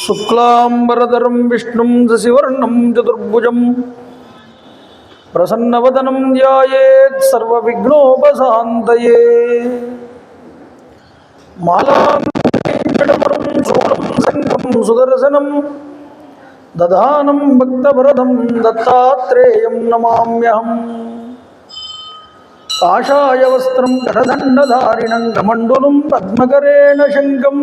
శుక్లాంబరధరం విష్ణుం శశివర్ణం చతుర్భుజం ప్రసన్నవదనం ధ్యాయేత్ సర్వవిఘ్నోపశాంతయే. మాలాంబరం శూలం శంఖం సుదర్శనం దధానం భక్తభరదం దత్తాత్రేయం నమామ్యహం. కాషాయ వస్త్రం కరదండధారిణం కమండులం పద్మకరేణ శంఖం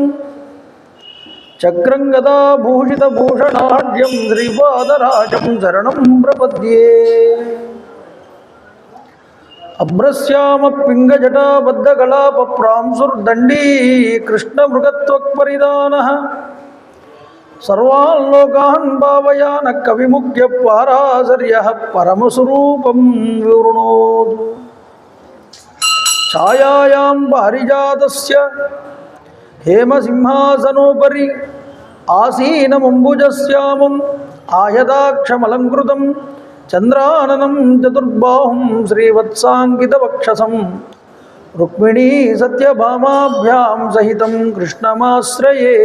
చక్రం గదాభూషితభూషణాఢ్యం శ్రీపాదరాజం శరణం ప్రపద్యే. అభ్రశ్యామ పింగజటాబద్ధకళాపప్రాంసుర్దండీ కృష్ణమృగత్వక్పరిదానః సర్వాన్ లోకాన్ భావయాన కవిముఖ్య పారాశర్యః పరమస్వరూపం వివృణోతు. ఛాయాయాం పారిజాతస్య హేమసింహాసనోపరి ఆసీనమంబుజశ్యామం ఆయదాక్షమలంకృతం చంద్రాననం చతుర్బాహుం శ్రీవత్సాంకితవక్షసం రుక్మిణీ సత్యభామాభ్యాం సహితం కృష్ణమాశ్రయే.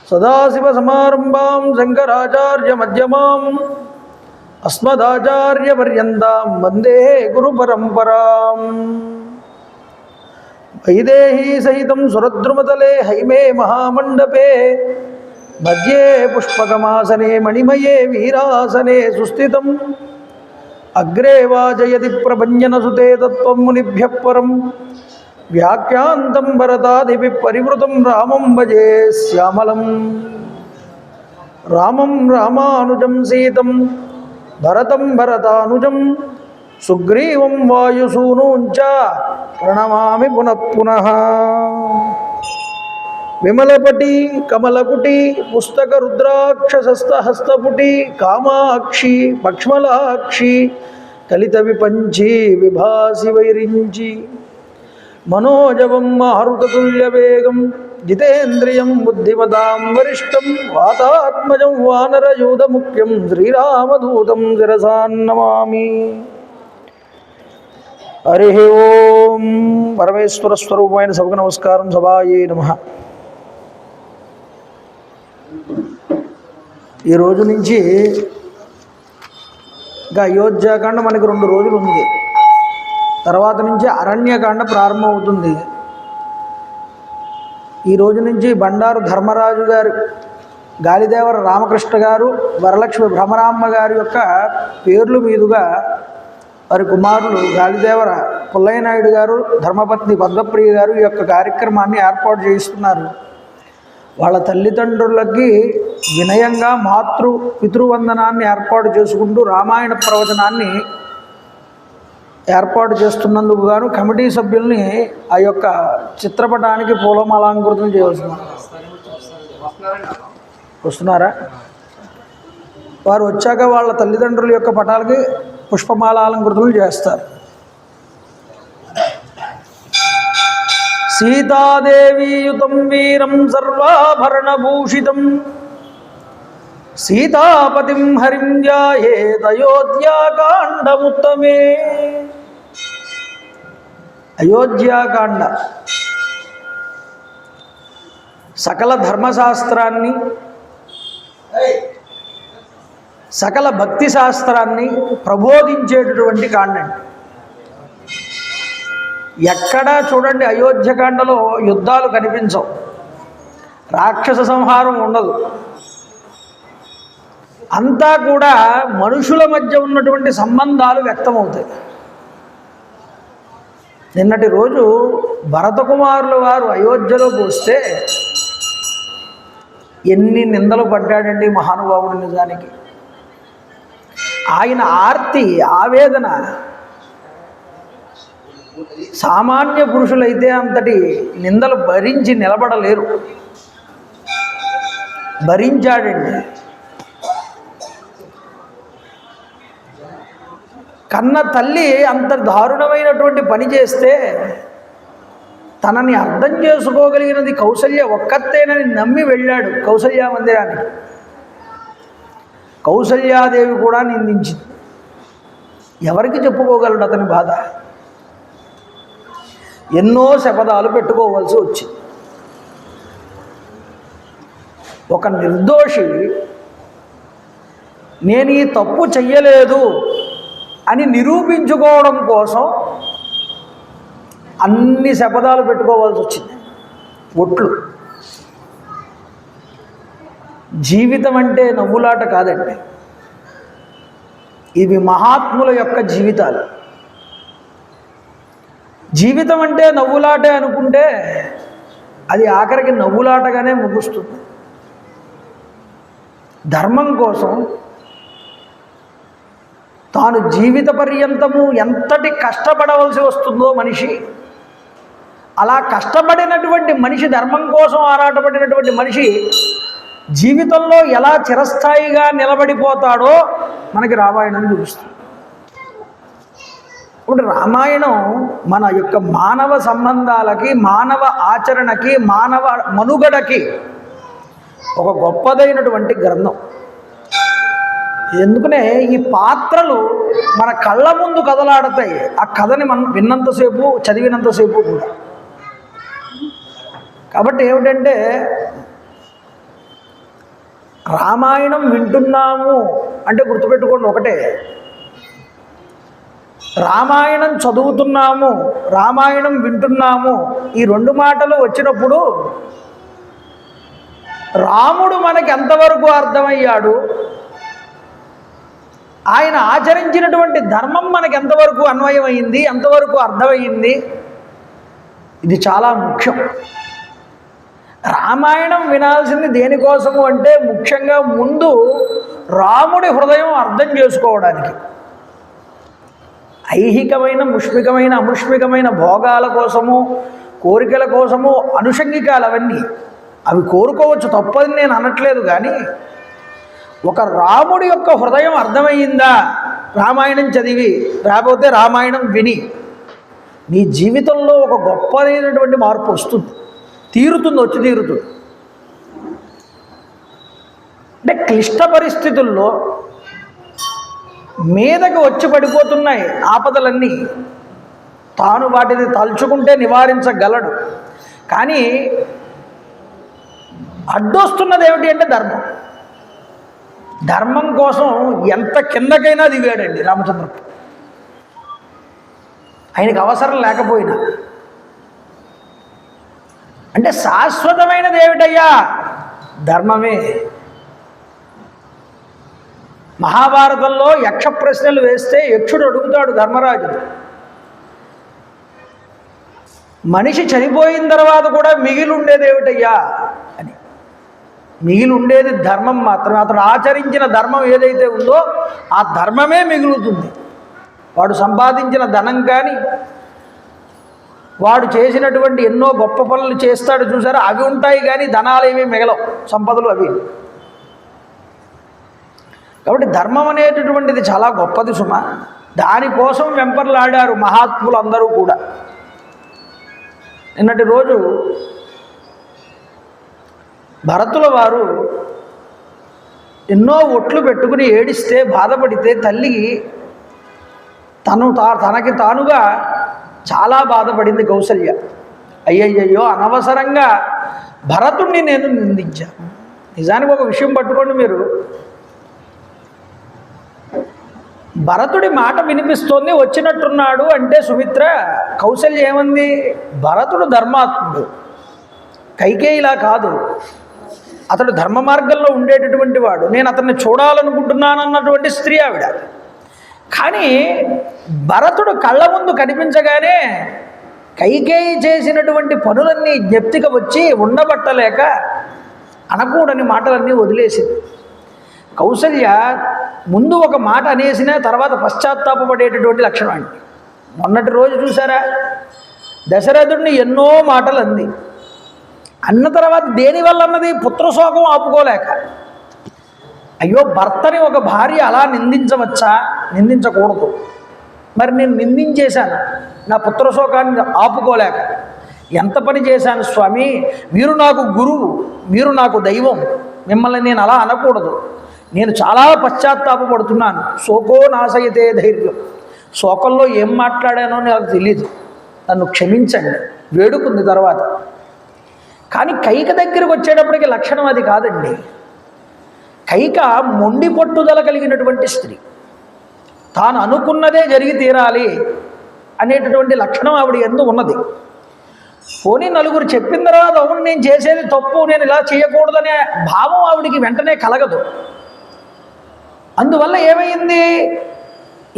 సదాశివసమారంభాం శంకరాచార్యమధ్యమాం అస్మదాచార్యపర్యంతాం వందే గురుపరంపరాం. వైదేహీ సహితం సురద్రుమతలే హైమే మహామండపే మధ్యే పుష్పకమాసనే మణిమయే వీరాసనే సుస్థితం. అగ్రే వాజయతి ప్రభంజనసుతే తత్వం మునిభ్యః పరం వ్యాఖ్యాంతం భరతాదిభిః పరివృతం రామం భజే శ్యామలం. రామం రామానుజం సీతం భరతం భరతానుజం సుగ్రీవం వాయుసూనూంచ ప్రణమామి పునః పునః. విమలపటి కమలకుటి పుస్తక రుద్రాక్షసస్తహస్తపుటి కామాక్షి పక్ష్మలాక్షి కలిత విపంచి విభాసి వైరించి మనోజవం మారుతతుల్యవేగం జితేంద్రియం బుద్ధిమతాం వరిష్టం వాతాత్మజం వానరయూధముఖ్యం శ్రీరామదూతం శిరసాన్నమామి. హరి ఓం. పరమేశ్వర స్వరూపమైన సభకు నమస్కారం. సభాయే నమః. ఈ రోజు నుంచి ఇంకా అయోధ్యాకాండ మనకి 2 రోజులు ఉంది. తర్వాత నుంచి అరణ్యకాండ ప్రారంభమవుతుంది. ఈ రోజు నుంచి బండారు ధర్మరాజు గారు, గాలిదేవర రామకృష్ణ గారు, వరలక్ష్మి భ్రమరామ్మ గారి యొక్క పేర్ల మీదుగా వారి కుమారులు గాలిదేవర పుల్లయ్య నాయుడు గారు, ధర్మపత్ని పద్మప్రియ గారు ఈ యొక్క కార్యక్రమాన్ని ఏర్పాటు చేస్తున్నారు. వాళ్ళ తల్లిదండ్రులకి వినయంగా పితృవందనాన్ని ఏర్పాటు చేసుకుంటూ రామాయణ ప్రవచనాన్ని ఏర్పాటు చేస్తున్నందుకు గాను కమిటీ సభ్యుల్ని ఆ యొక్క చిత్రపటానికి పూలమాలాంకృతం చేయవలసింది. వస్తున్నారా? వారు వచ్చాక వాళ్ళ తల్లిదండ్రుల యొక్క పటాలకి పుష్పమాలాలంకృతులు చేస్తారు. సీతాదేవీయుతం వీరం సర్వాభరణభూషితం సీతాపతిం హరిం ధ్యాయేత్ అయోధ్యాకాండముత్తమే. అయోధ్యాకాండ సకల ధర్మశాస్త్రాన్ని, సకల భక్తి శాస్త్రాన్ని ప్రబోధించేటటువంటి కాండండి. ఎక్కడా చూడండి అయోధ్యకాండలో యుద్ధాలు కనిపించవు, రాక్షస సంహారం ఉండదు. అంతా కూడా మనుషుల మధ్య ఉన్నటువంటి సంబంధాలు వ్యక్తమవుతాయి. నిన్నటి రోజు భరతకుమారుల వారు అయోధ్యలోకి వస్తే ఎన్ని నిందలు పడ్డాడండి మహానుభావుడు. నిజానికి ఆయన ఆర్తి, ఆవేదన సామాన్య పురుషులైతే అంతటి నిందలు భరించి నిలబడలేరు. భరించాడండి. కన్న తల్లి అంత దారుణమైనటువంటి పని చేస్తే తనని అర్థం చేసుకోగలిగినది కౌసల్య ఒక్కతేనని నమ్మి వెళ్ళాడు కౌసల్యా మందిరానికి. కౌసల్యాదేవి కూడా నిందించింది. ఎవరికి చెప్పుకోగలడు అతని బాధ? ఎన్నో శపథాలు పెట్టుకోవాల్సి వచ్చింది. ఒక నిర్దోషి నేను ఈ తప్పు చెయ్యలేదు అని నిరూపించుకోవడం కోసం అన్ని శపథాలు పెట్టుకోవాల్సి వచ్చింది. ఒట్లు. జీవితం అంటే నవ్వులాట కాదండి. ఇవి మహాత్ముల యొక్క జీవితాలు. జీవితం అంటే నవ్వులాటే అనుకుంటే అది ఆఖరికి నవ్వులాటగానే ముగుస్తుంది. ధర్మం కోసం తాను జీవిత పర్యంతము ఎంతటి కష్టపడవలసి వస్తుందో మనిషి, అలా కష్టపడినటువంటి మనిషి, ధర్మం కోసం ఆరాటపడినటువంటి మనిషి జీవితంలో ఎలా చిరస్థాయిగా నిలబడిపోతాడో మనకి రామాయణం చూపిస్తుంది. ఇప్పుడు రామాయణం మన యొక్క మానవ సంబంధాలకి, మానవ ఆచరణకి, మానవ మనుగడకి ఒక గొప్పదైనటువంటి గ్రంథం. ఎందుకనే ఈ పాత్రలు మన కళ్ళ ముందు కదలాడతాయి. ఆ కథని మనం విన్నంతసేపు, చదివినంతసేపు కూడా. కాబట్టి ఏమిటంటే రామాయణం వింటున్నాము అంటే గుర్తుపెట్టుకోండి ఒకటే, రామాయణం చదువుతున్నాము, రామాయణం వింటున్నాము, ఈ రెండు మాటలు వచ్చినప్పుడు రాముడు మనకి ఎంతవరకు అర్థమయ్యాడు, ఆయన ఆచరించినటువంటి ధర్మం మనకి ఎంతవరకు అన్వయమైంది, ఎంతవరకు అర్థమయ్యింది, ఇది చాలా ముఖ్యం. రామాయణం వినాల్సింది దేనికోసము అంటే ముఖ్యంగా ముందు రాముడి హృదయం అర్థం చేసుకోవడానికి. ఐహికమైన, ముష్మికమైన, అముష్మికమైన భోగాల కోసము, కోరికల కోసము అనుషంగికాలు అవన్నీ, అవి కోరుకోవచ్చు, తప్పని నేను అనట్లేదు. కానీ ఒక రాముడి యొక్క హృదయం అర్థమయ్యిందా రామాయణం చదివి, రాకపోతే రామాయణం విని, నీ జీవితంలో ఒక గొప్పదైనటువంటి మార్పు వస్తుంది, తీరుతుంది, వచ్చి తీరుతుంది. అంటే క్లిష్ట పరిస్థితుల్లో మీదకి వచ్చి పడిపోతున్నాయి ఆపదలన్నీ, తాను వాటిని తలుచుకుంటే నివారించగలడు. కానీ అడ్డొస్తున్నది ఏమిటి అంటే ధర్మం. ధర్మం కోసం ఎంత కిందకైనా దిగాడండి రామచంద్రపు. ఆయనకు అవసరం లేకపోయినా. అంటే శాశ్వతమైనది ఏమిటయ్యా? ధర్మమే. మహాభారతంలో యక్ష ప్రశ్నలు వేస్తే యక్షుడు అడుగుతాడు ధర్మరాజును, మనిషి చనిపోయిన తర్వాత కూడా మిగిలి ఉండేది ఏమిటయ్యా అని. మిగిలి ఉండేది ధర్మం మాత్రమే. అతడు ఆచరించిన ధర్మం ఏదైతే ఉందో ఆ ధర్మమే మిగులుతుంది. వాడు సంపాదించిన ధనం కానీ, వాడు చేసినటువంటి ఎన్నో గొప్ప పనులు చేస్తాడు చూసారా, అవి ఉంటాయి. కానీ ధనాలు ఏమీ మిగలవు, సంపదలు అవి. కాబట్టి ధర్మం అనేటటువంటిది చాలా గొప్పది సుమ. దానికోసం వెంపర్లాడారు మహాత్ములు అందరూ కూడా. నిన్నటి రోజు భరతుల వారు ఎన్నో ఒట్లు పెట్టుకుని ఏడిస్తే, బాధపడితే తల్లికి తనకి తానుగా చాలా బాధపడింది కౌసల్య. అయ్యయ్యో, అనవసరంగా భరతుడిని నేను నిందించాను. నిజానికి ఒక విషయం పట్టుకోండి మీరు, భరతుడి మాట వినిపిస్తోంది, వచ్చినట్టున్నాడు అంటే సుమిత్ర, కౌసల్య ఏమంది? భరతుడు ధర్మాత్ముడు, కైకేయిలా కాదు, అతడు ధర్మ మార్గంలో ఉండేటటువంటి వాడు, నేను అతన్ని చూడాలనుకుంటున్నానన్నటువంటి స్త్రీ ఆవిడ. కానీ భరతుడు కళ్ళ ముందు కనిపించగానే కైకేయి చేసినటువంటి పనులన్నీ జ్ఞప్తికి వచ్చి ఉండబట్టలేక అనకూడని మాటలన్నీ వదిలేసింది. కౌసల్య ముందు ఒక మాట అనేసిన తర్వాత పశ్చాత్తాపపడేటటువంటి లక్షణం అండి. మొన్నటి రోజు చూసారా, దశరథుడిని ఎన్నో మాటలు అంది. అన్న తర్వాత దేనివల్ల అన్నది పుత్రశోకం ఆపుకోలేక. అయ్యో, భర్తని ఒక భార్య అలా నిందించవచ్చా? నిందించకూడదు. మరి నేను నిందించేశాను నా పుత్రశోకాన్ని ఆపుకోలేక. ఎంత పని చేశాను స్వామి, మీరు నాకు గురువు, మీరు నాకు దైవం, మిమ్మల్ని నేను అలా అనకూడదు. నేను చాలా పశ్చాత్తాపడుతున్నాను. శోకో నాశయతే ధైర్యం. శోకంలో ఏం మాట్లాడానో నాకు తెలీదు, నన్ను క్షమించండి వేడుకుంది తర్వాత. కానీ కైక దగ్గరకు వచ్చేటప్పటికి లక్షణం అది కాదండి. కైక మొండి పట్టుదల కలిగినటువంటి స్త్రీ. తాను అనుకున్నదే జరిగి తీరాలి అనేటటువంటి లక్షణం ఆవిడ యందు ఉన్నది. పోనీ నలుగురు చెప్పిన తర్వాత అవును నేను చేసేది తప్పు, నేను ఇలా చేయకూడదనే భావం ఆవిడికి వెంటనే కలగదు. అందువల్ల ఏమైంది,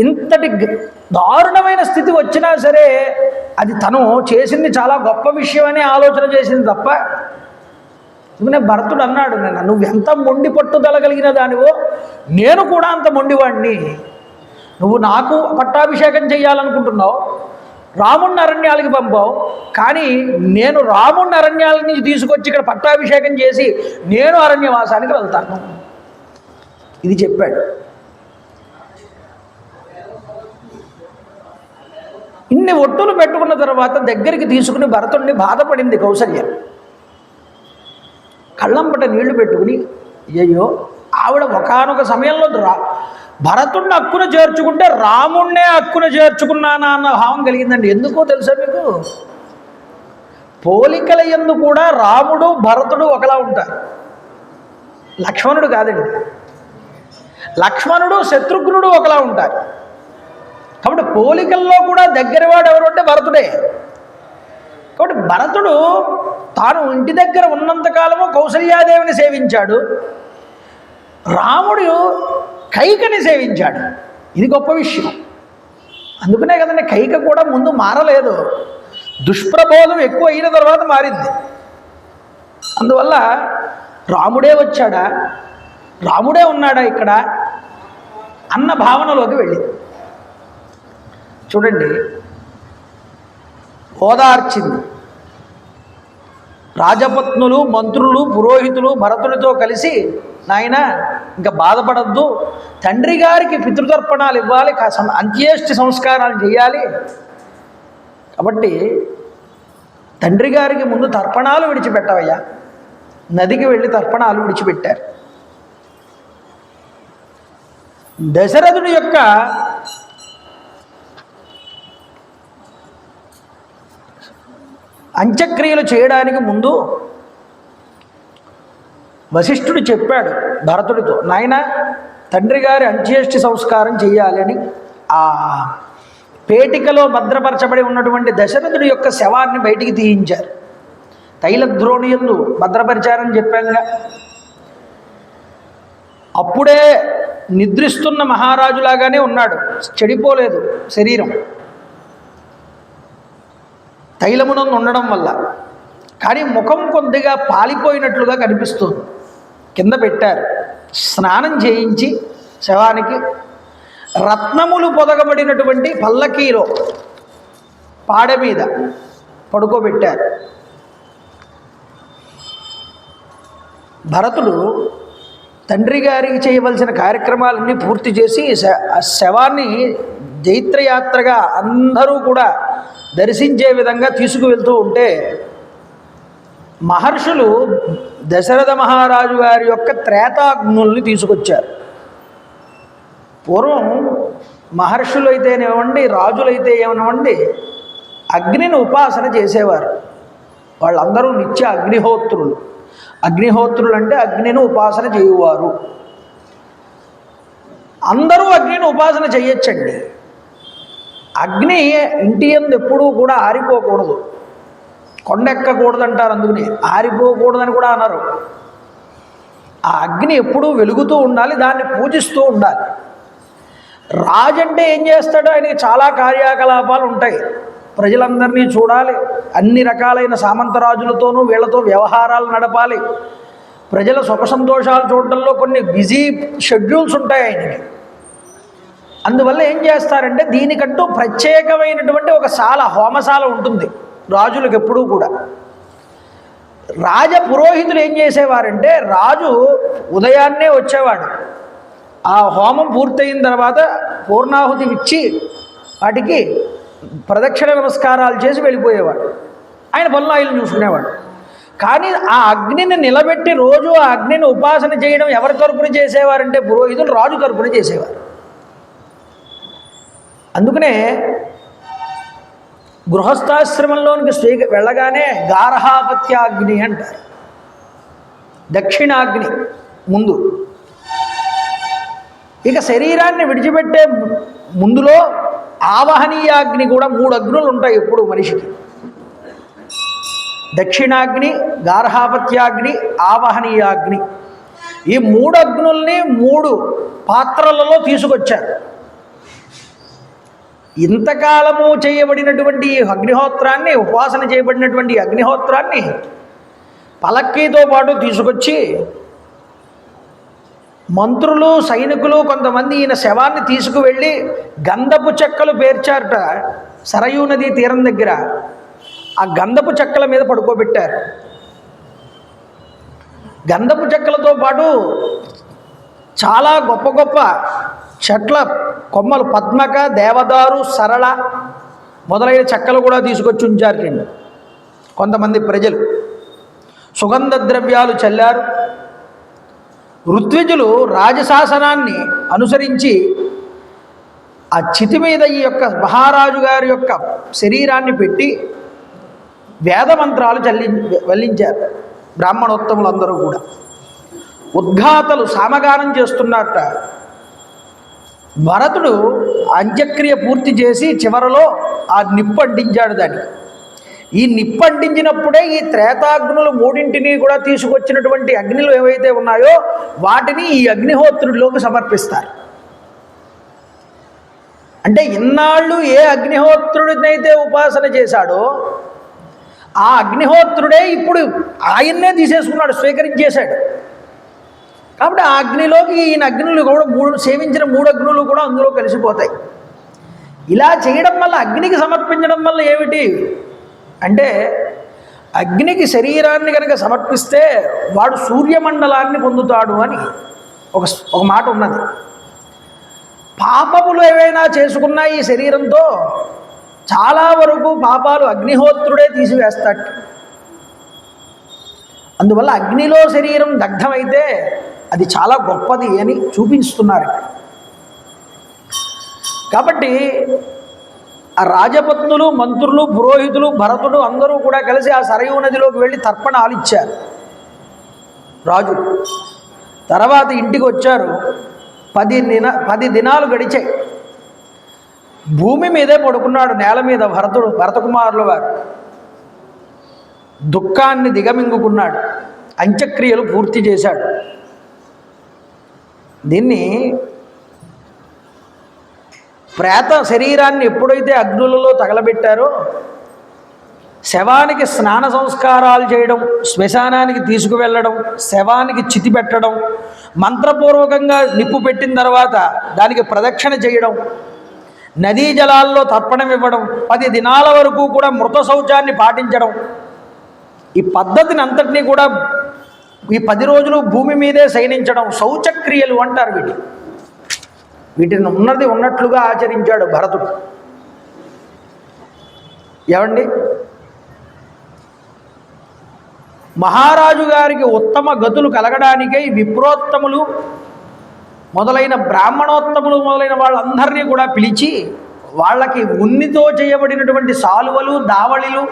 ఇంతటి దారుణమైన స్థితి వచ్చినా సరే అది తను చేసింది చాలా గొప్ప విషయం అనే ఆలోచన చేసింది తప్ప. ఎందుకంటే భరతుడు అన్నాడు, నువ్వెంత మొండి పట్టుదల కలిగిన దానివో నేను కూడా అంత మొండివాడిని. నువ్వు నాకు పట్టాభిషేకం చేయాలనుకుంటున్నావు, రాముణ్ణి అరణ్యాలకి పంపావు, కానీ నేను రాముణ్ణి అరణ్యాల నుంచి తీసుకొచ్చి ఇక్కడ పట్టాభిషేకం చేసి నేను అరణ్యవాసానికి వెళ్తాను. ఇది చెప్పాడు. ఇన్ని ఒట్టులు పెట్టుకున్న తర్వాత దగ్గరికి తీసుకుని భరతుడిని బాధపడింది కౌసల్య. కళ్ళంపట నీళ్లు పెట్టుకుని, అయ్యో ఆవిడ ఒకానొక సమయంలో భరతుడిని హక్కున చేర్చుకుంటే రాముణ్ణే హక్కున చేర్చుకున్నానా అన్న భావం కలిగిందండి. ఎందుకో తెలుసా మీకు? పోలికల యందు కూడా రాముడు భరతుడు ఒకలా ఉంటారు, లక్ష్మణుడు కాదండి. లక్ష్మణుడు శత్రుఘ్నుడు ఒకలా ఉంటారు. కాబట్టి పోలికల్లో కూడా దగ్గరవాడు ఎవరు అంటే భరతుడే. కాబట్టి భరతుడు తాను ఇంటి దగ్గర ఉన్నంతకాలము కౌసల్యాదేవిని సేవించాడు, రాముడు కైకని సేవించాడు. ఇది గొప్ప విషయం. అందుకనే కదండి కైక కూడా ముందు మారలేదు, దుష్ప్రబోధం ఎక్కువ అయిన తర్వాత మారింది. అందువల్ల రాముడే వచ్చాడా, రాముడే ఉన్నాడా ఇక్కడ అన్న భావనలోకి వెళ్ళింది. చూడండి, ఓదార్చింది. రాజపత్నులు, మంత్రులు, పురోహితులు భరతుడితో కలిసి, నాయన ఇంకా బాధపడద్దు, తండ్రి గారికి పితృతర్పణాలు ఇవ్వాలి, అంత్యేష్టి సంస్కారాలు చేయాలి. కాబట్టి తండ్రి గారికి ముందు తర్పణాలు విడిచిపెట్టవయ్యా. నదికి వెళ్ళి తర్పణాలు విడిచిపెట్టారు. దశరథుడి యొక్క అంత్యక్రియలు చేయడానికి ముందు వశిష్ఠుడు చెప్పాడు భరతుడితో, నాయన తండ్రి గారి అంత్యేష్టి సంస్కారం చేయాలి అని. ఆ పేటికలో భద్రపరచబడి ఉన్నటువంటి దశరథుడి యొక్క శవాన్ని బయటికి తీయించారు. తైలద్రోణి యందు భద్రపరిచారని చెప్పాంగా. అప్పుడే నిద్రిస్తున్న మహారాజులాగానే ఉన్నాడు, చెడిపోలేదు శరీరం తైలమునందు ఉండడం వల్ల. కానీ ముఖం కొద్దిగా పాలిపోయినట్లుగా కనిపిస్తుంది. కింద పెట్టారు, స్నానం చేయించి శవానికి రత్నములు పొదగబడినటువంటి పల్లకీలో పాడ మీద పడుకోబెట్టారు. భరతుడు తండ్రి గారికి చేయవలసిన కార్యక్రమాలన్నీ పూర్తి చేసి శవాన్ని జైత్రయాత్రగా అందరూ కూడా దర్శించే విధంగా తీసుకువెళ్తూ ఉంటే మహర్షులు దశరథ మహారాజు గారి యొక్క త్రేతాగ్నుల్ని తీసుకొచ్చారు. పూర్వం మహర్షులు అయితేనేవ్వండి, రాజులైతే ఏమనివ్వండి, అగ్నిని ఉపాసన చేసేవారు. వాళ్ళందరూ నిత్య అగ్నిహోత్రులు. అగ్నిహోత్రులు అంటే అగ్నిని ఉపాసన చేయువారు. అందరూ అగ్నిని ఉపాసన చేయొచ్చండి. అగ్ని ఇంటి యందు ఎప్పుడూ కూడా ఆరిపోకూడదు, కొండెక్కకూడదు అంటారు. అందుకని ఆరిపోకూడదని కూడా అన్నారు. ఆ అగ్ని ఎప్పుడూ వెలుగుతూ ఉండాలి, దాన్ని పూజిస్తూ ఉండాలి. రాజు అంటే ఏం చేస్తాడో ఆయనకి చాలా కార్యకలాపాలు ఉంటాయి. ప్రజలందరినీ చూడాలి, అన్ని రకాలైన సామంతరాజులతోనూ వీళ్లతో వ్యవహారాలు నడపాలి, ప్రజల సుఖ సంతోషాలు చూడడంలో కొన్ని బిజీ షెడ్యూల్స్ ఉంటాయి ఆయనకి. అందువల్ల ఏం చేస్తారంటే దీనికంటూ ప్రత్యేకమైనటువంటి ఒక శాల, హోమశాల ఉంటుంది రాజులకు ఎప్పుడూ కూడా. రాజ పురోహితులు ఏం చేసేవారంటే రాజు ఉదయాన్నే వచ్చేవాడు, ఆ హోమం పూర్తయిన తర్వాత పూర్ణాహుతి ఇచ్చి వాటికి ప్రదక్షిణ నమస్కారాలు చేసి వెళ్ళిపోయేవాడు. ఆయన పనులు ఆయన చూసుకునేవాడు. కానీ ఆ అగ్నిని నిలబెట్టి రోజు ఆ అగ్నిని ఉపాసన చేయడం ఎవరి తరపున చేసేవారంటే పురోహితులు రాజు తరపున చేసేవారు. అందుకనే గృహస్థాశ్రమంలోనికి వెళ్ళగానే గార్హాపత్యాగ్ని అంటారు, దక్షిణాగ్ని ముందు. ఇక శరీరాన్ని విడిచిపెట్టే ముందులో ఆవహనీయాగ్ని కూడా 3 అగ్నులు ఉంటాయి ఎప్పుడు మనిషికి. దక్షిణాగ్ని, గార్హాపత్యాగ్ని, ఆవహనీయాగ్ని. ఈ 3 అగ్నుల్ని 3 పాత్రలలో తీసుకొచ్చారు. ఇంతకాలము చేయబడినటువంటి అగ్నిహోత్రాన్ని, ఉపాసన చేయబడినటువంటి అగ్నిహోత్రాన్ని పలక్కీతో పాటు తీసుకొచ్చి మంత్రులు, సైనికులు కొంతమంది ఈయన శవాన్ని తీసుకువెళ్ళి గంధపు చెక్కలు పేర్చారట సరయూ నదీ తీరం దగ్గర. ఆ గంధపు చెక్కల మీద పడుకోబెట్టారు. గంధపు చెక్కలతో పాటు చాలా గొప్ప గొప్ప చెట్ల కొమ్మలు, పద్మక, దేవదారు, సరళ మొదలైన చెక్కలు కూడా తీసుకొచ్చి ఉంచారు. కొంతమంది ప్రజలు సుగంధ ద్రవ్యాలు చల్లారు. ఋత్విజులు రాజశాసనాన్ని అనుసరించి ఆ చితి మీద ఈ యొక్క మహారాజు గారి యొక్క శరీరాన్ని పెట్టి వేదమంత్రాలు వల్లించారు. బ్రాహ్మణోత్తములందరూ కూడా ఉద్ఘాతలు సామగానం చేస్తున్నారట. భరతుడు అంత్యక్రియ పూర్తి చేసి చివరలో ఆ నిప్పు అంటించాడు దాన్ని. ఈ నిప్పు అంటించినప్పుడే ఈ త్రేతాగ్నులు 3ంటిని కూడా తీసుకొచ్చినటువంటి అగ్నిలు ఏవైతే ఉన్నాయో వాటిని ఈ అగ్నిహోత్రుడిలోకి సమర్పిస్తారు. అంటే ఇన్నాళ్ళు ఏ అగ్నిహోత్రుడినైతే ఉపాసన చేశాడో ఆ అగ్నిహోత్రుడే ఇప్పుడు ఆయన్నే తీసేసుకున్నాడు, స్వీకరించేశాడు. కాబట్టి ఆ అగ్నిలోకి ఈయన అగ్నులు కూడా సేవించిన 3 అగ్నులు కూడా అందులో కలిసిపోతాయి. ఇలా చేయడం వల్ల, అగ్నికి సమర్పించడం వల్ల ఏమిటి అంటే, అగ్నికి శరీరాన్ని కనుక సమర్పిస్తే వాడు సూర్యమండలాన్ని పొందుతాడు అని ఒక మాట ఉన్నది. పాపములు ఏవైనా చేసుకున్నా ఈ శరీరంతో చాలా వరకు పాపాలు అగ్నిహోత్రుడే తీసివేస్తాడు. అందువల్ల అగ్నిలో శరీరం దగ్ధమైతే అది చాలా గొప్పది అని చూపిస్తున్నారు. కాబట్టి ఆ రాజపత్నులు, మంత్రులు, పురోహితులు, భరతుడు అందరూ కూడా కలిసి ఆ సరయూ నదిలోకి వెళ్ళి తర్పణాలు ఇచ్చారు రాజు. తర్వాత ఇంటికి వచ్చారు. 10 దినాలు గడిచాయి. భూమి మీదే పడుకున్నాడు, నేల మీద భరతకుమారుల వారు. దుఃఖాన్ని దిగమింగుకున్నాడు. అంత్యక్రియలు పూర్తి చేశాడు. దీన్ని ప్రేత శరీరాన్ని ఎప్పుడైతే అగ్నులలో తగలబెట్టారో శవానికి స్నాన సంస్కారాలు చేయడం, శ్మశానానికి తీసుకువెళ్ళడం, శవానికి చితి పెట్టడం, మంత్రపూర్వకంగా నిప్పు పెట్టిన తర్వాత దానికి ప్రదక్షిణ చేయడం, నదీ జలాల్లో తర్పణం ఇవ్వడం, 10 దినాల వరకు కూడా మృత శౌచాన్ని పాటించడం, ఈ పద్ధతిని అంతటినీ కూడా ఈ 10 రోజులు భూమి మీదే శయనించడం శౌచక్రియలు అంటారు. వీటిని ఉన్నది ఉన్నట్లుగా ఆచరించాడు భరతుడు. ఏమండి, మహారాజు గారికి ఉత్తమ గతులు కలగడానికై విప్రోత్తములు మొదలైన బ్రాహ్మణోత్తములు మొదలైన వాళ్ళందరినీ కూడా పిలిచి వాళ్ళకి ఉన్నితో చేయబడినటువంటి సాలువలు, దావళిలు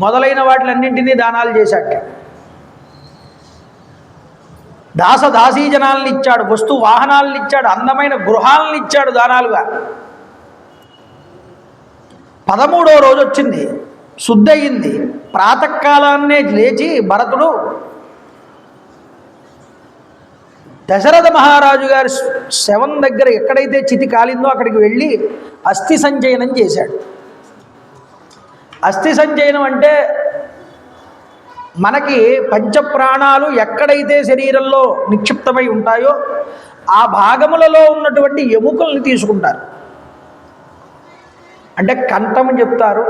మొదలైన వాటిలన్నింటినీ దానాలు చేశాట. దాసదాసీజనాలను ఇచ్చాడు, వస్తు వాహనాలను ఇచ్చాడు, అందమైన గృహాలను ఇచ్చాడు దానాలుగా. 13వ రోజు వచ్చింది, శుద్ధయింది. ప్రాతకాలాన్నే లేచి భరతుడు దశరథ మహారాజు గారి శవం దగ్గర ఎక్కడైతే చితి కాలిందో అక్కడికి వెళ్ళి అస్థి సంచయనం చేశాడు. అస్థి సంచయనం అంటే మనకి పంచప్రాణాలు ఎక్కడైతే శరీరంలో నిక్షిప్తమై ఉంటాయో ఆ భాగములలో ఉన్నటువంటి ఎముకల్ని తీసుకుంటారు. అంటే కంఠం చెప్తారు,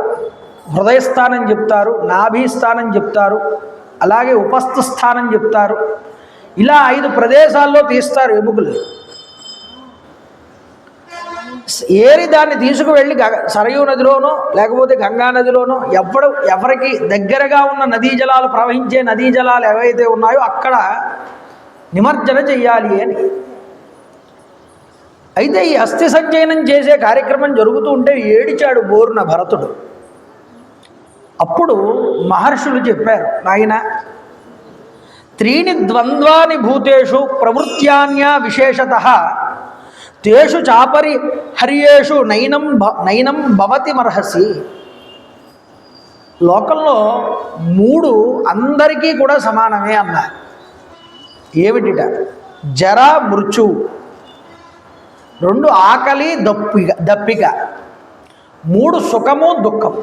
హృదయస్థానం చెప్తారు, నాభీస్థానం చెప్తారు, అలాగే ఉపస్థ స్థానం చెప్తారు. ఇలా 5 ప్రదేశాల్లో తీస్తారు ఎముకలు. ఏరి దాన్ని తీసుకువెళ్ళి సరయూ నదిలోనో లేకపోతే గంగా నదిలోనో ఎవరికి దగ్గరగా ఉన్న నదీ జలాలు ప్రవహించే నదీ జలాలు ఏవైతే ఉన్నాయో అక్కడ నిమజ్జన చెయ్యాలి అని. అయితే ఈ అస్థి సంచయనం చేసే కార్యక్రమం జరుగుతూ ఉంటే ఏడిచాడు బోరున భరతుడు. అప్పుడు మహర్షులు చెప్పారు, నాయన త్రీణి ద్వంద్వాని భూతేషు ప్రవృత్యాన్య విశేషతః తేషు చాపరి హర్యేషు నైనం భవతి మర్హసి. లోకంలో 3 అందరికీ కూడా సమానమే అన్నారు. ఏమిటిట? జర మృత్యు, 2 ఆకలి దప్పిక, 3 సుఖము దుఃఖం.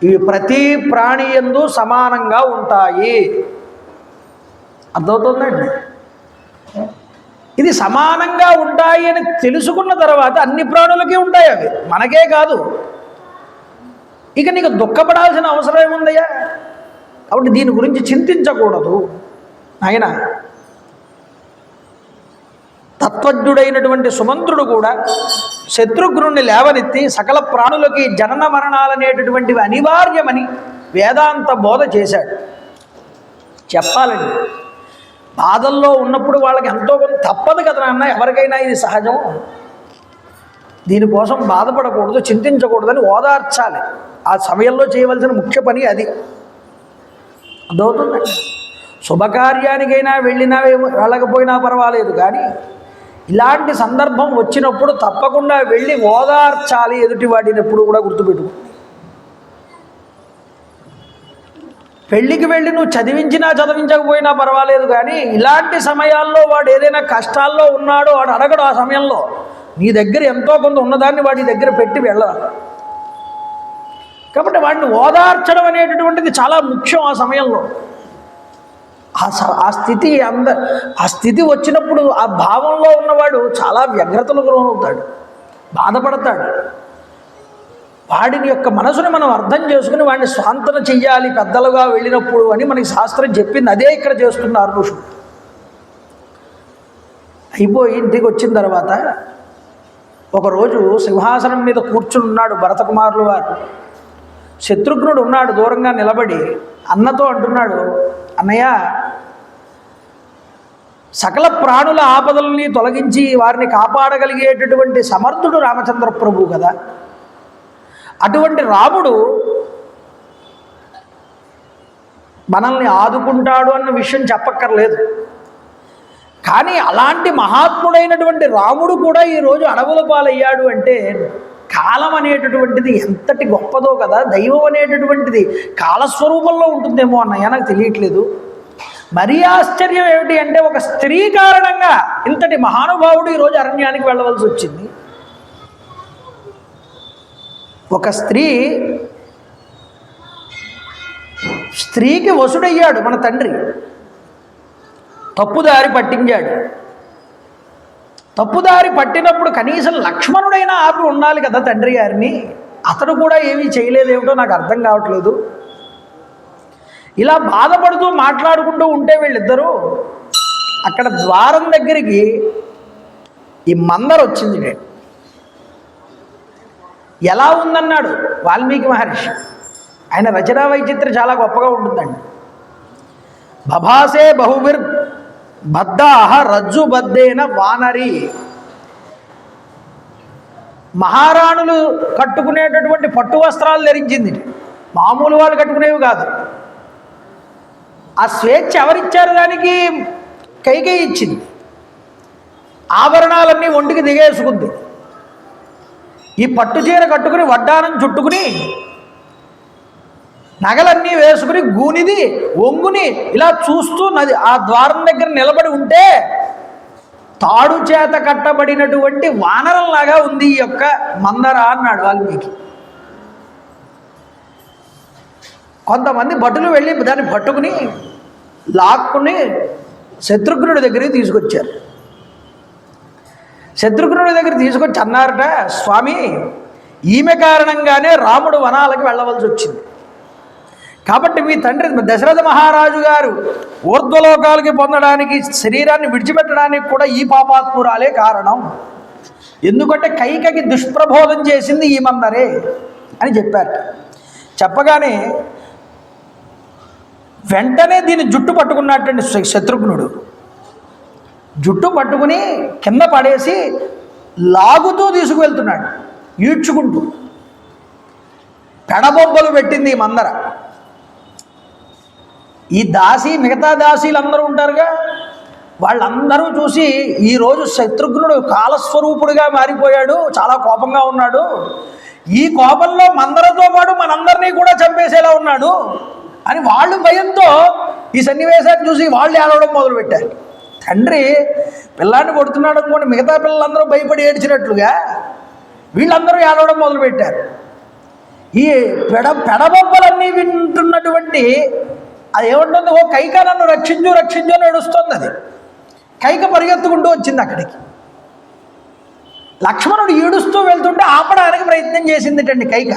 ఇవి ప్రతి ప్రాణి యందు సమానంగా ఉంటాయి. అర్థమవుతుందండి? ఇది సమానంగా ఉంటాయి అని తెలుసుకున్న తర్వాత అన్ని ప్రాణులకి ఉంటాయి అవి, మనకే కాదు. ఇక నీకు దుఃఖపడాల్సిన అవసరం ఏముందయ్యా? కాబట్టి దీని గురించి చింతించకూడదు. ఆయన తత్వజ్ఞుడైనటువంటి సుమంత్రుడు కూడా శత్రుఘ్నుణ్ణి లేవనెత్తి సకల ప్రాణులకి జనన మరణాలనేటటువంటివి అనివార్యమని వేదాంత బోధ చేశాడు. చెప్పాలండి, బాధల్లో ఉన్నప్పుడు వాళ్ళకి ఎంతో కొంత తప్పదు కదా నాన్న, ఎవరికైనా ఇది సహజం. దీనికోసం బాధపడకూడదు, చింతించకూడదని ఓదార్చాలి. ఆ సమయంలో చేయవలసిన ముఖ్య పని అది. అదవుతుందండి. శుభకార్యానికైనా వెళ్ళినా వెళ్ళకపోయినా పర్వాలేదు, కానీ ఇలాంటి సందర్భం వచ్చినప్పుడు తప్పకుండా వెళ్ళి ఓదార్చాలి ఎదుటివాడిని. ఎప్పుడు కూడా గుర్తుపెట్టుకో. పెళ్ళికి వెళ్ళి నువ్వు చదివించకపోయినా పర్వాలేదు, కానీ ఇలాంటి సమయాల్లో వాడు ఏదైనా కష్టాల్లో ఉన్నాడో వాడు అడగడు. ఆ సమయంలో నీ దగ్గర ఎంతో కొంత ఉన్నదాన్ని వాడి దగ్గర పెట్టి వెళ్ళాలి. కాబట్టి వాడిని ఓదార్చడం అనేటటువంటిది చాలా ముఖ్యం. ఆ సమయంలో ఆ స్థితి వచ్చినప్పుడు ఆ భావంలో ఉన్నవాడు చాలా వ్యగ్రతలకు లోనవుతాడు, బాధపడతాడు. వాడిని యొక్క మనసుని మనం అర్థం చేసుకుని వాడిని స్వాంతన చెయ్యాలి పెద్దలుగా వెళ్ళినప్పుడు అని మనకి శాస్త్రం చెప్పింది. అదే ఇక్కడ చేస్తున్నారు ఋషులు. అయిపోయి ఇంటికి వచ్చిన తర్వాత ఒకరోజు సింహాసనం మీద కూర్చుని ఉన్నాడు భరత కుమారులు వారు. శత్రుఘ్నుడు ఉన్నాడు దూరంగా నిలబడి. అన్నతో అంటున్నాడు, అన్నయ్య, సకల ప్రాణుల ఆపదల్ని తొలగించి వారిని కాపాడగలిగేటటువంటి సమర్థుడు రామచంద్ర ప్రభు కదా. అటువంటి రాముడు మనల్ని ఆదుకుంటాడు అన్న విషయం చెప్పక్కర్లేదు. కానీ అలాంటి మహాత్ముడైనటువంటి రాముడు కూడా ఈరోజు అడవుల పాలయ్యాడు అంటే కాలం అనేటటువంటిది ఎంతటి గొప్పదో కదా. దైవం అనేటటువంటిది కాలస్వరూపంలో ఉంటుందేమో అన్నయ్య, నాకు తెలియట్లేదు. మరీ ఆశ్చర్యం ఏమిటి అంటే ఒక స్త్రీ కారణంగా ఇంతటి మహానుభావుడు ఈరోజు అరణ్యానికి వెళ్ళవలసి వచ్చింది. ఒక స్త్రీకి వసుడయ్యాడు మన తండ్రి. తప్పుదారి పట్టించాడు. తప్పుదారి పట్టినప్పుడు కనీసం లక్ష్మణుడైనా ఆపి ఉండాలి కదా తండ్రి గారిని. అతడు కూడా ఏమీ చేయలేదేమిటో నాకు అర్థం కావట్లేదు. ఇలా బాధపడుతూ మాట్లాడుకుంటూ ఉంటే వీళ్ళిద్దరూ అక్కడ ద్వారం దగ్గరికి ఈ మందర వచ్చింది. ఎలా ఉందన్నాడు వాల్మీకి మహర్షి. ఆయన రచనా వైచిత్రం చాలా గొప్పగా ఉంటుందండి. బభాసే బహువిర్ బద్దాహ రజ్జు బద్దేన వానరి. మహారాణులు కట్టుకునేటటువంటి పట్టు వస్త్రాలు ధరించింది. మామూలు వాళ్ళు కట్టుకునేవి కాదు. ఆ స్వేచ్ఛ ఎవరిచ్చారు? దానికి కైకేయి ఇచ్చింది. ఆభరణాలన్నీ ఒంటికి దిగేసుకుంది. ఈ పట్టు చీర కట్టుకుని వడ్డానం చుట్టుకుని నగలన్నీ వేసుకుని గూనిది ఒంగుని ఇలా చూస్తూ ఆ ద్వారం దగ్గర నిలబడి ఉంటే తాడు చేత కట్టబడినటువంటి వానరంలాగా ఉంది ఈ యొక్క మందర అన్నాడు వాల్మీకి. కొంతమంది భటులు వెళ్ళి దాన్ని పట్టుకుని లాక్కుని శత్రుఘ్నుడి దగ్గరికి తీసుకొచ్చారు. శత్రుఘ్నుడి దగ్గర తీసుకొచ్చి అన్నారట, స్వామి, ఈమె కారణంగానే రాముడు వనాలకి వెళ్ళవలసి వచ్చింది. కాబట్టి మీ తండ్రి దశరథ మహారాజు గారు ఊర్ధ్వలోకాలకి పొందడానికి శరీరాన్ని విడిచిపెట్టడానికి కూడా ఈ పాపాత్మురాలే కారణం. ఎందుకంటే కైకకి దుష్ప్రబోధం చేసింది ఈ మందరే అని చెప్పారు. చెప్పగానే వెంటనే దీన్ని జుట్టు పట్టుకున్నట్టండి శత్రుఘ్నుడు. జుట్టు పట్టుకుని కింద పడేసి లాగుతూ తీసుకువెళ్తున్నాడు, ఈడ్చుకుంటూ. పెడబొబ్బలు పెట్టింది ఈ మందర. ఈ దాసి, మిగతా దాసీలు అందరూ ఉంటారుగా, వాళ్ళందరూ చూసి ఈరోజు శత్రుఘ్నుడు కాలస్వరూపుడుగా మారిపోయాడు, చాలా కోపంగా ఉన్నాడు, ఈ కోపంలో మందరతో పాటు మనందరినీ కూడా చంపేసేలా ఉన్నాడు అని వాళ్ళు భయంతో ఈ సన్నివేశాన్ని చూసి వాళ్ళు ఏడవడం మొదలుపెట్టారు. తండ్రి పిల్లాన్ని కొడుతున్నాడు అనుకోండి, మిగతా పిల్లలందరూ భయపడి ఏడ్చినట్లుగా వీళ్ళందరూ ఏడవడం మొదలుపెట్టారు. ఈ పెడబొబ్బలన్నీ వింటున్నటువంటి అది ఏమంటుంది, ఓ కైక నన్ను రక్షించు రక్షించు అని ఏడుస్తుంది. అది కైక పరిగెత్తుకుంటూ వచ్చింది అక్కడికి. లక్ష్మణుడు ఈడుస్తూ వెళ్తుంటే ఆపడానికి ప్రయత్నం చేసిందిటండి కైక.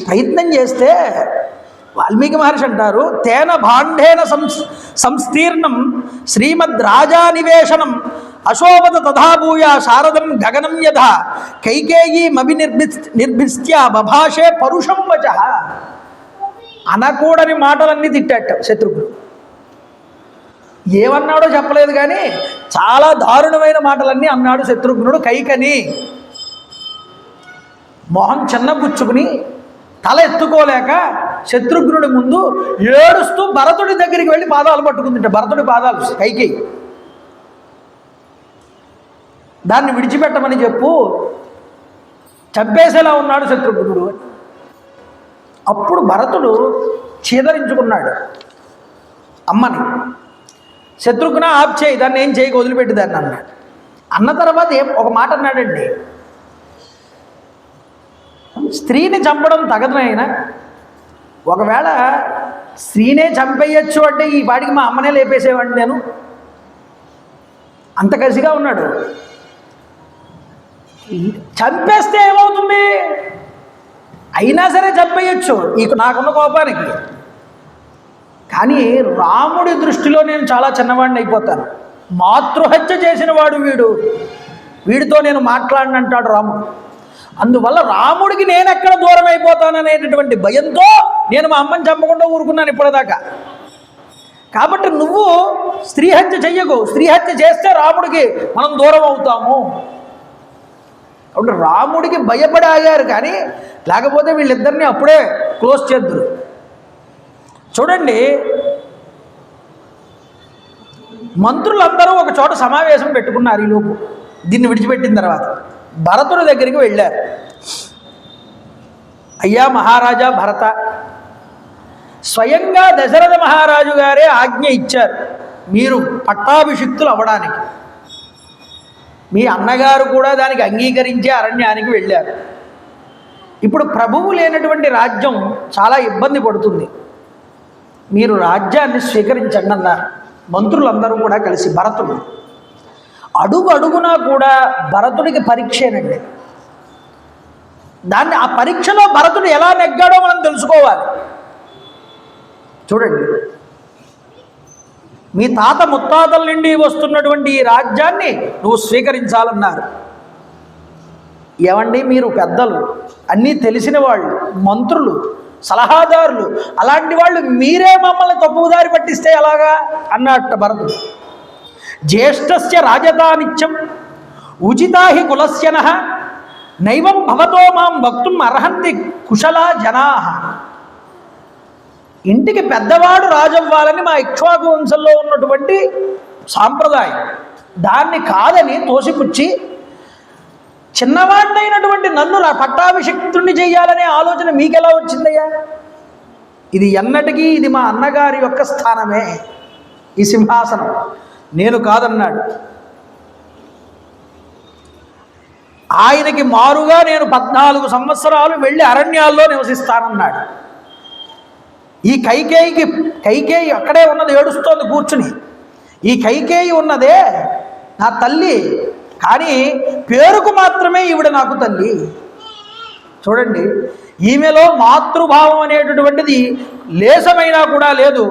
ప్రయత్నం చేస్తే వాల్మీకి మహర్షి అంటారు, తేన భాండేన సంస్తీర్ణం శ్రీమద్ రాజానివేశనం అశోభత తథాభూయ శారదం గగనం యథ కైకేయీ మభి నిర్భిస్త్య బభాషే పరుషం వచ. అనకూడని మాటలన్నీ తిట్టాట శత్రుఘ్నుడు. ఏమన్నాడో చెప్పలేదు కానీ చాలా దారుణమైన మాటలన్నీ అన్నాడు శత్రుఘ్నుడు కైకని. మొహం చిన్నపుచ్చుకుని తల ఎత్తుకోలేక శత్రుఘ్నుడి ముందు ఏడుస్తూ భరతుడి దగ్గరికి వెళ్ళి పాదాలు పట్టుకుందిట. భరతుడి పాదాలు కైకి. దాన్ని విడిచిపెట్టమని చెప్పు, చంపేసేలా ఉన్నాడు శత్రుఘ్నుడు. అప్పుడు భరతుడు చీదరించుకున్నాడు అమ్మని. శత్రుఘ్న ఆప్ చేయి, దాన్ని ఏం చేయక వదిలిపెట్టి దాన్ని అన్నాడు. అన్న తర్వాత ఒక మాట అన్నాడండి, స్త్రీని చంపడం తగదనైనా ఒకవేళ స్త్రీనే చంపేయచ్చు అంటే ఈ పాటికి మా అమ్మనే లేపేసేవాడిని నేను. అంత కసిగా ఉన్నాడు. చంపేస్తే ఏమవుతుంది, అయినా సరే చంపేయచ్చు నాకున్న కోపానికి. కానీ రాముడి దృష్టిలో నేను చాలా చిన్నవాడిని అయిపోతాను. మాతృహత్య చేసిన వాడు వీడితో నేను మాట్లాడినంటాడు రాముడు. అందువల్ల రాముడికి నేను ఎక్కడ దూరం అయిపోతాననేటటువంటి భయంతో నేను మా అమ్మని చంపకుండా ఊరుకున్నాను ఇప్పటిదాకా. కాబట్టి నువ్వు స్త్రీహత్య చెయ్యకు, స్త్రీహత్య చేస్తే రాముడికి మనం దూరం అవుతాము. కాబట్టి రాముడికి భయపడి ఆగారు, కానీ లేకపోతే వీళ్ళిద్దరిని అప్పుడే క్లోజ్ చేద్దురు. చూడండి, మంత్రులందరూ ఒక చోట సమావేశం పెట్టుకున్నారు. ఈలోపు దీన్ని విడిచిపెట్టిన తర్వాత భరతుడి దగ్గరికి వెళ్ళారు. అయ్యా మహారాజా భరత, స్వయంగా దశరథ మహారాజు గారే ఆజ్ఞ ఇచ్చారు మీరు పట్టాభిషిక్తులు అవ్వడానికి. మీ అన్నగారు కూడా దానికి అంగీకరించే అరణ్యానికి వెళ్ళారు. ఇప్పుడు ప్రభువు లేనటువంటి రాజ్యం చాలా ఇబ్బంది పడుతుంది, మీరు రాజ్యాన్ని స్వీకరించండి అన్నారు మంత్రులందరూ కూడా కలిసి. భరతుడు అడుగు అడుగునా కూడా భరతుడికి పరీక్షేనండి. ఆ పరీక్షలో భరతుడు ఎలా నెగ్గాడో మనం తెలుసుకోవాలి. చూడండి, మీ తాత ముత్తాతల నుండి వస్తున్నటువంటి ఈ రాజ్యాన్ని నువ్వు స్వీకరించాలన్నారు. ఏమండి, మీరు పెద్దలు, అన్నీ తెలిసిన వాళ్ళు, మంత్రులు, సలహాదారులు, అలాంటి వాళ్ళు మీరే మమ్మల్ని తప్పుదారి పట్టిస్తే ఎలాగా అన్నట్ట భరతుడు. జ్యేష్ఠస్య రాజధానిత్యం ఉచితాహి కులస్యనః నైవం భవతో మాం వక్తుం అర్హంతి కుశలా జనాః. ఇంటికి పెద్దవాడు రాజవ్వాలని మా ఇక్ష్వాకు వంశంలో ఉన్నటువంటి సాంప్రదాయం. దాన్ని కాదని తోసిపుచ్చి చిన్నవాడినైనటువంటి నన్ను పట్టాభిషిక్తుణ్ణి చెయ్యాలనే ఆలోచన మీకెలా వచ్చిందయ్యా? ఇది ఎన్నటికీ ఇది మా అన్నగారి యొక్క స్థానమే, ఈ సింహాసనం, నేను కాదన్నాడు. ఆయనకి మారుగా నేను 14 సంవత్సరాలు వెళ్ళి అరణ్యాల్లో నివసిస్తానన్నాడు. ఈ కైకేయి అక్కడే ఉన్నది, ఏడుస్తోంది కూర్చుని. ఈ కైకేయి ఉన్నదే నా తల్లి, కానీ పేరుకు మాత్రమే ఈవిడ నాకు తల్లి. చూడండి, ఈమెలో మాతృభావం అనేటటువంటిది లేశమైనా కూడా లేదు.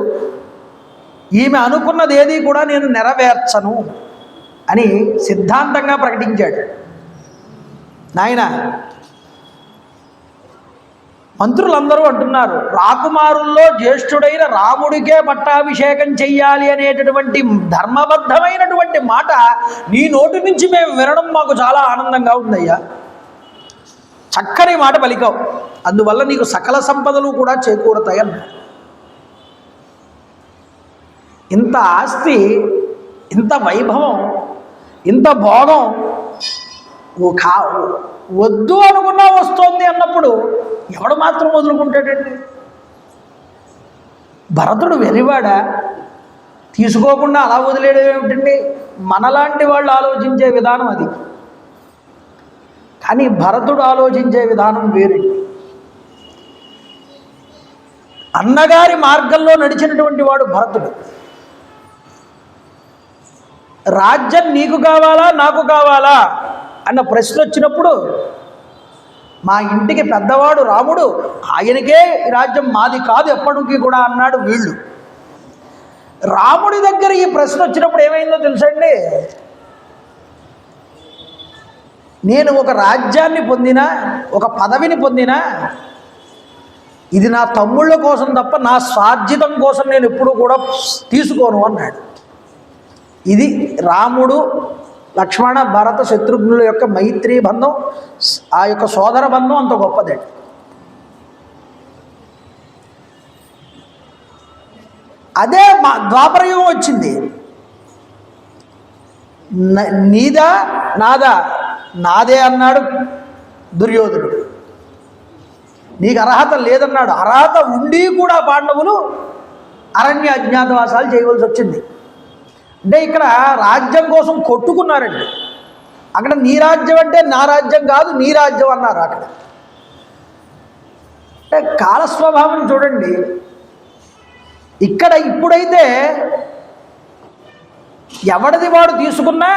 ఈమె అనుకున్నది ఏది కూడా నేను నెరవేర్చను అని సిద్ధాంతంగా ప్రకటించాడు. నాయన, మంత్రులందరూ అంటున్నారు, రాకుమారుల్లో జ్యేష్ఠుడైన రాముడికే పట్టాభిషేకం చెయ్యాలి అనేటటువంటి ధర్మబద్ధమైనటువంటి మాట నీ నోటి నుంచి మేము వినడం మాకు చాలా ఆనందంగా ఉందయ్యా. చక్కని మాట పలికావు, అందువల్ల నీకు సకల సంపదలు కూడా చేకూరతాయన్నాడు. ఇంత ఆస్తి, ఇంత వైభవం, ఇంత భోగం వద్దు అనుకున్నా వస్తోంది అన్నప్పుడు ఎవడు మాత్రం వదులుకుంటాడండి? భరతుడు వెర్రివాడా? తీసుకోకుండా అలా వదిలేయడం ఏమిటండి? మనలాంటి వాళ్ళు ఆలోచించే విధానం అది. కానీ భరతుడు ఆలోచించే విధానం వేరండి. అన్నగారి మార్గంలో నడిచినటువంటి వాడు భరతుడు. రాజ్యం నీకు కావాలా నాకు కావాలా అన్న ప్రశ్న వచ్చినప్పుడు మా ఇంటికి పెద్దవాడు రాముడు, ఆయనకే రాజ్యం, మాది కాదు ఎప్పటికీ కూడా అన్నాడు వీళ్ళు. రాముడి దగ్గర ఈ ప్రశ్న వచ్చినప్పుడు ఏమైందో తెలుసండి? నేను ఒక రాజ్యాన్ని పొందినా, ఒక పదవిని పొందినా, ఇది నా తమ్ముళ్ళ కోసం తప్ప నా స్వార్జితం కోసం నేను ఎప్పుడూ కూడా తీసుకోను అన్నాడు. ఇది రాముడు, లక్ష్మణ, భరత, శత్రుఘ్నుల యొక్క మైత్రీ బంధం, ఆ యొక్క సోదర బంధం అంత గొప్పదండి. అదే ద్వాపరయుగం వచ్చింది. నీదా నాదా? నాదే అన్నాడు దుర్యోధనుడు. నీకు అర్హత లేదన్నాడు. అర్హత ఉండి కూడా పాండవులు అరణ్య అజ్ఞాతవాసాలు చేయవలసి వచ్చింది. అంటే ఇక్కడ రాజ్యం కోసం కొట్టుకున్నారండి. అక్కడ నీ రాజ్యం అంటే నా రాజ్యం కాదు, నీ రాజ్యం అన్నారు అక్కడ. అంటే కాలస్వభావం చూడండి. ఇక్కడ ఇప్పుడైతే ఎవడిది వాడు తీసుకున్నా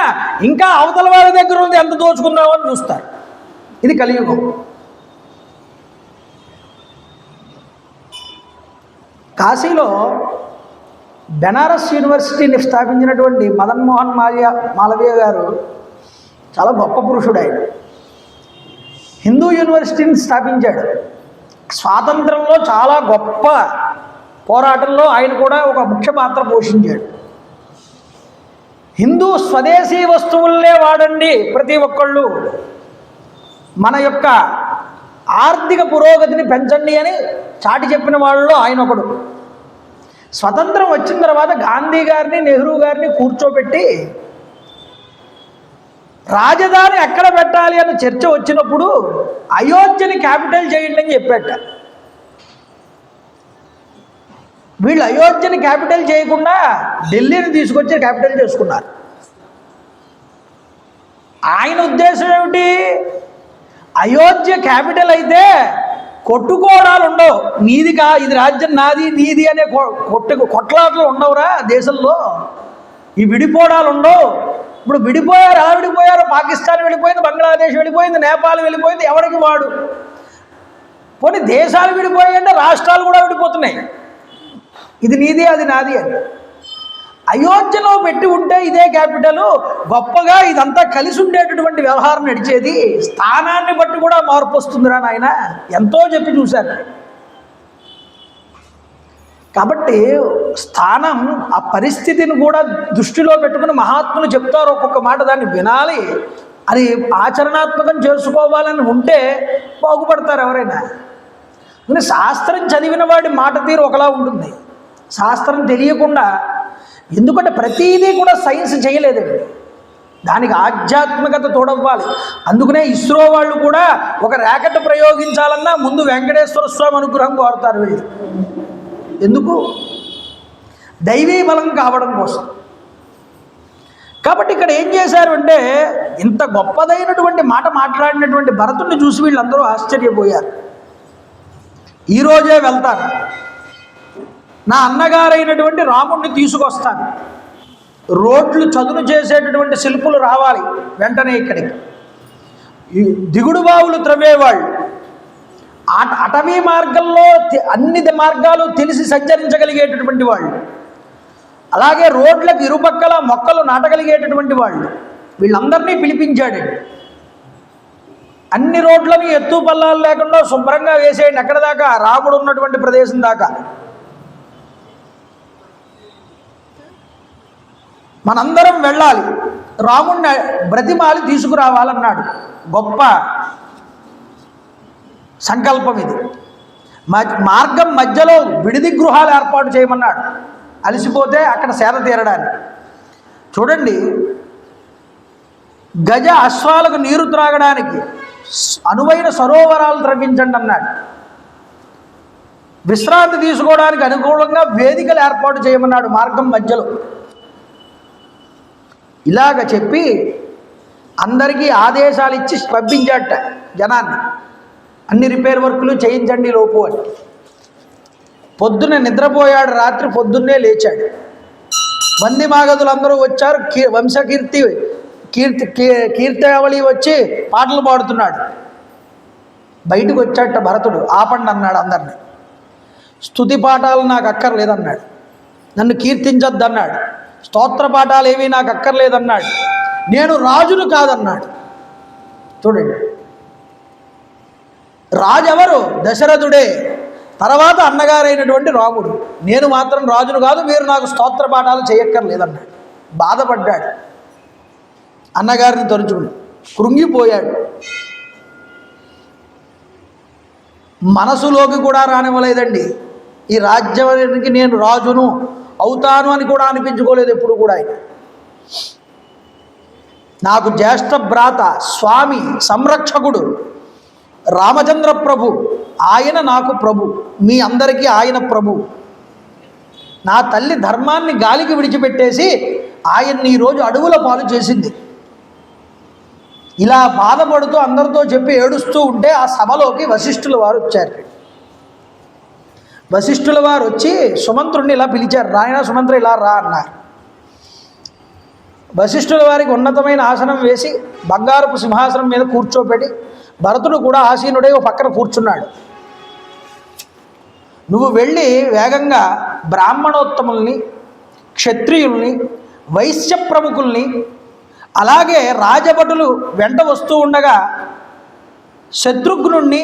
ఇంకా అవతల వారి దగ్గర ఉంది ఎంత దోచుకున్నావు అని చూస్తారు. ఇది కలియుగం. కాశీలో బెనారస్ యూనివర్సిటీని స్థాపించినటువంటి మదన్ మోహన్ మాలవీయ గారు చాలా గొప్ప పురుషుడు. ఆయన హిందూ యూనివర్సిటీని స్థాపించాడు. స్వాతంత్రంలో చాలా గొప్ప పోరాటంలో ఆయన కూడా ఒక ముఖ్య పాత్ర పోషించాడు. హిందూ స్వదేశీ వస్తువులనే వాడండి ప్రతి ఒక్కళ్ళు, మన యొక్క ఆర్థిక పురోగతిని పెంచండి అని చాటి చెప్పిన వాళ్ళలో ఆయన ఒకడు. స్వతంత్రం వచ్చిన తర్వాత గాంధీ గారిని, నెహ్రూ గారిని కూర్చోబెట్టి రాజధాని ఎక్కడ పెట్టాలి అన్న చర్చ వచ్చినప్పుడు అయోధ్యని క్యాపిటల్ చేయండి అని చెప్పాట. వీళ్ళు అయోధ్యని క్యాపిటల్ చేయకుండా ఢిల్లీని తీసుకొచ్చి క్యాపిటల్ చేసుకున్నారు. ఆయన ఉద్దేశం ఏమిటి? అయోధ్య క్యాపిటల్ అయితే కొట్టుకోవడాలు ఉండవు. నీది ఇది రాజ్యం నాది నీది అనే కొట్లాటలు ఉండవురా దేశంలో. ఈ విడిపోవడాలు ఉండవు. ఇప్పుడు విడిపోయారు. ఎలా విడిపోయారు? పాకిస్తాన్ వెళ్ళిపోయింది, బంగ్లాదేశ్ వెళ్ళిపోయింది, నేపాల్ వెళ్ళిపోయింది, ఎవరికి వాడు. పోనీ దేశాలు విడిపోయాయంటే రాష్ట్రాలు కూడా విడిపోతున్నాయి. ఇది నీది అది నాది అని. అయోధ్యలో పెట్టి ఉంటే ఇదే క్యాపిటల్ గొప్పగా ఇదంతా కలిసి ఉండేటటువంటి వ్యవహారం నడిచేది. స్థానాన్ని బట్టి కూడా మార్పు వస్తుందిరా నాయన, ఎంతో చెప్పి చూశారు. కాబట్టి స్థానం, ఆ పరిస్థితిని కూడా దృష్టిలో పెట్టుకుని మహాత్ములు చెప్తారు ఒక్కొక్క మాట, దాన్ని వినాలి, అది ఆచరణాత్మకం చేసుకోవాలని ఉంటే బాగుపడతారు ఎవరైనా. శాస్త్రం చదివిన వాడి మాట తీరు ఒకలా ఉంటుంది, శాస్త్రం తెలియకుండా. ఎందుకంటే ప్రతిదీ కూడా సైన్స్ చేయలేదండి, దానికి ఆధ్యాత్మికత తోడవ్వాలి. అందుకనే ఇస్రో వాళ్ళు కూడా ఒక ర్యాకెట్ ప్రయోగించాలన్నా ముందు వెంకటేశ్వర స్వామి అనుగ్రహం కోరుతారు వీళ్ళు. ఎందుకు? దైవీ బలం కావడం కోసం. కాబట్టి ఇక్కడ ఏం చేశారు అంటే, ఇంత గొప్పదైనటువంటి మాట మాట్లాడినటువంటి భరతుడిని చూసి వీళ్ళందరూ ఆశ్చర్యపోయారు. ఈరోజే వెళ్తాను, నా అన్నగారైనటువంటి రాముడిని తీసుకొస్తాను, రోడ్లు చదును చేసేటటువంటి శిల్పులు రావాలి వెంటనే ఇక్కడికి, దిగుడు బావులు త్రవ్వేవాళ్ళు, అటవీ మార్గంలో అన్ని మార్గాలు తెలిసి సంచరించగలిగేటటువంటి వాళ్ళు, అలాగే రోడ్లకు ఇరుపక్కల మొక్కలు నాటగలిగేటటువంటి వాళ్ళు, వీళ్ళందరినీ పిలిపించాడండి. అన్ని రోడ్లని ఎత్తు పల్లాలు లేకుండా శుభ్రంగా వేసేయండి, ఎక్కడ దాకా? రాముడు ఉన్నటువంటి ప్రదేశం దాకా. మనందరం వెళ్ళాలి, రాముడిని బ్రతిమాలి తీసుకురావాలన్నాడు. గొప్ప సంకల్పం ఇది. మార్గం మధ్యలో విడిది గృహాలు ఏర్పాటు చేయమన్నాడు, అలసిపోతే అక్కడ సేద తీరడానికి. చూడండి, గజ అశ్వాలకు నీరు త్రాగడానికి అనువైన సరోవరాలు త్రవ్వించండి అన్నాడు. విశ్రాంతి తీసుకోవడానికి అనుకూలంగా వేదికలు ఏర్పాటు చేయమన్నాడు మార్గం మధ్యలో. ఇలాగ చెప్పి అందరికీ ఆదేశాలు ఇచ్చి పంపించాట జనాన్ని. అన్ని రిపేర్ వర్కులు చేయించండి లోపు అని. పొద్దున్నే నిద్రపోయాడు, రాత్రి పొద్దున్నే లేచాడు. మంది మాగదులు అందరూ వచ్చారు, కీర్తావళి వచ్చి పాటలు పాడుతున్నాడు. బయటకు వచ్చాట భరతుడు. ఆపండి అన్నాడు అందరినీ. స్తుతి పాఠాలు నాకు అక్కర్లేదన్నాడు, నన్ను కీర్తించొద్దు అన్నాడు, స్తోత్ర పాఠాలు ఏమీ నాకు అక్కర్లేదన్నాడు, నేను రాజును కాదన్నాడు. చూడండి, రాజెవరు? దశరథుడే, తర్వాత అన్నగారైనటువంటి రాముడు. నేను మాత్రం రాజును కాదు, మీరు నాకు స్తోత్ర పాఠాలు చేయక్కర్లేదన్నాడు. బాధపడ్డాడు, అన్నగారిని తరుచుకుని కృంగిపోయాడు. మనసులోకి కూడా రానివ్వలేదండి. ఈ రాజ్యానికి నేను రాజును అవుతాను అని కూడా అనిపించుకోలేదు ఎప్పుడు కూడా. నాకు జ్యేష్ఠ భ్రాత, స్వామి, సంరక్షకుడు రామచంద్ర ప్రభు, ఆయన నాకు ప్రభు, మీ అందరికీ ఆయన ప్రభు. నా తల్లి ధర్మాన్ని గాలికి విడిచిపెట్టేసి ఆయన్ని ఈరోజు అడవుల పాలు చేసింది. ఇలా బాధపడుతూ అందరితో చెప్పి ఏడుస్తూ ఉంటే ఆ సభలోకి వశిష్ఠుల వారు వచ్చారు. వశిష్ఠుల వారు వచ్చి సుమంత్రుడిని ఇలా పిలిచారు. రాయన సుమంత్ర ఇలా రా అన్నారు. వశిష్ఠుల వారికి ఉన్నతమైన ఆసనం వేసి బంగారపు సింహాసనం మీద కూర్చోబెట్టి, భరతుడు కూడా ఆసీనుడై ఒక పక్కన కూర్చున్నాడు. నువ్వు వెళ్ళి వేగంగా బ్రాహ్మణోత్తముల్ని, క్షత్రియుల్ని, వైశ్య ప్రముఖుల్ని, అలాగే రాజభటులు వెంట వస్తూ ఉండగా శత్రుఘ్నుణ్ణి,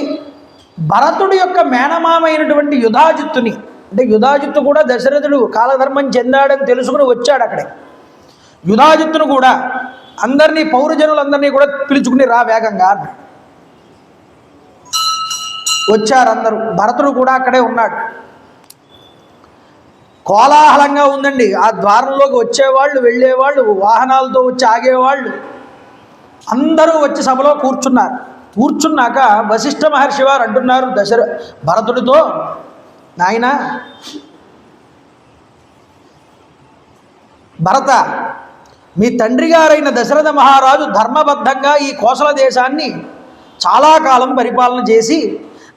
భరతుడి యొక్క మేనమామైనటువంటి యుధాజిత్తుని, అంటే యుధాజిత్తు కూడా దశరథుడు కాలధర్మం చెందాడని తెలుసుకుని వచ్చాడు అక్కడే. యుధాజిత్తును కూడా అందరినీ, పౌరజనులందరినీ కూడా పిలుచుకుని రా వేగంగా అన్నాడు. వచ్చారు అందరూ. భరతుడు కూడా అక్కడే ఉన్నాడు. కోలాహలంగా ఉందండి. ఆ ద్వారంలోకి వచ్చేవాళ్ళు, వెళ్ళేవాళ్ళు, వాహనాలతో వచ్చి ఆగేవాళ్ళు అందరూ వచ్చి సభలో కూర్చున్నారు. కూర్చున్నాక వశిష్ఠ మహర్షి వారు అంటున్నారు భరతుడితో, నాయనా భరత, మీ తండ్రి గారైన దశరథ మహారాజు ధర్మబద్ధంగా ఈ కోసల దేశాన్ని చాలా కాలం పరిపాలన చేసి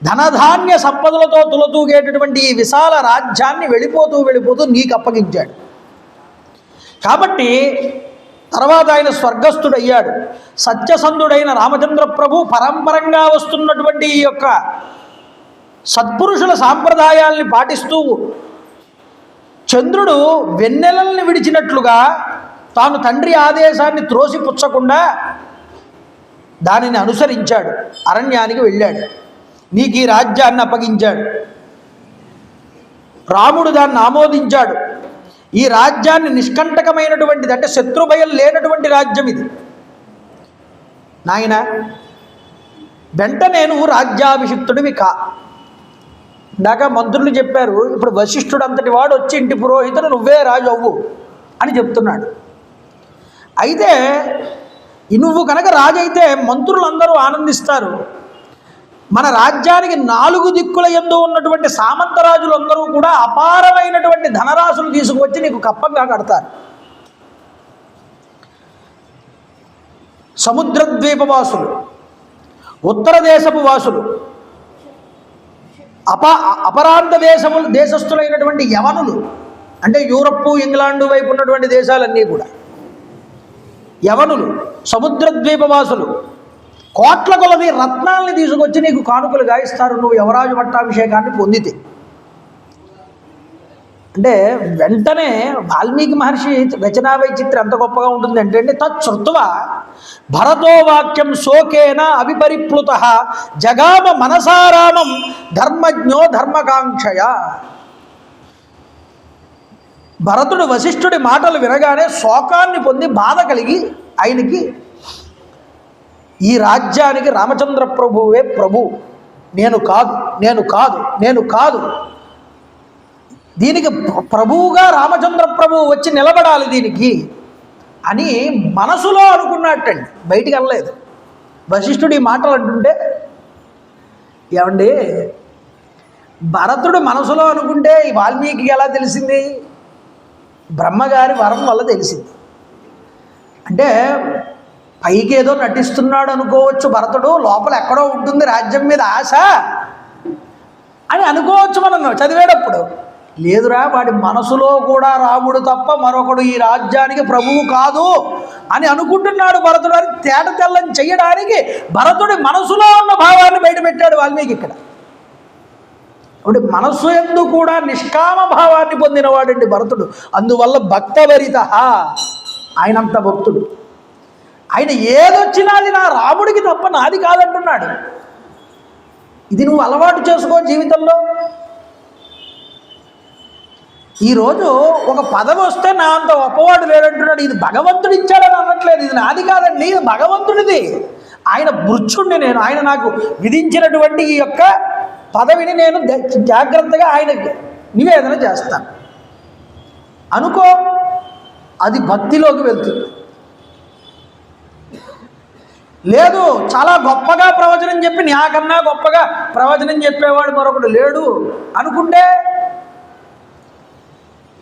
ధనధాన్య సంపదలతో తులతూగేటటువంటి ఈ విశాల రాజ్యాన్ని వెళ్ళిపోతూ నీకు అప్పగించాడు. కాబట్టి తర్వాత ఆయన స్వర్గస్థుడయ్యాడు. సత్యసంధుడైన రామచంద్ర ప్రభు పరంపరంగా వస్తున్నటువంటి ఈ యొక్క సత్పురుషుల సాంప్రదాయాల్ని పాటిస్తూ చంద్రుడు వెన్నెలల్ని విడిచినట్లుగా తాను తండ్రి ఆదేశాన్ని త్రోసిపుచ్చకుండా దానిని అనుసరించాడు. అరణ్యానికి వెళ్ళాడు. నీకు ఈ రాజ్యాన్ని అప్పగించాడు. రాముడు దాన్ని ఆమోదించాడు. ఈ రాజ్యాన్ని నిష్కంటకమైనటువంటిది, అంటే శత్రుభయం లేనటువంటి రాజ్యం ఇది. నాయన వెంటనే నువ్వు రాజ్యాభిషిక్తుడివి కా. ఇందాక మంత్రులు చెప్పారు, ఇప్పుడు వశిష్ఠుడు అంతటి వాడు వచ్చి ఇంటి పురోహితుడు నువ్వే రాజు అవ్వు అని చెప్తున్నాడు. అయితే నువ్వు కనుక రాజు అయితే మంత్రులందరూ ఆనందిస్తారు. మన రాజ్యానికి 4 దిక్కుల యందు ఉన్నటువంటి సామంతరాజులందరూ కూడా అపారమైనటువంటి ధనరాశులు తీసుకువచ్చి నీకు కప్పంగా కడతారు. సముద్రద్వీపవాసులు, ఉత్తర దేశపు వాసులు, అపరాంత దేశస్థులైనటువంటి యవనులు, అంటే యూరప్, ఇంగ్లాండు వైపు ఉన్నటువంటి దేశాలన్నీ కూడా యవనులు, సముద్రద్వీపవాసులు, కోట్ల కొలది రత్నాల్ని తీసుకొచ్చి నీకు కానుకలుగా ఇస్తారు నువ్వు యవరాజు పట్టాభిషేకాన్ని పొందితే. అంటే వెంటనే వాల్మీకి మహర్షి రచనా వైచిత్రం ఎంత గొప్పగా ఉంటుంది అంటే తచ్చుత్వ భరతో వాక్యం శోకేన అవిపరిప్లుత జగామ మనసారామం ధర్మజ్ఞో ధర్మకాంక్షయ. భరతుడు వశిష్ఠుడి మాటలు వినగానే శోకాన్ని పొంది బాధ కలిగి ఆయనకి ఈ రాజ్యానికి రామచంద్ర ప్రభువే ప్రభు, నేను కాదు నేను కాదు నేను కాదు, దీనికి ప్రభువుగా రామచంద్ర ప్రభువు వచ్చి నిలబడాలి దీనికి అని మనసులో అనుకున్నట్టండి, బయటికి వెళ్ళలేదు. వశిష్ఠుడు ఈ మాటలు అంటుంటే ఏమండి భరతుడు మనసులో అనుకుంటే ఈ వాల్మీకి ఎలా తెలిసింది? బ్రహ్మగారి వరం వల్ల తెలిసింది. అంటే పైకి ఏదో నటిస్తున్నాడు అనుకోవచ్చు భరతుడు, లోపల ఎక్కడో ఉంటుంది రాజ్యం మీద ఆశ అని అనుకోవచ్చు మనం చదివేటప్పుడు. లేదురా, వాడి మనసులో కూడా రాముడు తప్ప మరొకడు ఈ రాజ్యానికి ప్రభువు కాదు అని అనుకుంటున్నాడు భరతుడు అని తేట తెల్లని చెయ్యడానికి భరతుడి మనసులో ఉన్న భావాన్ని బయటపెట్టాడు వాల్మీకి ఇక్కడ. అంటే మనస్సు యందు కూడా నిష్కామ భావాన్ని పొందినవాడండి భరతుడు. అందువల్ల భక్తభరిత, ఆయనంత భక్తుడు. ఆయన ఏదొచ్చినా అది నా రాముడికి తప్ప నాది కాదంటున్నాడు. ఇది నువ్వు అలవాటు చేసుకో జీవితంలో. ఈరోజు ఒక పదవి వస్తే నా అంత గొప్పవాడు లేదంటున్నాడు. ఇది భగవంతుడు ఇచ్చాడని అనట్లేదు, ఇది నాది కాదండి, ఇది భగవంతుడిది. ఆయన మృత్యుణ్ణి నేను, ఆయన నాకు విధించినటువంటి ఈ యొక్క పదవిని నేను జాగ్రత్తగా ఆయనకి నివేదన చేస్తాను అనుకో, అది భక్తిలోకి వెళ్తుంది. లేదు చాలా గొప్పగా ప్రవచనం చెప్పి నాకన్నా గొప్పగా ప్రవచనం చెప్పేవాడు మరొకడు లేడు అనుకుంటే,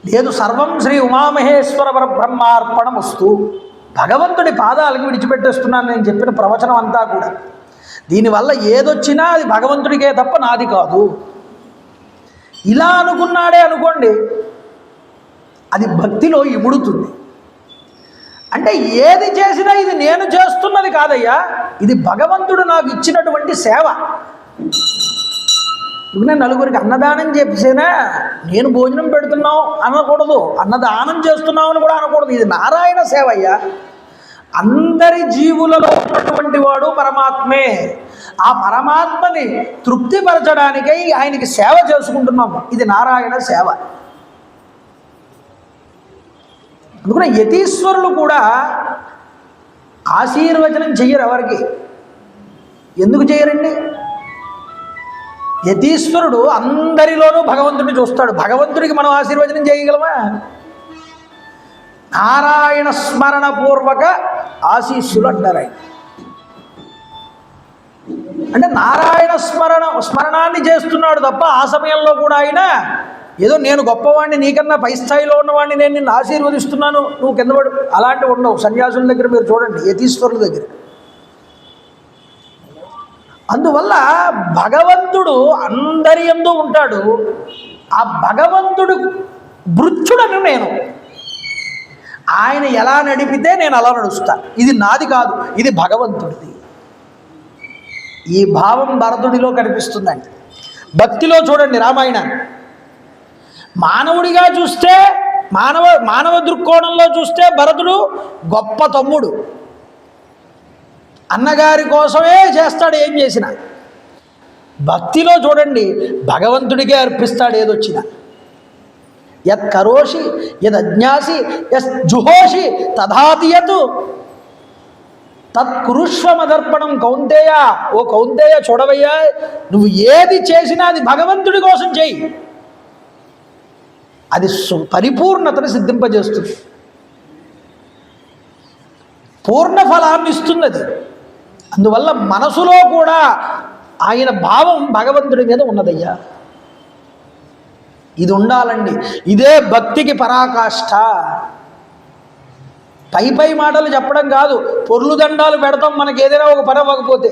లేదు సర్వం శ్రీ ఉమామహేశ్వర పరబ్రహ్మార్పణమస్తు, భగవంతుడి పాదాలకి విడిచిపెట్టేస్తున్నాను నేను చెప్పిన ప్రవచనం అంతా కూడా. దీనివల్ల ఏదొచ్చినా అది భగవంతుడికే తప్ప నాది కాదు ఇలా అనుకున్నాడే అనుకోండి, అది భక్తిలో ఇముడుతుంది. అంటే ఏది చేసినా ఇది నేను చేస్తున్నది కాదయ్యా, ఇది భగవంతుడు నాకు ఇచ్చినటువంటి సేవ. ఇప్పుడు నేను నలుగురికి అన్నదానం చేసేనా, నేను భోజనం పెడుతున్నావు అనకూడదు, అన్నదానం చేస్తున్నావు అని కూడా అనకూడదు. ఇది నారాయణ సేవ అయ్యా. అందరి జీవులలో ఉన్నటువంటి వాడు పరమాత్మే. ఆ పరమాత్మని తృప్తిపరచడానికై ఆయనకి సేవ చేసుకుంటున్నాము. ఇది నారాయణ సేవ. అందుకని యతీశ్వరులు కూడా ఆశీర్వచనం చెయ్యరు ఎవరికి. ఎందుకు చేయరండి? యతీశ్వరుడు అందరిలోనూ భగవంతుడిని చూస్తాడు. భగవంతుడికి మనం ఆశీర్వచనం చేయగలమా? నారాయణ స్మరణ పూర్వక ఆశీస్సులు అంటారు ఆయన. అంటే నారాయణ స్మరణాన్ని చేస్తున్నాడు తప్ప ఆ సమయంలో కూడా ఆయన ఏదో నేను గొప్పవాడిని, నీకన్నా పై స్థాయిలో ఉన్నవాడిని, నేను నిన్ను ఆశీర్వదిస్తున్నాను, నువ్వు కింద పడు, అలాంటివి ఉండవు. సన్యాసుల దగ్గర మీరు చూడండి, యతీశ్వరుల దగ్గర. అందువల్ల భగవంతుడు అందరి యందు ఉంటాడు. ఆ భగవంతుడు భృత్యుడను నేను, ఆయన ఎలా నడిపితే నేను అలా నడుస్తా. ఇది నాది కాదు, ఇది భగవంతుడిది. ఈ భావం భరతుడిలో కనిపిస్తుందండి. భక్తిలో చూడండి రామాయణాన్ని. మానవుడిగా చూస్తే, మానవ దృక్కోణంలో చూస్తే భరతుడు గొప్ప తమ్ముడు, అన్నగారి కోసమే చేస్తాడు ఏం చేసినా. భక్తిలో చూడండి భగవంతుడికే అర్పిస్తాడు ఏదొచ్చినా. యత్ కరోషి యద్ అజ్ఞాసి యత్ జుహోషి తథాతియత్ తత్ కురుష్వమదర్పణం కౌంతేయ. ఓ కౌంతేయ చూడవయ్యా, నువ్వు ఏది చేసినా అది భగవంతుడి కోసం చెయ్యి, అది పరిపూర్ణతను సిద్ధింపజేస్తుంది, పూర్ణ ఫలాన్ని ఇస్తుంది అది. అందువల్ల మనసులో కూడా ఆయన భావం భగవంతుడి మీద ఉన్నదయ్యా. ఇది ఉండాలండి. ఇదే భక్తికి పరాకాష్ఠ. పై మాటలు చెప్పడం కాదు. పొర్లు దండాలు పెడతాం, మనకి ఏదైనా ఒక పని అవ్వకపోతే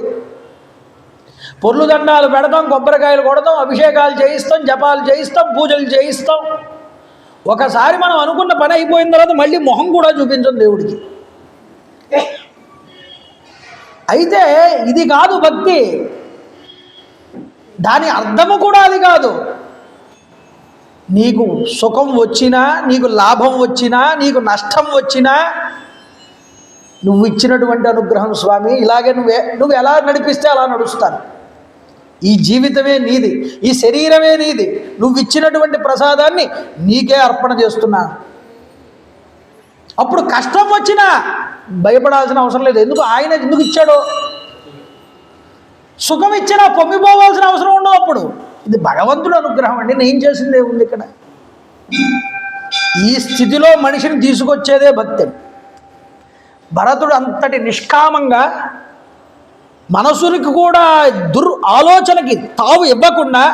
పొర్లు దండాలు పెడతాం, కొబ్బరికాయలు కొడతాం, అభిషేకాలు చేయిస్తాం, జపాలు చేయిస్తాం, పూజలు చేయిస్తాం. ఒకసారి మనం అనుకున్న పని అయిపోయిన తర్వాత మళ్ళీ మొహం కూడా చూపించం దేవుడికి. అయితే ఇది కాదు భక్తి, దాని అర్థము కూడా అది కాదు. నీకు సుఖం వచ్చినా, నీకు లాభం వచ్చినా, నీకు నష్టం వచ్చినా, నువ్వు ఇచ్చినటువంటి అనుగ్రహం స్వామి, ఇలాగే నువ్వు ఎలా నడిపిస్తే అలా నడుస్తాను. ఈ జీవితమే నీది, ఈ శరీరమే నీది, నువ్వు ఇచ్చినటువంటి ప్రసాదాన్ని నీకే అర్పణ చేస్తున్నాను. అప్పుడు కష్టం వచ్చినా భయపడాల్సిన అవసరం లేదు. ఆయన ఎందుకు ఇచ్చాడో. సుఖం ఇచ్చినా పొంగిపోవాల్సిన అవసరం ఉండదు. అప్పుడు ఇది భగవంతుడు అనుగ్రహం అండి, నేను చేసిందే ఉంది ఇక్కడ. ఈ స్థితిలో మనిషిని తీసుకొచ్చేదే భక్తి. భరతుడు అంతటి నిష్కామంగా, మనసునికి కూడా ఆలోచనకి తావు ఇవ్వకుండా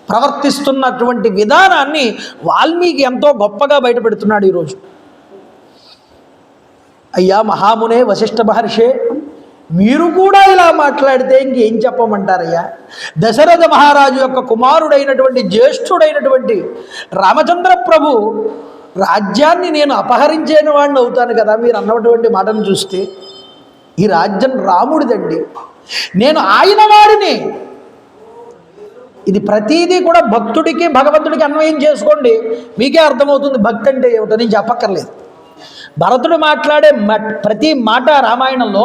ప్రవర్తిస్తున్నటువంటి విధానాన్ని వాల్మీకి ఎంతో గొప్పగా బయటపెడుతున్నాడు ఈరోజు. అయ్యా మహామునే వశిష్ఠ మహర్షే, మీరు కూడా ఇలా మాట్లాడితే ఇంకేం చెప్పమంటారయ్యా? దశరథ మహారాజు యొక్క కుమారుడైనటువంటి జ్యేష్ఠుడైనటువంటి రామచంద్ర ప్రభు రాజ్యాన్ని నేను అపహరించేని వాడిని అవుతాను కదా. మీరు అన్నటువంటి మాటను చూస్తే ఈ రాజ్యం రాముడిదండి, నేను ఆయన వాడిని. ఇది ప్రతీదీ కూడా భక్తుడికి భగవంతుడికి అన్వయం చేసుకోండి, మీకే అర్థమవుతుంది భక్తి అంటే ఏమిటో. నేను చెప్పక్కర్లేదు. భరతుడు మాట్లాడే ప్రతి మాట రామాయణంలో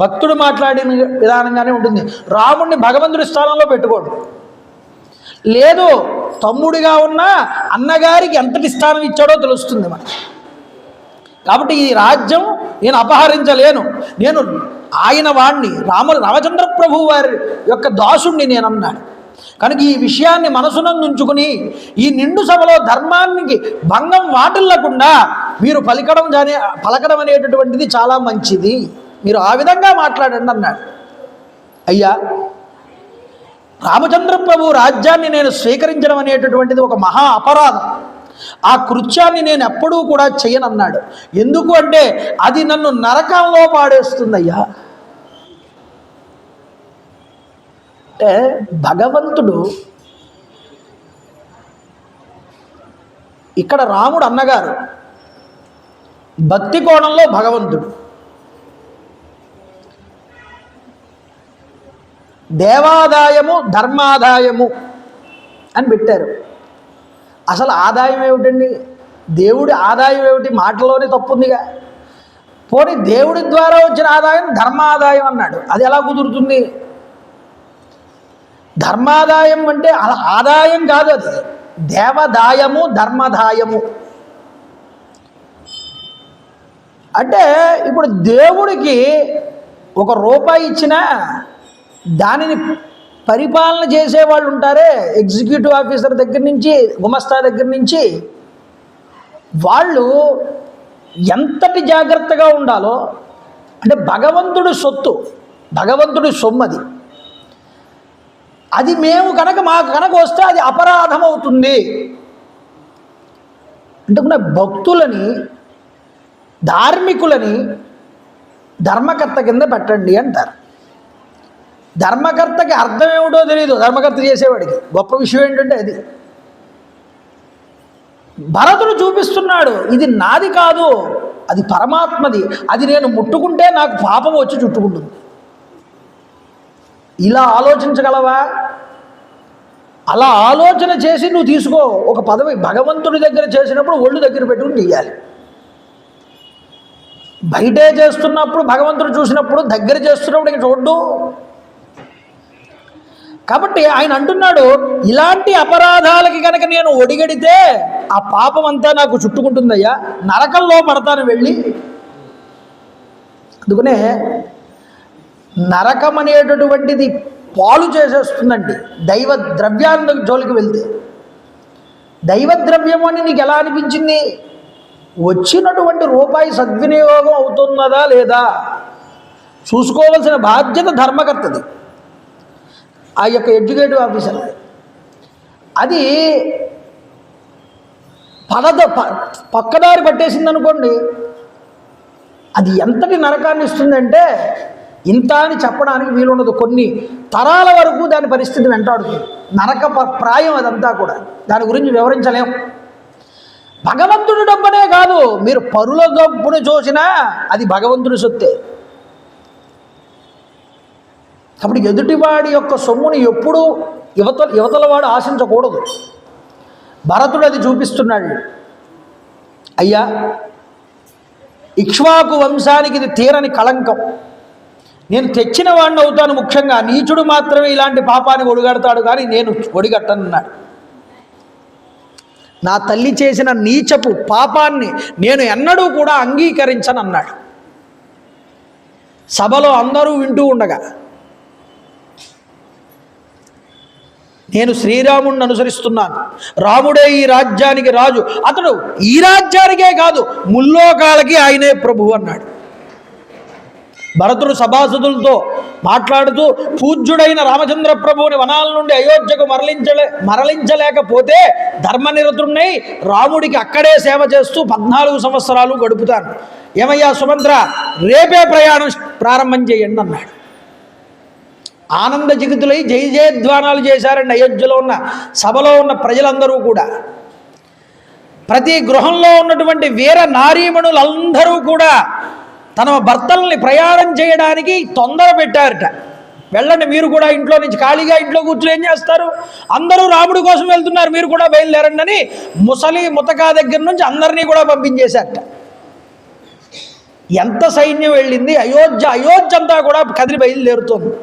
భక్తుడు మాట్లాడిన విధానంగానే ఉంటుంది. రాముడిని భగవంతుడి స్థానంలో పెట్టుకోడు. లేదు, తమ్ముడిగా ఉన్న అన్నగారికి ఎంతటి స్థానం ఇచ్చాడో తెలుస్తుంది మనకి. కాబట్టి ఈ రాజ్యం నేను అపహరించలేను, నేను ఆయన వాణ్ణి, రామచంద్ర ప్రభు వారి యొక్క దాసుణ్ణి నేనన్నాడు. కనుక ఈ విషయాన్ని మనసునందు ఉంచుకుని ఈ నిండు సభలో ధర్మానికి భంగం వాటిల్లకుండా మీరు పలకడం అనేటటువంటిది చాలా మంచిది, మీరు ఆ విధంగా మాట్లాడండి అన్నాడు. అయ్యా, రామచంద్ర ప్రభు రాజ్యాన్ని నేను స్వీకరించడం అనేటటువంటిది ఒక మహా అపరాధం. ఆ కృత్యాన్ని నేను ఎప్పుడూ కూడా చేయనన్నాడు. ఎందుకు అంటే అది నన్ను నరకంలో పాడేస్తుందయ్యా. అంటే భగవంతుడు ఇక్కడ రాముడు అన్నగారు, భక్తి కోణంలో భగవంతుడు. దేవాదాయము ధర్మాదాయము అని పెట్టారు. అసలు ఆదాయం ఏమిటండి? దేవుడి ఆదాయం ఏమిటి? మాటలోనే తప్పుందిగా. పోనీ దేవుడి ద్వారా వచ్చిన ఆదాయం ధర్మాదాయం అన్నాడు, అది ఎలా కుదురుతుంది? ధర్మాదాయం అంటే ఆదాయం కాదు, అది దేవదాయము ధర్మదాయము. అంటే ఇప్పుడు దేవుడికి ₹1 ఇచ్చినా దానిని పరిపాలన చేసేవాళ్ళు ఉంటారే, ఎగ్జిక్యూటివ్ ఆఫీసర్ దగ్గర నుంచి గుమస్తా దగ్గర నుంచి, వాళ్ళు ఎంతటి జాగ్రత్తగా ఉండాలో. అంటే భగవంతుడి సొత్తు, భగవంతుడి సొమ్మది. అది మేము మాకు వస్తే అది అపరాధం అవుతుంది. అంటే భక్తులని, ధార్మికులని ధర్మకర్త కింద పెట్టండి అంటారు. ధర్మకర్తకి అర్థం ఏమిటో తెలియదు, ధర్మకర్త చేసేవాడికి. గొప్ప విషయం ఏంటంటే అది భరతుడు చూపిస్తున్నాడు, ఇది నాది కాదు, అది పరమాత్మది, అది నేను ముట్టుకుంటే నాకు పాపం వచ్చి చుట్టుకుంటుంది. ఇలా ఆలోచించగలవా? అలా ఆలోచన చేసి నువ్వు తీసుకో ఒక పదవి. భగవంతుడి దగ్గర చేసినప్పుడు ఒళ్ళు దగ్గర పెట్టుకుని చెయ్యాలి. బయటే చేస్తున్నప్పుడు, భగవంతుడు చూసినప్పుడు, దగ్గర చేస్తున్నప్పుడు ఇంక చూడ్డు. కాబట్టి ఆయన అంటున్నాడు, ఇలాంటి అపరాధాలకి కనుక నేను ఒడిగడితే ఆ పాపం అంతా నాకు చుట్టుకుంటుందయ్యా, నరకంలో పడతాను వెళ్ళి. అందుకనే నరకం అనేటటువంటిది పాలు చేసేస్తుందండి దైవ ద్రవ్యాన్ని జోలికి వెళ్తే. దైవద్రవ్యం అని నీకు ఎలా అనిపించింది? వచ్చినటువంటి ₹1 సద్వినియోగం అవుతున్నదా లేదా చూసుకోవాల్సిన బాధ్యత ధర్మకర్తది, ఆ యొక్క ఎడ్యుకేటివ్ ఆఫీసర్. అది పక్కదారి పట్టేసింది అనుకోండి, అది ఎంతటి నరకాన్ని ఇస్తుందంటే ఇంత అని చెప్పడానికి వీలుండదు. కొన్ని తరాల వరకు దాని పరిస్థితి వెంటాడుతుంది. నరక ప్రాయం అదంతా కూడా, దాని గురించి వివరించలేం. భగవంతుడి డబ్బనే కాదు, మీరు పరుల డబ్బును చూసినా అది భగవంతుడి సొత్తే. కాబట్టి ఎదుటివాడి యొక్క సొమ్ముని ఎప్పుడూ యువతల వాడు ఆశించకూడదు. భరతుడు అది చూపిస్తున్నాడు. అయ్యా, ఇక్ష్వాకు వంశానికి ఇది తీరని కళంకం. నేను తెచ్చిన వాడిని అవుతాను, ముఖ్యంగా నీచుడు మాత్రమే ఇలాంటి పాపాన్ని ఒడిగడతాడు, కానీ నేను ఒడిగట్టనన్నాడు. నా తల్లి చేసిన నీచపు పాపాన్ని నేను ఎన్నడూ కూడా అంగీకరించనన్నాడు. సభలో అందరూ వింటూ ఉండగా, నేను శ్రీరాముడిని అనుసరిస్తున్నాను, రాముడే ఈ రాజ్యానికి రాజు, అతడు ఈ రాజ్యానికే కాదు ముల్లోకాలకి ఆయనే ప్రభువు అన్నాడు. భరతుడు సభాసదులతో మాట్లాడుతూ, పూజ్యుడైన రామచంద్ర ప్రభువుని వనాల నుండి అయోధ్యకు మరలించలేకపోతే ధర్మనిరతుడినై రాముడికి అక్కడే సేవ చేస్తూ 14 సంవత్సరాలు గడుపుతాను. ఏమయ్యా సుమంత్ర, రేపే ప్రయాణం ప్రారంభం చేయండి అన్నాడు. ఆనంద జిగితులై జై జయధ్వానాలు చేశారండి అయోధ్యలో ఉన్న సభలో ఉన్న ప్రజలందరూ కూడా. ప్రతి గృహంలో ఉన్నటువంటి వీర నారీమణులందరూ కూడా తన భర్తల్ని ప్రయాణం చేయడానికి తొందర పెట్టారట. వెళ్ళండి, మీరు కూడా ఇంట్లో నుంచి ఖాళీగా ఇంట్లో కూర్చుని ఏం చేస్తారు, అందరూ రాముడి కోసం వెళ్తున్నారు, మీరు కూడా బయలుదేరండి అని ముసలి ముతకా దగ్గర నుంచి అందరినీ కూడా పంపించేశారట. ఎంత సైన్యం వెళ్ళింది, అయోధ్య అంతా కూడా కదిలి బయలుదేరుతోంది.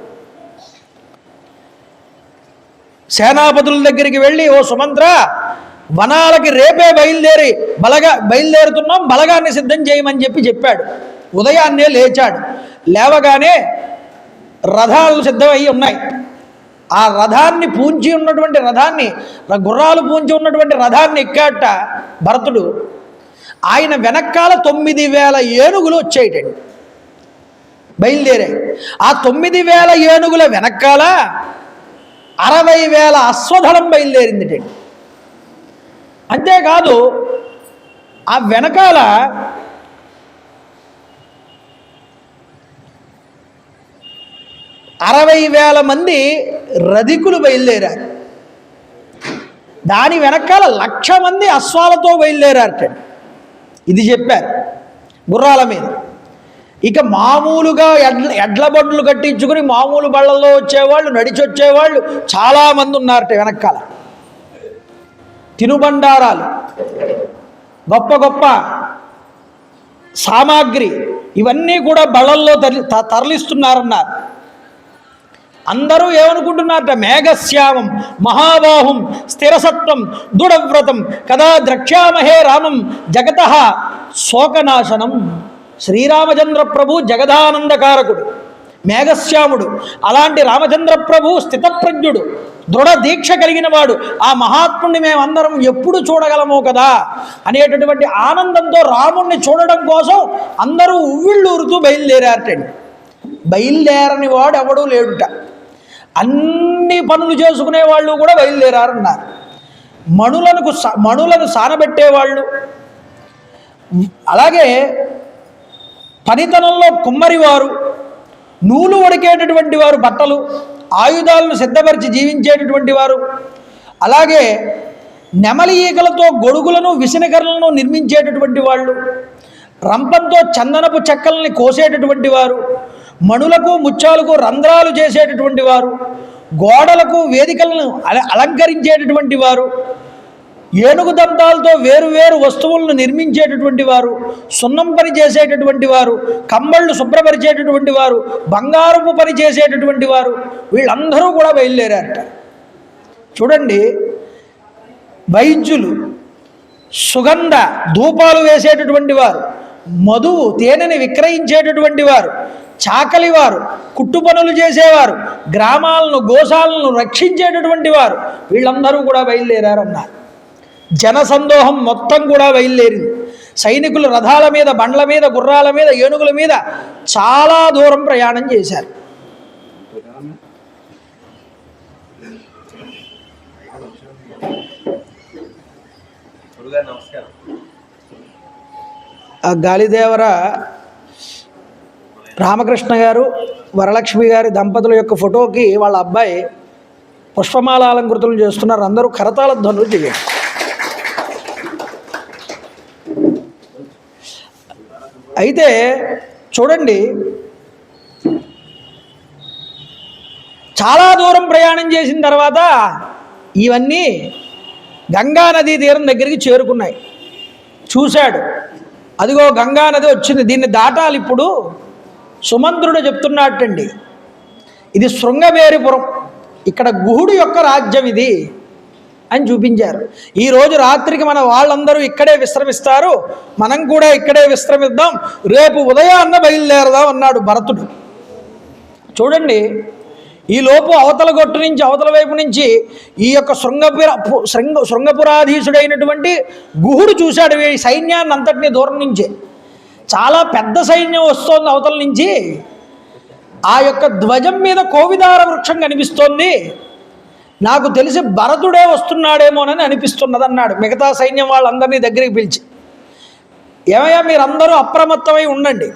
సేనాపతుల దగ్గరికి వెళ్ళి, ఓ సుమంత్ర, వనాలకి రేపే బయలుదేరుతున్నాం, బలగాన్ని సిద్ధం చేయమని చెప్పాడు. ఉదయాన్నే లేచాడు. లేవగానే రథాలు సిద్ధమయ్యి ఉన్నాయి. ఆ రథాన్ని పూంచి ఉన్నటువంటి గుర్రాలు పూంచి ఉన్నటువంటి రథాన్ని ఎక్కాట భరతుడు. ఆయన వెనకాల 9,000 ఏనుగులు వచ్చేయటండి, బయలుదేరాయి. ఆ 9,000 ఏనుగుల వెనకాల 60,000 అశ్వదళం బయలుదేరింది. అంతేకాదు, ఆ వెనకాల 60,000 మంది రధికులు బయలుదేరారు. దాని వెనకాల 1,00,000 మంది అశ్వాలతో బయలుదేరారట. ఇది చెప్పారు గుర్రాల మీద. ఇక మామూలుగా ఎడ్ల బండ్లు కట్టించుకుని మామూలు బళ్ళల్లో వచ్చేవాళ్ళు, నడిచి వచ్చేవాళ్ళు చాలామంది ఉన్నారట వెనకాల. తినుబండారాలు, గొప్ప గొప్ప సామాగ్రి, ఇవన్నీ కూడా బళ్ళల్లో తరలిస్తున్నారన్నారు. అందరూ ఏమనుకుంటున్నారట, మేఘశ్యామం మహాబాహుం స్థిరసత్వం దృఢవ్రతం కదా ద్రక్ష్యామహే రామం జగతః శోకనాశనం. శ్రీరామచంద్ర ప్రభు జగదానందకారకుడు, మేఘశ్యాముడు. అలాంటి రామచంద్ర ప్రభు స్థితప్రజ్ఞుడు, దృఢ దీక్ష కలిగిన వాడు. ఆ మహాత్ముడిని మేమందరం ఎప్పుడు చూడగలమో కదా అనేటటువంటి ఆనందంతో రాముణ్ణి చూడడం కోసం అందరూ ఉవ్విళ్ళూరుతూ బయలుదేరారటండి. బయలుదేరని వాడు ఎవడూ లేడుట. అన్ని పనులు చేసుకునే వాళ్ళు కూడా బయలుదేరారన్నారు. మణులను సానబెట్టేవాళ్ళు, అలాగే పనితనంలో కుమ్మరివారు, నూలు వడికేటటువంటి వారు, బట్టలు ఆయుధాలను సిద్ధపరిచి జీవించేటటువంటి వారు, అలాగే నెమలి ఈకలతో గొడుగులను విసనకర్రలను నిర్మించేటటువంటి వాళ్ళు, రంపంతో చందనపు చెక్కల్ని కోసేటటువంటి వారు, మణులకు ముత్యాలకు రంధ్రాలు చేసేటటువంటి వారు, గోడలకు వేదికలను అలంకరించేటటువంటి వారు, ఏనుగు దంతాలతో వేరు వస్తువులను నిర్మించేటటువంటి వారు, సున్నం పని చేసేటటువంటి వారు, కమ్మళ్ళు శుభ్రపరిచేటటువంటి వారు, బంగారపు పని చేసేటటువంటి వారు, వీళ్ళందరూ కూడా బయలుదేరారట. చూడండి, వైద్యులు, సుగంధ ధూపాలు వేసేటటువంటి వారు, మధువు తేనెని విక్రయించేటటువంటి వారు, చాకలివారు, కుట్టు పనులు చేసేవారు, గ్రామాలను గోశాలను రక్షించేటటువంటి వారు, వీళ్ళందరూ కూడా బయలుదేరారన్నారు. జనసందోహం మొత్తం కూడా బయలుదేరింది. సైనికులు రథాల మీద, బండ్ల మీద, గుర్రాల మీద, ఏనుగుల మీద చాలా దూరం ప్రయాణం చేశారు. ఆ గాలిదేవర రామకృష్ణ గారు, వరలక్ష్మి గారి దంపతుల యొక్క ఫోటోకి వాళ్ళ అబ్బాయి పుష్పమాల అలంకృతులు చేస్తున్నారు. అందరూ కరతాళ ధ్వనులు చేయాలి. అయితే చూడండి, చాలా దూరం ప్రయాణం చేసిన తర్వాత ఇవన్నీ గంగా నదీ తీరం దగ్గరికి చేరుకున్నాయి. చూశాడు, అదిగో గంగా నది వచ్చింది, దీన్ని దాటాలి ఇప్పుడు. సుమంత్రుడు చెప్తున్నట్టండి, ఇది శృంగబేరిపురం, ఇక్కడ గుహుడు యొక్క రాజ్యం ఇది అని చూపించారు. ఈరోజు రాత్రికి మన వాళ్ళందరూ ఇక్కడే విశ్రమిస్తారు, మనం కూడా ఇక్కడే విశ్రమిద్దాం, రేపు ఉదయాన్న బయలుదేరదాం అన్నాడు భరతుడు. చూడండి, ఈలోపు అవతల గొట్టు నుంచి అవతల వైపు నుంచి ఈ యొక్క శృంగపురాధీశుడైనటువంటి గుహుడు చూశాడు ఈ సైన్యాన్ని అంతటినీ దూరం నుంచే. చాలా పెద్ద సైన్యం వస్తోంది అవతల నుంచి. ఆ యొక్క ధ్వజం మీద కోవిదార వృక్షం కనిపిస్తోంది. నాకు తెలిసి భరతుడే వస్తున్నాడేమోనని అనిపిస్తున్నది అన్నాడు మిగతా సైన్యం వాళ్ళందరినీ దగ్గరికి పిలిచి. ఏమయ్యా, మీరందరూ అప్రమత్తమై ఉండండి,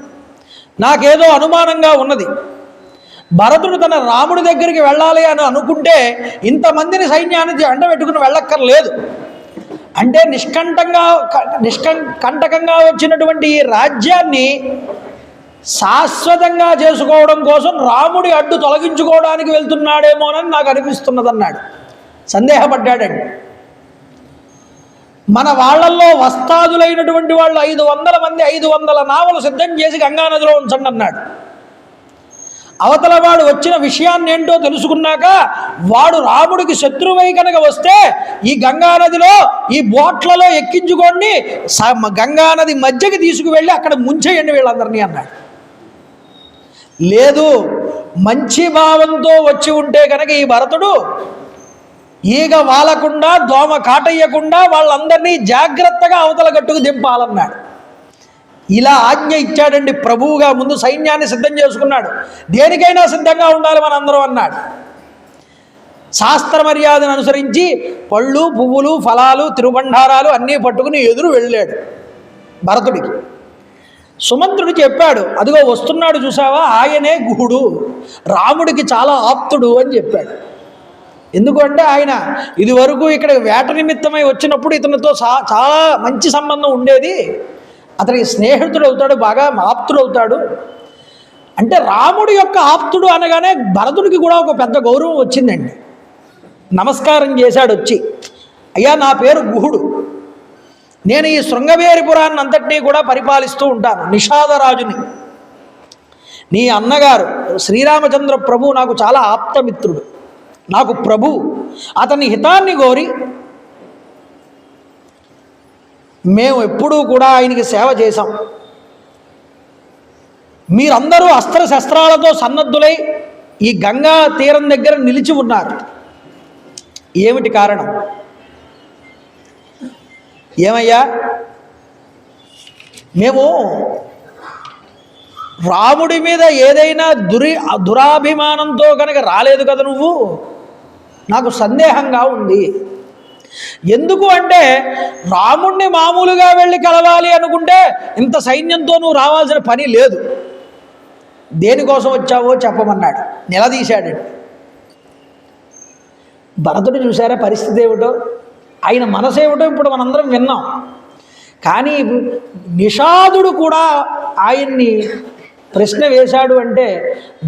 నాకేదో అనుమానంగా ఉన్నది. భరతుడు తన రాముడి దగ్గరికి వెళ్ళాలి అని అనుకుంటే ఇంతమందిని సైన్యాన్ని వెంట పెట్టుకుని వెళ్ళక్కర్లేదు. అంటే నిష్కంటకంగా వచ్చినటువంటి ఈ రాజ్యాన్ని శాశ్వతంగా చేసుకోవడం కోసం రాముడి అడ్డు తొలగించుకోవడానికి వెళ్తున్నాడేమోనని నాకు అనిపిస్తున్నదన్నాడు. సందేహపడ్డాడండి. మన వాళ్ళల్లో వస్తాదులైనటువంటి వాళ్ళు 500 మంది 500 నావలు సిద్ధం చేసి గంగానదిలో ఉంచండి అన్నాడు. అవతల వాడు వచ్చిన విషయాన్ని ఏంటో తెలుసుకున్నాక వాడు రాముడికి శత్రువై కనుక వస్తే ఈ గంగానదిలో ఈ బోట్లలో ఎక్కించుకోండి, గంగానది మధ్యకి తీసుకువెళ్ళి అక్కడ ముంచేయండి వీళ్ళందరినీ అన్నాడు. లేదు, మంచి భావంతో వచ్చి ఉంటే కనుక ఈ భరతుడు ఈగ వాలకుండా దోమ కాటయ్యకుండా వాళ్ళందరినీ జాగ్రత్తగా అవతల గట్టుకు దింపాలన్నాడు. ఇలా ఆజ్ఞ ఇచ్చాడండి ప్రభువుగా. ముందు సైన్యాన్ని సిద్ధం చేసుకున్నాడు. దేనికైనా సిద్ధంగా ఉండాలి మనందరం అన్నాడు. శాస్త్ర మర్యాదను అనుసరించి పళ్ళు పువ్వులు ఫలాలు తిరుబండారాలు అన్నీ పట్టుకుని ఎదురు వెళ్ళాడు భరతుడికి. సుమంత్రుడు చెప్పాడు, అదిగో వస్తున్నాడు చూసావా, ఆయనే గుహుడు, రాముడికి చాలా ఆప్తుడు అని చెప్పాడు. ఎందుకంటే ఆయన ఇదివరకు ఇక్కడ వేట నిమిత్తమై వచ్చినప్పుడు ఇతనితో చాలా మంచి సంబంధం ఉండేది, అతనికి స్నేహితుడు అవుతాడు, బాగా ఆప్తుడు అవుతాడు. అంటే రాముడి యొక్క ఆప్తుడు అనగానే భరతుడికి కూడా ఒక పెద్ద గౌరవం వచ్చిందండి. నమస్కారం చేశాడు వచ్చి, అయ్యా నా పేరు గుహుడు, నేను ఈ శృంగబేరిపురాన్ని అంతటినీ కూడా పరిపాలిస్తూ ఉంటాను, నిషాదరాజుని. నీ అన్నగారు శ్రీరామచంద్ర ప్రభు నాకు చాలా ఆప్తమిత్రుడు, నాకు ప్రభు, అతని హితాన్ని కోరి మేము ఎప్పుడూ కూడా ఆయనకి సేవ చేశాం. మీరందరూ అస్త్రశస్త్రాలతో సన్నద్ధులై ఈ గంగా తీరం దగ్గర నిలిచి ఉన్నారు. ఏమిటి కారణం? ఏమయ్యా, మేము రాముడి మీద ఏదైనా దురాభిమానంతో కనుక రాలేదు కదా నువ్వు, నాకు సందేహంగా ఉంది. ఎందుకు అంటే రాముణ్ణి మామూలుగా వెళ్ళి కలవాలి అనుకుంటే ఇంత సైన్యంతో నువ్వు రావాల్సిన పని లేదు. దేనికోసం వచ్చావో చెప్పమన్నాడు. నిలదీశాడండి. భరతుడు చూసారా పరిస్థితి ఏమిటో, ఆయన మనసు ఏమిటో ఇప్పుడు మనందరం విన్నాం. కానీ నిషాదుడు కూడా ఆయన్ని ప్రశ్న వేశాడు అంటే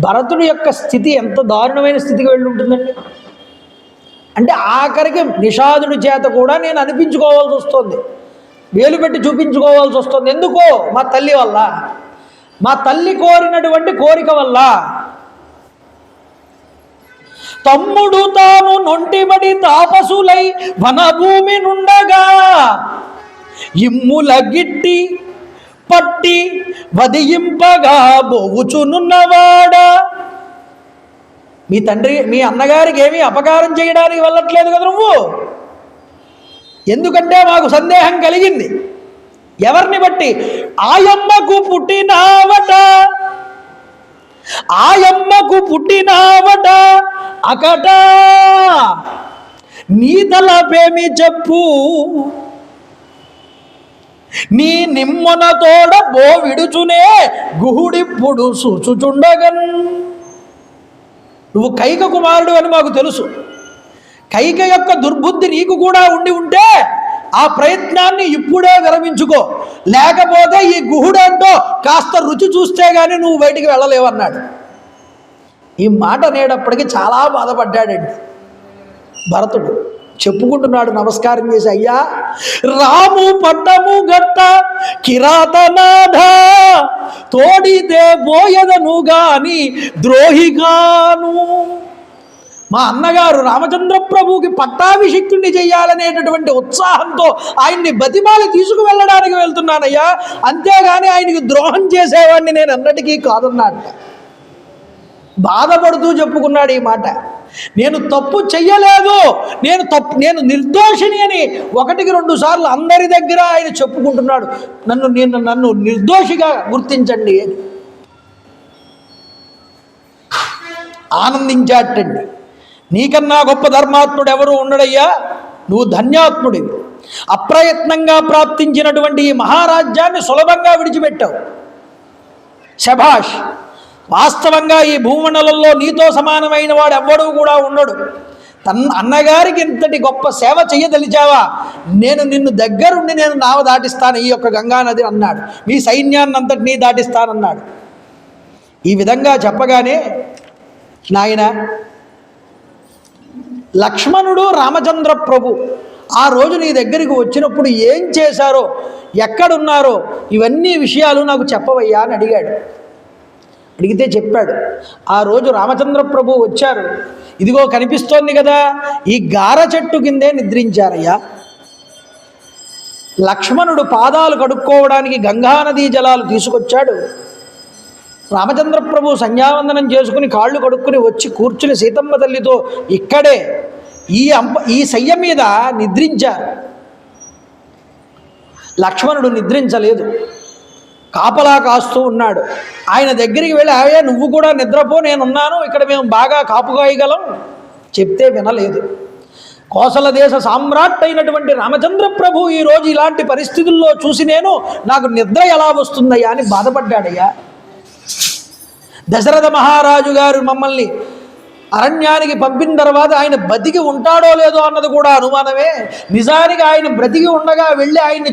భరతుడి యొక్క స్థితి ఎంత దారుణమైన స్థితికి వెళ్ళి ఉంటుందండి. అంటే ఆఖరికి నిషాదుడి చేత కూడా నేను అనిపించుకోవాల్సి వస్తుంది, వేలు పెట్టి చూపించుకోవాల్సి వస్తుంది. ఎందుకో మా తల్లి వల్ల, మా తల్లి కోరినటువంటి కోరిక వల్ల. తమ్ముడు తాను నొంటిబడి తాపసులై వనభూమి నుండగా ఇమ్ముల గిట్టి పట్టి వదియింపగా బోవుచునున్నవాడా. మీ తండ్రి మీ అన్నగారికి ఏమీ అపకారం చేయడానికి వెళ్ళట్లేదు కదా నువ్వు, ఎందుకంటే మాకు సందేహం కలిగింది. ఎవరిని బట్టి? ఆయమ్మకు పుట్టినావట, ఆయమ్మకు పుట్టినావట అకట, నీ తలపేమి చెప్పు, నీ నిమ్మన తోడ బో విడుచునే గుహుడిప్పుడు సూచుచుండగన్. నువ్వు కైక కుమారుడు అని మాకు తెలుసు, కైక యొక్క దుర్బుద్ధి నీకు కూడా ఉండి ఉంటే ఆ ప్రయత్నాన్ని ఇప్పుడే విరమించుకో, లేకపోతే ఈ గుహుడేంటో కాస్త రుచి చూస్తే గానీ నువ్వు బయటికి వెళ్ళలేవన్నాడు. ఈ మాట అనేటప్పటికీ చాలా బాధపడ్డాడండి భరతుడు. చెప్పుకుంటున్నాడు నమస్కారం చేసి, అయ్యా రాము పట్టము గట్ట కిరాతనాథ తోడితే పోయదను గాని ద్రోహిగాను. మా అన్నగారు రామచంద్ర ప్రభువుకి పట్టాభిషిక్తుణ్ణి చెయ్యాలనేటటువంటి ఉత్సాహంతో ఆయన్ని బతిమాలి తీసుకువెళ్ళడానికి వెళ్తున్నానయ్యా, అంతేగాని ఆయనకి ద్రోహం చేసేవాడిని నేను అన్నటికీ కాదన్నాడు. బాధపడుతూ చెప్పుకున్నాడు ఈ మాట. నేను తప్పు చెయ్యలేదు, నేను నిర్దోషిని అని 1-2 సార్లు అందరి దగ్గర ఆయన చెప్పుకుంటున్నాడు. నన్ను నిర్దోషిగా గుర్తించండి అని ఆనందించాటండి. నీకన్నా గొప్ప ధర్మాత్ముడు ఎవరు ఉండడయ్యా, నువ్వు ధన్యాత్ముడివి. అప్రయత్నంగా ప్రాప్తించినటువంటి ఈ మహారాజ్యాన్ని సులభంగా విడిచిపెట్టావు, శభాష్. వాస్తవంగా ఈ భూమండలంలో నీతో సమానమైన వాడు ఎవ్వడూ కూడా ఉండడు. అన్నగారికి ఇంతటి గొప్ప సేవ చెయ్యదలిచావా, నేను నిన్ను దగ్గరుండి నేను నావ దాటిస్తాను ఈ యొక్క గంగానది అన్నాడు. మీ సైన్యాన్ని అంతటినీ దాటిస్తానన్నాడు. ఈ విధంగా చెప్పగానే, నాయన లక్ష్మణుడు రామచంద్ర ప్రభు ఆ రోజు నీ దగ్గరికి వచ్చినప్పుడు ఏం చేశారో, ఎక్కడున్నారో ఇవన్నీ విషయాలు నాకు చెప్పవయ్యా అని అడిగాడు. అడిగితే చెప్పాడు. ఆ రోజు రామచంద్ర ప్రభు వచ్చారు, ఇదిగో కనిపిస్తోంది కదా, ఈ గార చెట్టు కిందే నిద్రించారయ్యా. లక్ష్మణుడు పాదాలు కడుక్కోవడానికి గంగానదీ జలాలు తీసుకొచ్చాడు. రామచంద్ర ప్రభు సంధ్యావందనం చేసుకుని కాళ్ళు కడుక్కుని వచ్చి కూర్చుని సీతమ్మ తల్లితో ఇక్కడే ఈ శయ్య మీద నిద్రించారు. లక్ష్మణుడు నిద్రించలేదు, కాపలా కాస్తూ ఉన్నాడు. ఆయన దగ్గరికి వెళ్ళి, అవే నువ్వు కూడా నిద్రపో, నేనున్నాను, ఇక్కడ మేము బాగా కాపు కాయగలం చెప్తే వినలేదు. కోసల దేశ సామ్రాట్ అయినటువంటి రామచంద్ర ప్రభు ఈరోజు ఇలాంటి పరిస్థితుల్లో చూసి నాకు నిద్ర ఎలా వస్తుందయ్యా అని బాధపడ్డాడయ్యా. దశరథ మహారాజు గారు మమ్మల్ని అరణ్యానికి పంపిన తర్వాత ఆయన బతికి ఉంటాడో లేదో అన్నది కూడా అనుమానమే. నిజానికి ఆయన బ్రతికి ఉండగా వెళ్ళి ఆయన్ని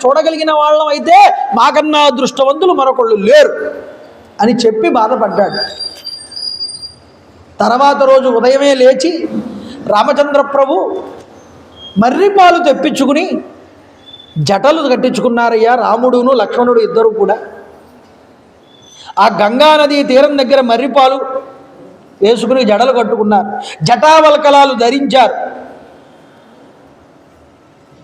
చూడగలిగిన వాళ్ళం అయితే మాకన్నా అదృష్టవంతులు మరొకళ్ళు లేరు అని చెప్పి బాధపడ్డాడు. తర్వాత రోజు ఉదయమే లేచి రామచంద్ర ప్రభు మర్రిపాలు తెప్పించుకుని జటలు కట్టించుకున్నారయ్యా. రాముడును లక్ష్మణుడు ఇద్దరు కూడా ఆ గంగానదీ తీరం దగ్గర మర్రిపాలు వేసుకుని జడలు కట్టుకున్నారు, జటావల్కలాలు ధరించారు.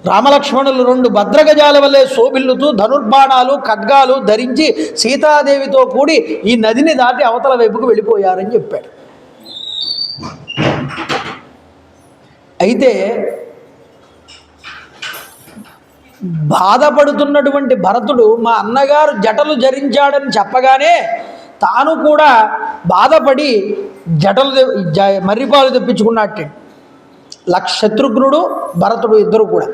రామలక్ష్మణులు 2 భద్రగజాల వల్లే శోభిల్లుతూ ధనుర్బాణాలు ఖడ్గాలు ధరించి సీతాదేవితో కూడి ఈ నదిని దాటి అవతల వైపుకు వెళ్ళిపోయారని చెప్పాడు. అయితే బాధపడుతున్నటువంటి భరతుడు మా అన్నగారు జటలు ధరించాడని చెప్పగానే తాను కూడా బాధపడి మర్రిపాలు తెప్పించుకున్నట్టే. శత్రుఘ్నుడు భరతుడు ఇద్దరు కూడా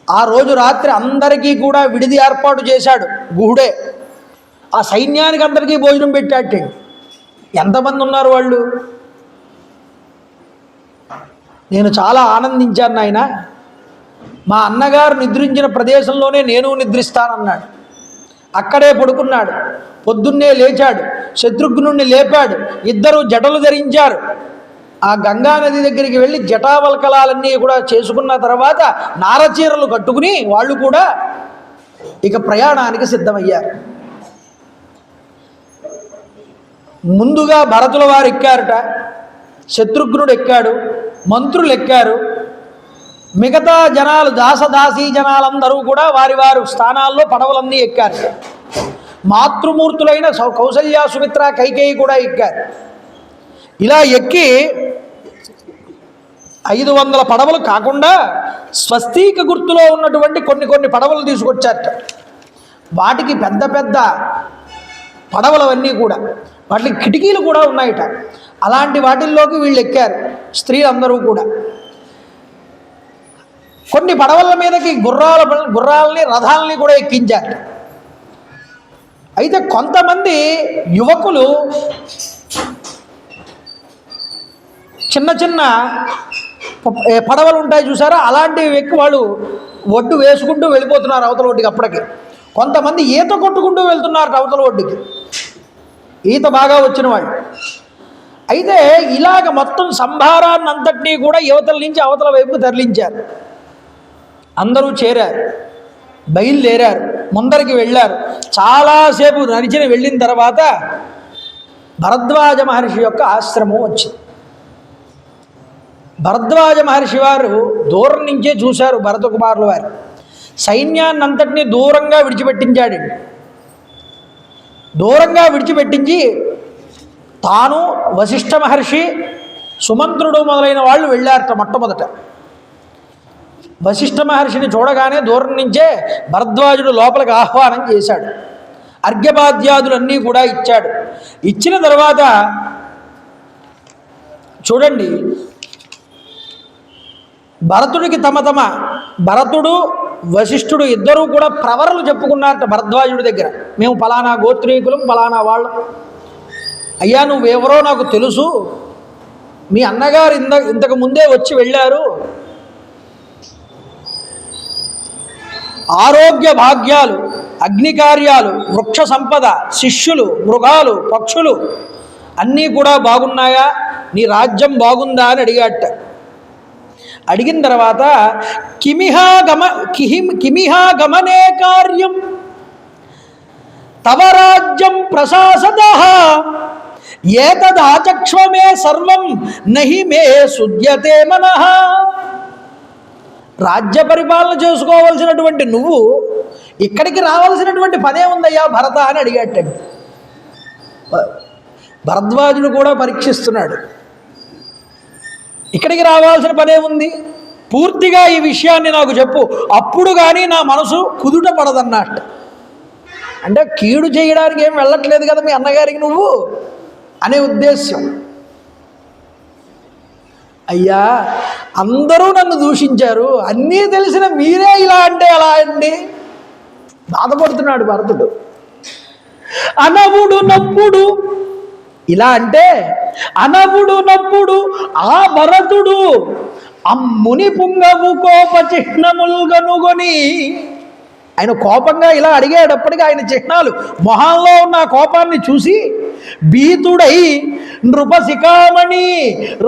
ఆ రోజు రాత్రి అందరికీ కూడా విడిది ఏర్పాటు చేశాడు గుహుడే. ఆ సైన్యానికి అందరికీ భోజనం పెట్టాటే. ఎంతమంది ఉన్నారు వాళ్ళు? నేను చాలా ఆనందించాను నాయన, మా అన్నగారు నిద్రించిన ప్రదేశంలోనే నేను నిద్రిస్తానన్నాడు. అక్కడే పడుకున్నాడు. పొద్దున్నే లేచాడు, శత్రుఘ్నుణ్ణి లేపాడు, ఇద్దరు జటలు ధరించారు. ఆ గంగానది దగ్గరికి వెళ్ళి జటావల్కలాలన్నీ కూడా చేసుకున్న తర్వాత నారచీరలు కట్టుకుని వాళ్ళు కూడా ఇక ప్రయాణానికి సిద్ధమయ్యారు. ముందుగా భరతుల వారు ఎక్కారట, శత్రుఘ్నుడు ఎక్కాడు, మంత్రులు ఎక్కారు, మిగతా జనాలు దాసదాసీ జనాలందరూ కూడా వారి వారి స్థానాల్లో పడవలన్నీ ఎక్కారు. మాతృమూర్తులైన కౌసల్య, సుమిత్ర, కైకేయి కూడా ఎక్కారు. ఇలా ఎక్కి 500 పడవలు కాకుండా స్వస్తిక గుర్తులో ఉన్నటువంటి కొన్ని పడవలు తీసుకొచ్చారట. వాటికి పెద్ద పెద్ద పడవలవన్నీ కూడా, వాటికి కిటికీలు కూడా ఉన్నాయట. అలాంటి వాటిల్లోకి వీళ్ళు ఎక్కారు, స్త్రీలందరూ కూడా. కొన్ని పడవల మీదకి గుర్రాలని రథాలని కూడా ఎక్కించారు. అయితే కొంతమంది యువకులు చిన్న చిన్న పడవలు ఉంటాయి చూసారా, అలాంటివి ఎక్కి వాళ్ళు ఒడ్డు వేసుకుంటూ వెళ్ళిపోతున్నారు అవతల ఒడ్డుకి. అప్పటికి కొంతమంది ఈత కొట్టుకుంటూ వెళ్తున్నారు అవతల ఒడ్డుకి. ఈత బాగా వచ్చిన వాళ్ళు. అయితే ఇలాగ మొత్తం సంభారాన్ని అంతటినీ కూడా యువతల నుంచి అవతల వైపు తరలించారు. అందరూ చేరారు, బయలుదేరారు, ముందరికి వెళ్ళారు. చాలాసేపు వెళ్ళిన తర్వాత భరద్వాజ మహర్షి యొక్క ఆశ్రమం వచ్చింది. భరద్వాజ మహర్షి వారు దూరం నుంచే చూశారు భరత కుమారుల వారు. సైన్యాన్ని అంతటినీ దూరంగా విడిచిపెట్టించాడండి. దూరంగా విడిచిపెట్టించి తాను, వశిష్ఠ మహర్షి, సుమంత్రుడు మొదలైన వాళ్ళు వెళ్ళారట. మొట్టమొదట వశిష్ఠ మహర్షిని చూడగానే దూరం నుంచే భరద్వాజుడు లోపలికి ఆహ్వానం చేశాడు. అర్ఘ్యపాద్యాదులన్నీ కూడా ఇచ్చాడు. ఇచ్చిన తర్వాత చూడండి, భరతుడికి భరతుడు వశిష్ఠుడు ఇద్దరూ కూడా ప్రవరలు చెప్పుకున్నారట భరద్వాజుడి దగ్గర. మేము ఫలానా గోత్రీకులం, ఫలానా వాళ్ళం. అయ్యా నువ్వెవరో నాకు తెలుసు, మీ అన్నగారు ఇంతకు ముందే వచ్చి వెళ్ళారు, ఆరోగ్య భాగ్యాలు, అగ్నికార్యాలు, వృక్ష సంపద, శిష్యులు, మృగాలు, పక్షులు అన్నీ కూడా బాగున్నాయా, నీ రాజ్యం బాగుందా అని అడిగాట. అడిగిన తర్వాత కిమిహా గమనే కార్యం తవ రాజ్యం ప్రశాసదః ఏతదాచక్ష్వమే సర్వం నహి మే శుద్ధ్యతే మనః. రాజ్య పరిపాలన చేసుకోవలసినటువంటి నువ్వు ఇక్కడికి రావాల్సినటువంటి పనే ఉందయ్యా భరత అని అడిగాటండి. భరద్వాజుడు కూడా పరీక్షిస్తున్నాడు. ఇక్కడికి రావాల్సిన పనే ఉంది, పూర్తిగా ఈ విషయాన్ని నాకు చెప్పు, అప్పుడు కానీ నా మనసు కుదుట పడదన్నట్టు. అంటే కీడు చేయడానికి ఏం వెళ్ళట్లేదు కదా మీ అన్నగారికి నువ్వు అనే ఉద్దేశ్యం. అయ్యా అందరూ నన్ను దూషించారు, అన్నీ తెలిసిన మీరే ఇలా అంటే ఎలా అండి? బాధపడుతున్నాడు భరతుడు. అనవుడు నప్పుడు ఇలా అంటే, అనవుడు నప్పుడు ఆ భరతుడు అమ్ముని పుంగవు కోప చిహ్నములు గనుగొని. ఆయన కోపంగా ఇలా అడిగేటప్పటికీ ఆయన చిహ్నాలు మొహంలో ఉన్న కోపాన్ని చూసి భీతుడై నృపశిఖామణి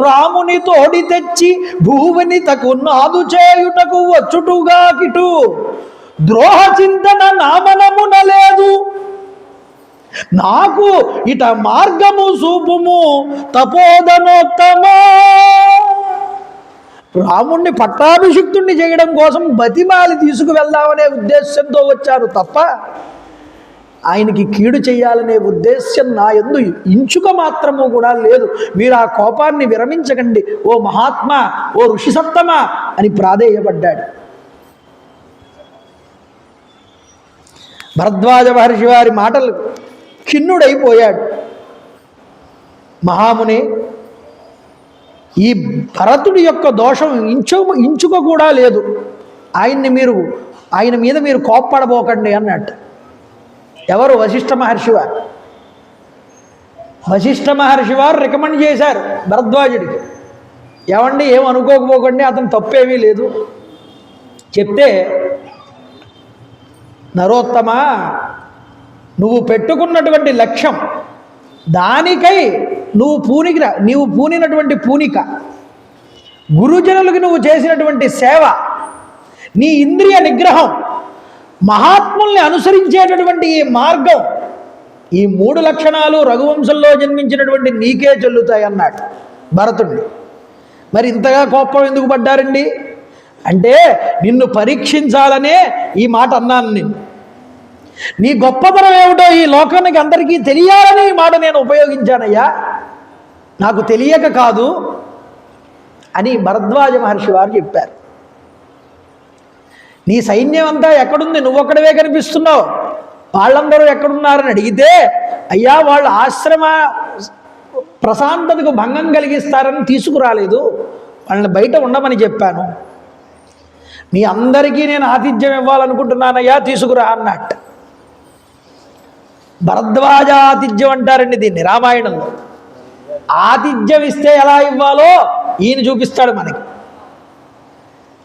రాముని తోడి తెచ్చి భూవిని తకు నాదు చేయుటకు వచ్చుటుగా కిటు ద్రోహ చింతన నామనమున లేదు, నాకు ఇట మార్గము చూపుము తపోదనోత్తమా. రాముణ్ణి పట్టాభిషిక్తుణ్ణి చేయడం కోసం బతిమాలి తీసుకువెళ్దామనే ఉద్దేశంతో వచ్చారు తప్ప ఆయనకి కీడు చేయాలనే ఉద్దేశ్యం నా యందు ఇంచుక మాత్రము కూడా లేదు. మీరు ఆ కోపాన్ని విరమించకండి ఓ మహాత్మా, ఓ ఋషి సప్తమా అని ప్రాధేయపడ్డాడు. భరద్వాజ మహర్షి వారి మాటలు ఖిన్నుడైపోయాడు. మహాముని, ఈ భరతుడి యొక్క దోషం ఇంచుక కూడా లేదు, ఆయన మీద మీరు కోప్పడబోకండి అన్నట్టు. ఎవరు? వశిష్ఠ మహర్షి వారు. వశిష్ఠ మహర్షి వారు రికమెండ్ చేశారు భరద్వాజుడికి, ఏమండి ఏం అనుకోకపోకండి, అతను తప్పేమీ లేదు. చెప్తే, నరోత్తమ నువ్వు పెట్టుకున్నటువంటి లక్ష్యం, దానికై నీవు పూనినటువంటి పూనిక, గురుజనులకు నువ్వు చేసినటువంటి సేవ, నీ ఇంద్రియ నిగ్రహం, మహాత్ముల్ని అనుసరించేటటువంటి ఈ మార్గం, ఈ 3 లక్షణాలు రఘువంశంలో జన్మించినటువంటి నీకే చెల్లుతాయి అన్నాడు భరతుడిని. మరి ఇంతగా కోపం ఎందుకు పడ్డారండి అంటే, నిన్ను పరీక్షించాలనే ఈ మాట అన్నాను. నీ గొప్పతనం ఏమిటో ఈ లోకానికి అందరికీ తెలియాలని ఈ మాట నేను ఉపయోగించానయ్యా, నాకు తెలియక కాదు అని భరద్వాజ మహర్షి వారు చెప్పారు. నీ సైన్యం అంతా ఎక్కడుంది? నువ్వొక్కడవే కనిపిస్తున్నావు, వాళ్ళందరూ ఎక్కడున్నారని అడిగితే, అయ్యా వాళ్ళు ఆశ్రమ ప్రశాంతతకు భంగం కలిగిస్తారని తీసుకురాలేదు, వాళ్ళని బయట ఉండమని చెప్పాను. మీ అందరికీ నేను ఆతిథ్యం ఇవ్వాలనుకుంటున్నానయ్యా, తీసుకురా అన్నట్టు. భరద్వాజ ఆతిథ్యం అంటారండి దీన్ని రామాయణంలో. ఆతిథ్యం ఇస్తే ఎలా ఇవ్వాలో ఈయన చూపిస్తాడు మనకి.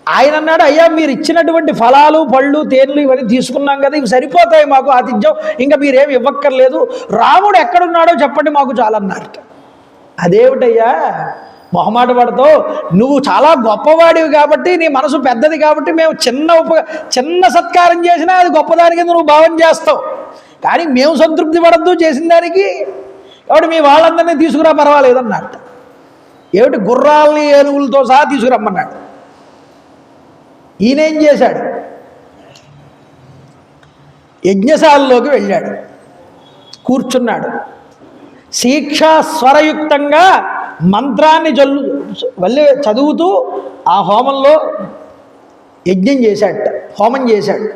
ఆయన అన్నాడు, అయ్యా మీరు ఇచ్చినటువంటి ఫలాలు పళ్ళు తేనెలు ఇవన్నీ తీసుకున్నాం కదా, ఇవి సరిపోతాయి మాకు ఆతిథ్యం, ఇంకా మీరేమి ఇవ్వక్కర్లేదు, రాముడు ఎక్కడున్నాడో చెప్పండి మాకు చాలన్నారట. అదేమిటయ్యా మొహమాట పడతావు, నువ్వు చాలా గొప్పవాడివి కాబట్టి, నీ మనసు పెద్దది కాబట్టి మేము చిన్న సత్కారం చేసినా అది గొప్పదాని కింద నువ్వు భావన చేస్తావు, కానీ మేము సంతృప్తి పడద్దు చేసిన దానికి, కాబట్టి మీ వాళ్ళందరినీ తీసుకురా పర్వాలేదన్నట్ట. ఏమిటి గుర్రాలని ఏనుగులతో సహా తీసుకురమ్మన్నాడు. ఈయనేం చేశాడు, యజ్ఞశాలలోకి వెళ్ళాడు, కూర్చున్నాడు, శిక్షాస్వరయుక్తంగా మంత్రాన్ని చదువుతూ ఆ హోమంలో యజ్ఞం చేశాడట, హోమం చేశాడు.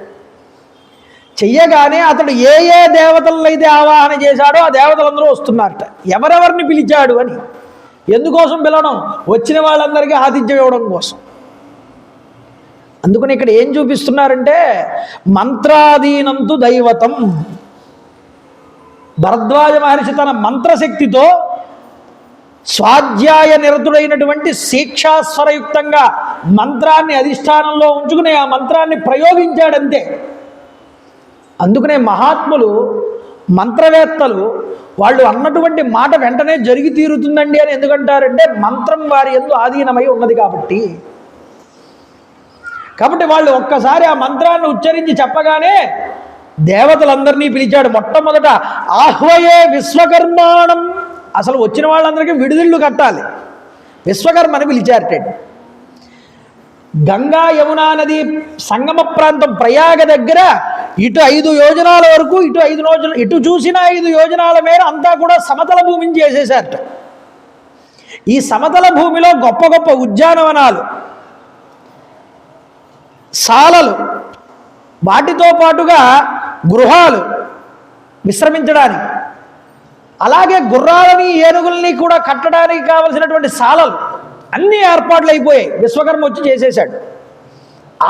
చెయ్యగానే అతడు ఏ ఏ దేవతలనైతే ఆవాహన చేశాడో ఆ దేవతలందరూ వస్తున్నారట. ఎవరెవరిని పిలిచాడు అని, ఎందుకోసం పిలవడం, వచ్చిన వాళ్ళందరికీ ఆతిథ్యం ఇవ్వడం కోసం. అందుకని ఇక్కడ ఏం చూపిస్తున్నారంటే మంత్రాధీనంతు దైవతం. భరద్వాజ మహర్షి తన మంత్రశక్తితో స్వాధ్యాయ నిరతుడైనటువంటి శిక్షాస్వరయుక్తంగా మంత్రాన్ని అధిష్టానంలో ఉంచుకుని ఆ మంత్రాన్ని ప్రయోగించాడంతే. అందుకనే మహాత్ములు మంత్రవేత్తలు వాళ్ళు అన్నటువంటి మాట వెంటనే జరిగి తీరుతుందండి అని ఎందుకంటారంటే మంత్రం వారి యందు ఆధీనమై ఉన్నది కాబట్టి. వాళ్ళు ఒక్కసారి ఆ మంత్రాన్ని ఉచ్చరించి చెప్పగానే దేవతలందరినీ పిలిచాడు. మొట్టమొదట ఆహ్వయే విశ్వకర్మాణం, అసలు వచ్చిన వాళ్ళందరికీ విడుదళ్ళు కట్టాలి, విశ్వకర్మని పిలిచారటండి. గంగా యమునా నది సంగమ ప్రాంతం ప్రయాగ దగ్గర ఇటు 5 యోజనాల వరకు, ఇటు చూసిన 5 యోజనాల మేర అంతా కూడా సమతల భూమిని చేసేశారట. ఈ సమతల భూమిలో గొప్ప గొప్ప ఉద్యానవనాలు, శాలలు, వాటితో పాటుగా గృహాలు విశ్రమించడానికి, అలాగే గుర్రాలని ఏనుగుల్ని కూడా కట్టడానికి కావలసినటువంటి శాలలు అన్నీ ఏర్పాట్లు అయిపోయాయి. విశ్వకర్మ వచ్చి చేసేశాడు.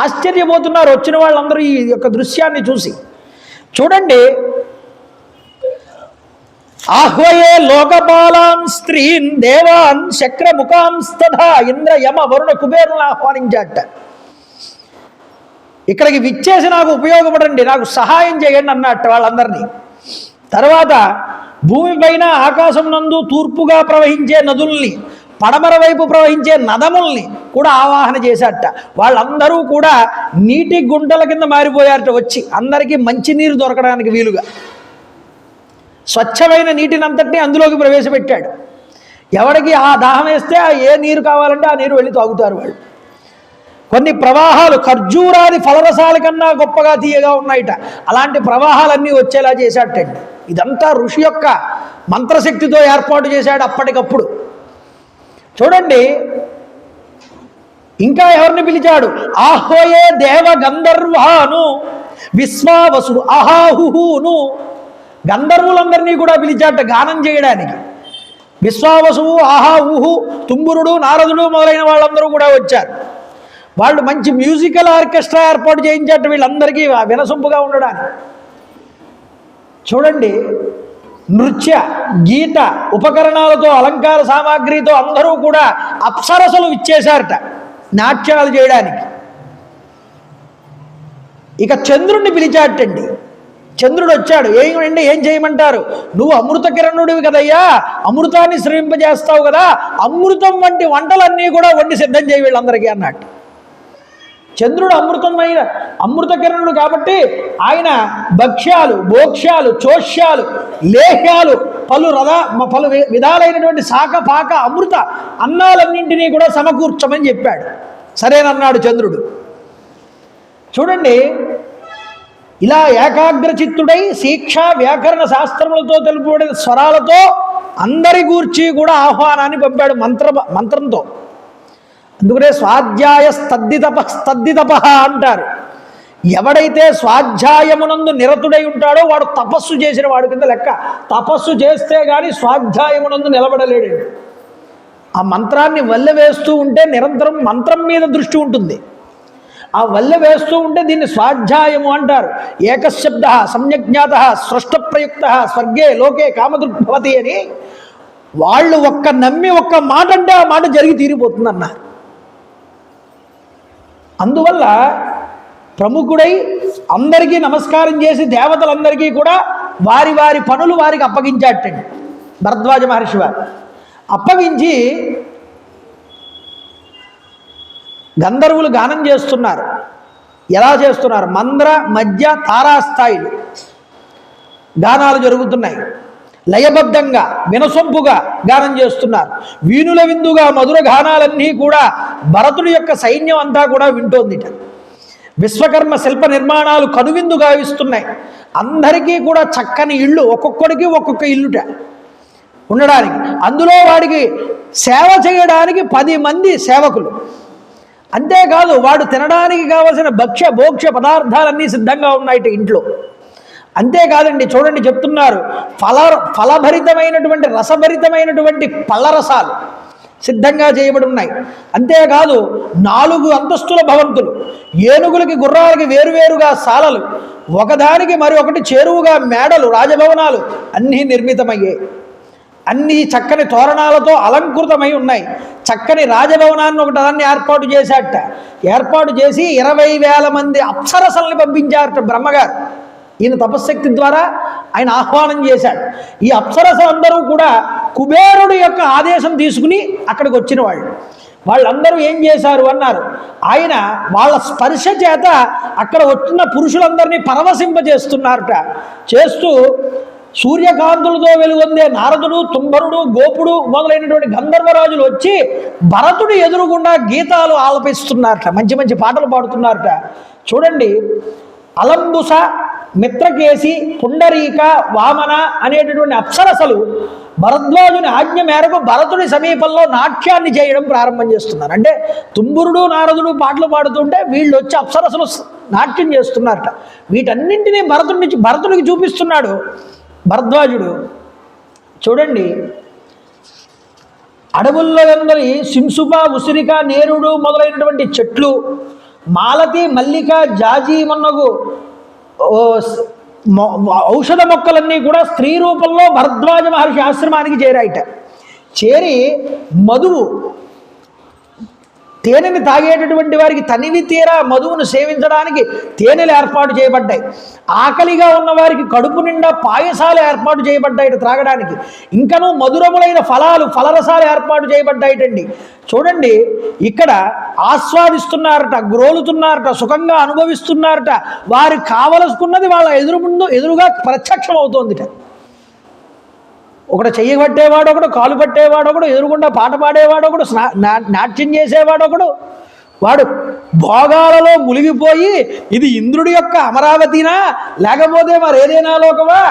ఆశ్చర్యపోతున్నారు వచ్చిన వాళ్ళందరూ ఈ యొక్క దృశ్యాన్ని చూసి. చూడండి, ఆహ్వయే లోకపాలాన్ స్త్రీన్ దేవాన్ శక్రముఖాంస్తథా ఇంద్ర యమ వరుణ కుబేరులను ఆహ్వానించాట. ఇక్కడికి విచ్చేసి నాకు ఉపయోగపడండి, నాకు సహాయం చేయండి అన్నట్టు వాళ్ళందరినీ. తర్వాత భూమిపైన ఆకాశం నందు తూర్పుగా ప్రవహించే నదుల్ని, పడమర వైపు ప్రవహించే నదముల్ని కూడా ఆవాహన చేశారట. వాళ్ళందరూ కూడా నీటి గుంటల కింద మారిపోయారట. వచ్చి అందరికీ మంచినీరు దొరకడానికి వీలుగా స్వచ్ఛమైన నీటిని అంతటినీ అందులోకి ప్రవేశపెట్టాడు. ఎవరికి ఆ దాహం వేస్తే ఏ నీరు కావాలంటే ఆ నీరు వెళ్ళి తాగుతారు వాళ్ళు. కొన్ని ప్రవాహాలు ఖర్జూరాది ఫలరసాల కన్నా గొప్పగా తీయగా ఉన్నాయిట. అలాంటి ప్రవాహాలన్నీ వచ్చేలా చేశాడటండి. ఇదంతా ఋషి యొక్క మంత్రశక్తితో ఏర్పాటు చేశాడు అప్పటికప్పుడు. చూడండి, ఇంకా ఎవరిని పిలిచాడు, ఆహ్వయే దేవ గంధర్వాను విశ్వావసుడు అహాహుహును. గంధర్వులందరినీ కూడా పిలిచాట గానం చేయడానికి. విశ్వావసువు, ఆహాహుహు, తుంబురుడు, నారదుడు మొదలైన వాళ్ళందరూ కూడా వచ్చారు. వాళ్ళు మంచి మ్యూజికల్ ఆర్కెస్ట్రా ఏర్పాటు చేయించాట వీళ్ళందరికీ వినసొంపుగా ఉండడానికి. చూడండి, నృత్య గీత ఉపకరణాలతో అలంకార సామాగ్రితో అందరూ కూడా అప్సరసలు ఇచ్చేశారట నాట్యాలు చేయడానికి. ఇక చంద్రుణ్ణి పిలిచాటండి. చంద్రుడు వచ్చాడు. ఏమండి, ఏం చేయమంటారు, నువ్వు అమృత కిరణుడివి కదయ్యా, అమృతాన్ని శ్రమింపజేస్తావు కదా, అమృతం వంటి వంటలన్నీ కూడా వండి సిద్ధం చేయి వీళ్ళందరికీ అన్నట్టు. చంద్రుడు అమృత కిరణుడు కాబట్టి ఆయన భక్ష్యాలు, భోక్ష్యాలు, చోష్యాలు, లేహ్యాలు, పలు విధాలైనటువంటి శాఖ పాక అమృత అన్నాలన్నింటినీ కూడా సమకూర్చమని చెప్పాడు. సరేనన్నాడు చంద్రుడు. చూడండి, ఇలా ఏకాగ్రచిత్తుడై శిక్ష వ్యాకరణ శాస్త్రములతో తెలుపబడిన స్వరాలతో అందరి గూర్చి కూడా ఆహ్వానాన్ని పంపాడు మంత్రంతో. అందుకనే స్వాధ్యాయ స్తద్దితప అంటారు. ఎవడైతే స్వాధ్యాయమునందు నిరతుడై ఉంటాడో వాడు తపస్సు చేసిన వాడి కింద లెక్క. తపస్సు చేస్తే కానీ స్వాధ్యాయమునందు నిలబడలేడు. ఆ మంత్రాన్ని వల్లె వేస్తూ ఉంటే నిరంతరం మంత్రం మీద దృష్టి ఉంటుంది. ఆ వల్లె వేస్తూ ఉంటే దీన్ని స్వాధ్యాయము అంటారు. ఏకశబ్ద సమ్యజ్ఞాత స్పృష్ట ప్రయుక్త స్వర్గే లోకే కామదృగ్భవతి అని వాళ్ళు ఒక్క నమ్మి ఒక్క మాట అంటే ఆ మాట జరిగి తీరిపోతుంది అన్నారు. అందువల్ల ప్రముఖుడై అందరికీ నమస్కారం చేసి దేవతలందరికీ కూడా వారి వారి పనులు వారికి అప్పగించాటండి భరద్వాజ మహర్షి వారు. అప్పగించి గంధర్వులు గానం చేస్తున్నారు. ఎలా చేస్తున్నారు? మంద్ర మధ్య తారాస్థాయిలు గానాలు జరుగుతున్నాయి. లయబద్ధంగా వినసొంపుగా గానం చేస్తున్నారు. వీణుల విందుగా మధుర గానాలన్నీ కూడా భరతుడి యొక్క సైన్యం అంతా కూడా వింటోందిట. విశ్వకర్మ శిల్ప నిర్మాణాలు కనువిందు గావిస్తున్నాయి. అందరికీ కూడా చక్కని ఇళ్ళు, ఒక్కొక్కడికి ఒక్కొక్క ఇల్లుట ఉండడానికి. అందులో వాడికి సేవ చేయడానికి 10 మంది సేవకులు. అంతేకాదు వాడు తినడానికి కావలసిన భక్ష్య భోక్ష్య పదార్థాలన్నీ సిద్ధంగా ఉన్నాయి ఇంట్లో. అంతేకాదండి, చూడండి చెప్తున్నారు, ఫలభరితమైనటువంటి రసభరితమైనటువంటి పళ్ళరసాలు సిద్ధంగా చేయబడి ఉన్నాయి. అంతేకాదు 4 అంతస్తుల భవంతులు, ఏనుగులకి గుర్రాలకి వేరువేరుగా సాలలు, ఒకదానికి మరొకటి చేరువుగా మేడలు, రాజభవనాలు అన్నీ నిర్మితమయ్యాయి. అన్నీ చక్కని తోరణాలతో అలంకృతమై ఉన్నాయి. చక్కని రాజభవనాన్ని ఒకదాన్ని ఏర్పాటు చేశాట. ఏర్పాటు చేసి 20,000 మంది అప్సరసల్ని పంపించారట బ్రహ్మగారు. ఈయన తపశ్శక్తి ద్వారా ఆయన ఆహ్వానం చేశాడు. ఈ అప్సరసలందరూ కూడా కుబేరుడి యొక్క ఆదేశం తీసుకుని అక్కడికి వచ్చిన వాళ్ళందరూ ఏం చేశారు అన్నారు, ఆయన వాళ్ళ స్పర్శ చేత అక్కడ వచ్చిన పురుషులందరినీ పరవశింపజేస్తున్నారట. చేస్తూ సూర్యకాంతులతో వెలుగొందే నారదుడు, తుంబరుడు, గోపుడు మొదలైనటువంటి గంధర్వరాజులు వచ్చి భరతుడి ఎదురుగుండా గీతాలు ఆలపిస్తున్నారట. మంచి మంచి పాటలు పాడుతున్నారట. చూడండి, అలంబుస, మిత్రకేసి, పుండరీక, వామన అనేటటువంటి అప్సరసలు భరద్వాజుని ఆజ్ఞ మేరకు భరతుడి సమీపంలో నాట్యాన్ని చేయడం ప్రారంభం చేస్తున్నారు. అంటే తుంబురుడు నారదుడు పాటలు పాడుతుంటే వీళ్ళు వచ్చి అప్సరసలు నాట్యం చేస్తున్నారట. వీటన్నింటినీ భరతుడికి చూపిస్తున్నాడు భరద్వాజుడు. చూడండి, అడవుల్లో అందరి సింసుప, ఉసిరిక, నేరుడు మొదలైనటువంటి చెట్లు, మాలతి, మల్లిక, జాజి మొన్నగు ఔషధ మొక్కలన్నీ కూడా స్త్రీ రూపంలో భరద్వాజ మహర్షి ఆశ్రమానికి చేరాయిట. చేరి మధువు, తేనెని తాగేటటువంటి వారికి తనివి తీరా మధువును సేవించడానికి తేనెలు ఏర్పాటు చేయబడ్డాయి. ఆకలిగా ఉన్న వారికి కడుపు నిండా పాయసాలు ఏర్పాటు చేయబడ్డాయి త్రాగడానికి. ఇంకనూ మధురములైన ఫలరసాలు ఏర్పాటు చేయబడ్డాయిటండి. చూడండి, ఇక్కడ ఆస్వాదిస్తున్నారట, గ్రోలుతున్నారట, సుఖంగా అనుభవిస్తున్నారట. వారికి కావలసుకున్నది వాళ్ళ ఎదురుగా ప్రత్యక్షం అవుతోందిట. ఒకడు చెయ్యి పట్టేవాడు ఒకడు, కాలు పట్టేవాడు ఒకడు, ఎదురుగుండా పాట పాడేవాడు ఒకడు, నాట్యం చేసేవాడు ఒకడు. వాడు భోగాలలో మునిగిపోయి ఇది ఇంద్రుడి యొక్క అమరావతినా లేకపోతే మరి ఏదైనా లోకమా,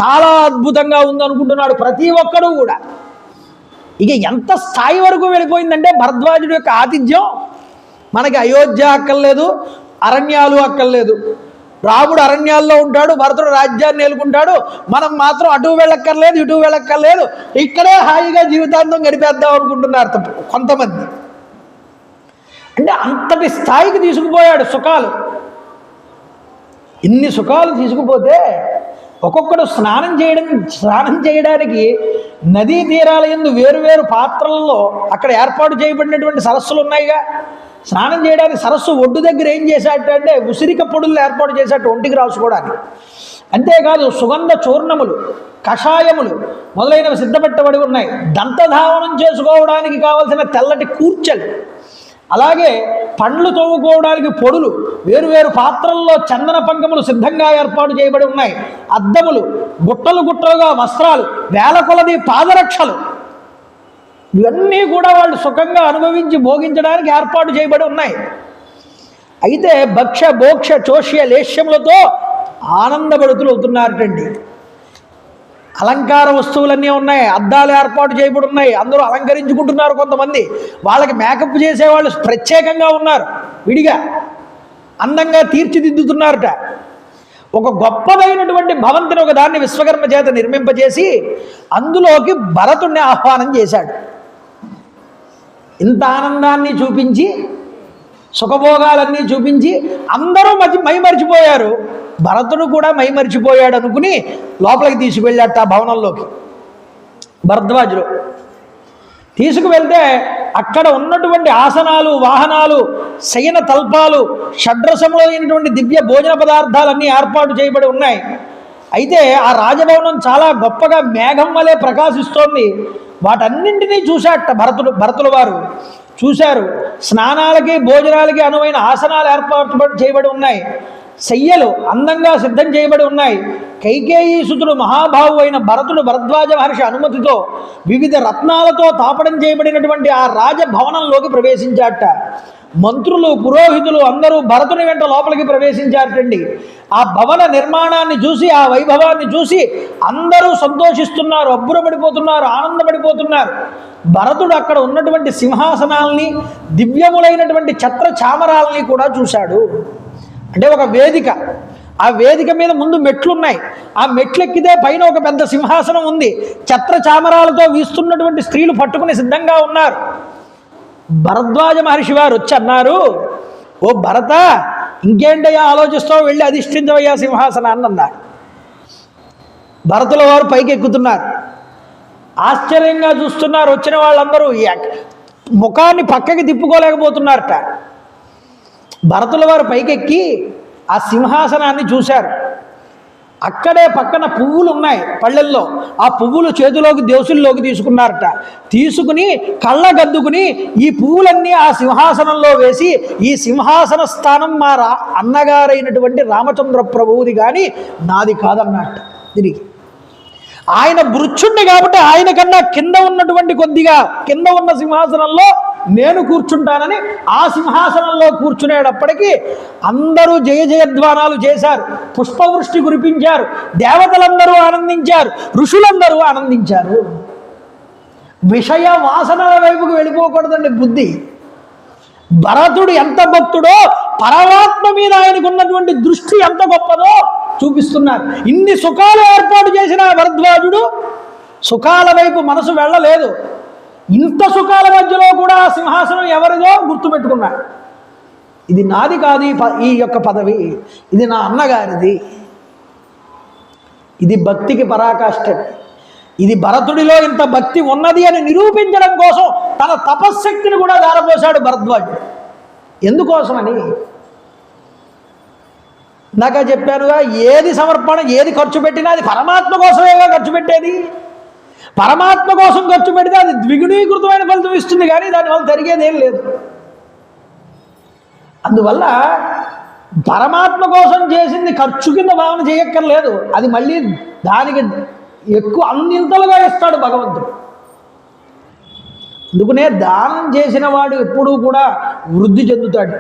చాలా అద్భుతంగా ఉందనుకుంటున్నాడు ప్రతి ఒక్కడు కూడా. ఇక ఎంత స్థాయి వరకు వెళ్ళిపోయిందంటే భరద్వాజుడి యొక్క ఆతిథ్యం మనకి అయోధ్య అక్కర్లేదు, అరణ్యాలు అక్కర్లేదు. రాముడు అరణ్యాల్లో ఉంటాడు, భరతుడు రాజ్యాన్ని ఏలుకుంటాడు. మనం మాత్రం అటు వెళ్ళక్కర్లేదు, ఇటు వెళ్ళక్కర్లేదు, ఇక్కడే హాయిగా జీవితాంతం గడిపేద్దాం అనుకుంటున్నారు కొంతమంది. అంటే అంతటి స్థాయికి తీసుకుపోయాడు సుఖాలు. ఇన్ని సుఖాలు తీసుకుపోతే ఒక్కొక్కడు స్నానం చేయడానికి నదీ తీరాల యందు వేరువేరు పాత్రలలో అక్కడ ఏర్పాటు చేయబడినటువంటి సరస్సులు ఉన్నాయిగా. స్నానం చేయడానికి సరస్సు ఒడ్డు దగ్గర ఏం చేశాడంటే ఉసిరిక పొడులు ఏర్పాటు చేశాడు ఒంటికి రాసుకోవడానికి. అంతేకాదు సుగంధ చూర్ణములు, కషాయములు మొదలైనవి సిద్ధపెట్టబడి ఉన్నాయి. దంతధావనం చేసుకోవడానికి కావలసిన తెల్లటి కూర్చలు, అలాగే పండ్లు తోముకోవడానికి పొడులు, వేరువేరు పాత్రల్లో చందన పంకములు సిద్ధంగా ఏర్పాటు చేయబడి ఉన్నాయి. అద్దములు, గుట్టలుగా వస్త్రాలు, వేల కొలది పాదరక్షలు, ఇవన్నీ కూడా వాళ్ళు సుఖంగా అనుభవించి భోగించడానికి ఏర్పాటు చేయబడి ఉన్నాయి. అయితే భక్ష భోక్ష చోష్య లేష్యములతో ఆనందపడుతులు అవుతున్నారటండి. అలంకార వస్తువులన్నీ ఉన్నాయి, అద్దాలు ఏర్పాటు చేయబడి ఉన్నాయి, అందరూ అలంకరించుకుంటున్నారు. కొంతమంది వాళ్ళకి మేకప్ చేసేవాళ్ళు ప్రత్యేకంగా ఉన్నారు, విడిగా అందంగా తీర్చిదిద్దుతున్నారట. ఒక గొప్పదైనటువంటి భవంతిని ఒకదాన్ని విశ్వకర్మ చేత నిర్మింపజేసి అందులోకి భరతుడిని ఆహ్వానం చేశాడు. ఇంత ఆనందాన్ని చూపించి, సుఖభోగాలన్నీ చూపించి అందరూ మైమరిచిపోయారు. భరతుడు కూడా మైమరిచిపోయాడు అనుకుని లోపలికి తీసుకువెళ్ళాట ఆ భవనంలోకి భరద్వాజుడు. తీసుకువెళ్తే అక్కడ ఉన్నటువంటి ఆసనాలు, వాహనాలు, శయన తల్పాలు, షడ్రసములైనటువంటి దివ్య భోజన పదార్థాలన్నీ ఏర్పాటు చేయబడి ఉన్నాయి. అయితే ఆ రాజభవనం చాలా గొప్పగా మేఘం వలె ప్రకాశిస్తోంది. వాటన్నింటినీ చూశాట భరతుల వారు చూశారు. స్నానాలకి భోజనాలకి అనువైన ఆసనాలు ఏర్పాటు చేయబడి ఉన్నాయి. శయ్యలు అందంగా సిద్ధం చేయబడి ఉన్నాయి. కైకేయీసుతుడు మహాభావు అయిన భరతుడు భరద్వాజ మహర్షి అనుమతితో వివిధ రత్నాలతో తాపడం చేయబడినటువంటి ఆ రాజభవనంలోకి ప్రవేశించాట. మంత్రులు, పురోహితులు అందరూ భరతుని వెంట లోపలికి ప్రవేశించారటండి. ఆ భవన నిర్మాణాన్ని చూసి, ఆ వైభవాన్ని చూసి అందరూ సంతోషిస్తున్నారు, అబ్బురపడిపోతున్నారు, ఆనందపడిపోతున్నారు. భరతుడు అక్కడ ఉన్నటువంటి సింహాసనాల్ని, దివ్యములైనటువంటి ఛత్ర చామరాల్ని కూడా చూశాడు. అంటే ఒక వేదిక, ఆ వేదిక మీద ముందు మెట్లున్నాయి. ఆ మెట్లెక్కితే పైన ఒక పెద్ద సింహాసనం ఉంది. ఛత్ర చామరాలతో వీస్తున్నటువంటి స్త్రీలు పట్టుకుని సిద్ధంగా ఉన్నారు. భరద్వాజ మహర్షి వారు వచ్చి అన్నారు, ఓ భరత, ఇంకేంటయ్యా ఆలోచిస్తావు, వెళ్ళి అధిష్ఠించవయ్యా సింహాసనాన్ని అన్నారు. భరతుల వారు పైకి ఎక్కుతున్నారు. ఆశ్చర్యంగా చూస్తున్నారు. వచ్చిన వాళ్ళందరూ ముఖాన్ని పక్కకి తిప్పుకోలేకపోతున్నారట. భరతుల వారు పైకెక్కి ఆ సింహాసనాన్ని చూశారు. అక్కడే పక్కన పువ్వులు ఉన్నాయి పళ్ళెల్లో. ఆ పువ్వులు చేతిలోకి దేశుల్లోకి తీసుకున్నారట. తీసుకుని కళ్ళగద్దుకుని ఈ పువ్వులన్నీ ఆ సింహాసనంలో వేసి, ఈ సింహాసన స్థానం మా అన్నగారైనటువంటి రామచంద్ర ప్రభువుది కానీ నాది కాదన్నట్ట. తిరిగి ఆయన భృత్యుణ్ణి కాబట్టి ఆయన కన్నా కింద ఉన్నటువంటి కొద్దిగా కింద ఉన్న సింహాసనంలో నేను కూర్చుంటానని ఆ సింహాసనంలో కూర్చునేటప్పటికీ అందరూ జయ జయధ్వానాలు చేశారు. పుష్పవృష్టి కురిపించారు. దేవతలందరూ ఆనందించారు, ఋషులందరూ ఆనందించారు. విషయ వాసనల వైపుకు వెళ్ళిపోకూడదండి బుద్ధి. భరతుడు ఎంత భక్తుడో, పరమాత్మ మీద ఆయనకు ఉన్నటువంటి దృష్టి ఎంత గొప్పదో చూపిస్తున్నారు. ఇన్ని సుఖాలు ఏర్పాటు చేసిన భరద్వాజుడు సుఖాల వైపు మనసు వెళ్ళలేదు. ఇంత సుఖాల మధ్యలో కూడా ఆ సింహాసనం ఎవరిదో గుర్తుపెట్టుకున్నాడు. ఇది నాది కాదు, ఈ యొక్క పదవి, ఇది నా అన్నగారిది. ఇది భక్తికి పరాకాష్ఠ. ఇది భరతుడిలో ఇంత భక్తి ఉన్నది అని నిరూపించడం కోసం తన తపశ్శక్తిని కూడా దారపోశాడు భరద్వాజుడు. ఎందుకోసమని ఇందాక చెప్పానుగా, ఏది సమర్పణ, ఏది ఖర్చు పెట్టినా అది పరమాత్మ కోసమేగా ఖర్చు పెట్టేది. పరమాత్మ కోసం ఖర్చు పెడితే అది ద్విగుణీకృతమైన ఫలితం ఇస్తుంది, కానీ దానివల్ల జరిగేదేం లేదు. అందువల్ల పరమాత్మ కోసం చేసింది ఖర్చు కింద భావన చేయక్కర్లేదు. అది మళ్ళీ దానికి ఎక్కువ అన్నింతలుగా ఇస్తాడు భగవంతుడు. అందుకనే దానం చేసిన వాడు ఎప్పుడూ కూడా వృద్ధి చెందుతాడు.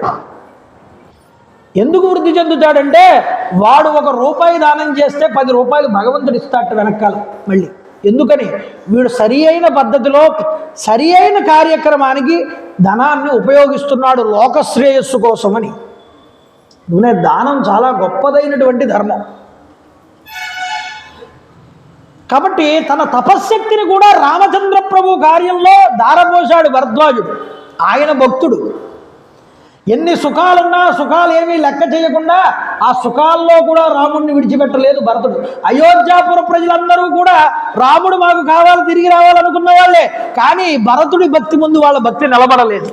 ఎందుకు వృద్ధి చెందుతాడంటే, వాడు ₹1 దానం చేస్తే 10 రూపాయలు భగవంతుడు ఇస్తాడు వెనకాల మళ్ళీ. ఎందుకని? వీడు సరి అయిన పద్ధతిలో సరి అయిన కార్యక్రమానికి ధనాన్ని ఉపయోగిస్తున్నాడు లోకశ్రేయస్సు కోసమని. అందుకనే దానం చాలా గొప్పదైనటువంటి ధర్మం. కాబట్టి తన తపశ్శక్తిని కూడా రామచంద్ర ప్రభు కార్యంలో దారపోశాడు భరద్వాజుడు. ఆయన భక్తుడు. ఎన్ని సుఖాలున్నా సుఖాలు ఏమీ లెక్క చేయకుండా ఆ సుఖాల్లో కూడా రాముడిని విడిచిపెట్టలేదు భరతుడు. అయోధ్యాపుర ప్రజలందరూ కూడా రాముడు మాకు కావాలి, తిరిగి రావాలనుకున్న వాళ్ళే. కానీ భరతుడి భక్తి ముందు వాళ్ళ భక్తి నిలబడలేదు.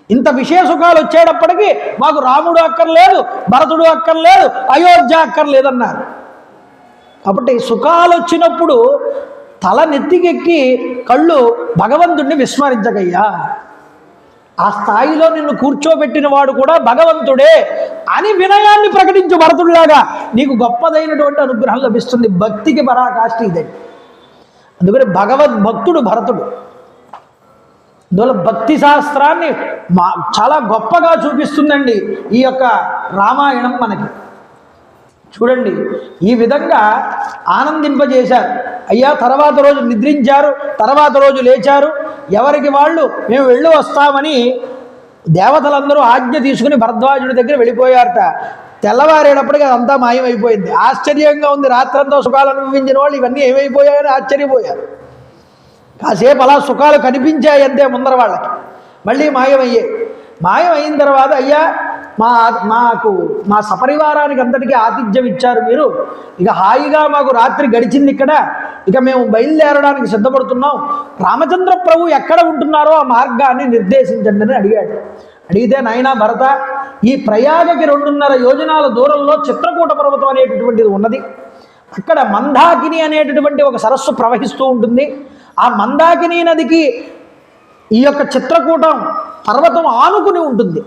ఇంత విషయ సుఖాలు వచ్చేటప్పటికీ మాకు రాముడు అక్కర్లేదు, భరతుడు అక్కర్లేదు, అయోధ్య అక్కర్లేదన్నారు. కాబట్టి సుఖాలు వచ్చినప్పుడు తల నెత్తికెక్కి కళ్ళు భగవంతుడిని విస్మరించగయ్యా. ఆ స్థాయిలో నిన్ను కూర్చోబెట్టిన వాడు కూడా భగవంతుడే అని వినయాన్ని ప్రకటించు భరతుడిలాగా. నీకు గొప్పదైనటువంటి అనుగ్రహం లభిస్తుంది. భక్తికి పరాకాష్ఠ ఇదే. అందుకని భగవద్భక్తుడు భరతుడు. అందువల్ల భక్తి శాస్త్రాన్ని చాలా గొప్పగా చూపిస్తుందండి ఈ యొక్క రామాయణం మనకి. చూడండి, ఈ విధంగా ఆనందింపజేశారు. అయ్యా, తర్వాత రోజు నిద్రించారు, తర్వాత రోజు లేచారు. ఎవరికి వాళ్ళు మేము వెళ్ళి వస్తామని దేవతలందరూ ఆజ్ఞ తీసుకుని భరద్వాజుడి దగ్గర వెళ్ళిపోయారట. తెల్లవారేటప్పటికి అదంతా మాయమైపోయింది. ఆశ్చర్యంగా ఉంది. రాత్రంతా సుఖాలు అనుభవించిన వాళ్ళు ఇవన్నీ ఏమైపోయాయని ఆశ్చర్యపోయారు. కాసేపు అలా సుఖాలు కనిపించాయి అంతే ముందర వాళ్ళకి, మళ్ళీ మాయమయ్యాయి. మాయమైన తర్వాత, అయ్యా మాకు మా సపరివారానికి అంతటికీ ఆతిథ్యం ఇచ్చారు మీరు, ఇక హాయిగా మాకు రాత్రి గడిచింది ఇక్కడ, ఇక మేము బయలుదేరడానికి సిద్ధపడుతున్నాం, రామచంద్ర ప్రభు ఎక్కడ ఉంటున్నారో ఆ మార్గాన్ని నిర్దేశించండి అని అడిగాడు. అడిగితే నాయనా భరత, ఈ ప్రయాగకి 2.5 యోజనాల దూరంలో చిత్రకూట పర్వతం అనేటటువంటిది ఉన్నది. అక్కడ మందాకిని అనేటటువంటి ఒక సరస్సు ప్రవహిస్తూ ఉంటుంది. ఆ మందాకిని నదికి ఈ యొక్క చిత్రకూటం పర్వతం ఆనుకుని ఉంటుంది.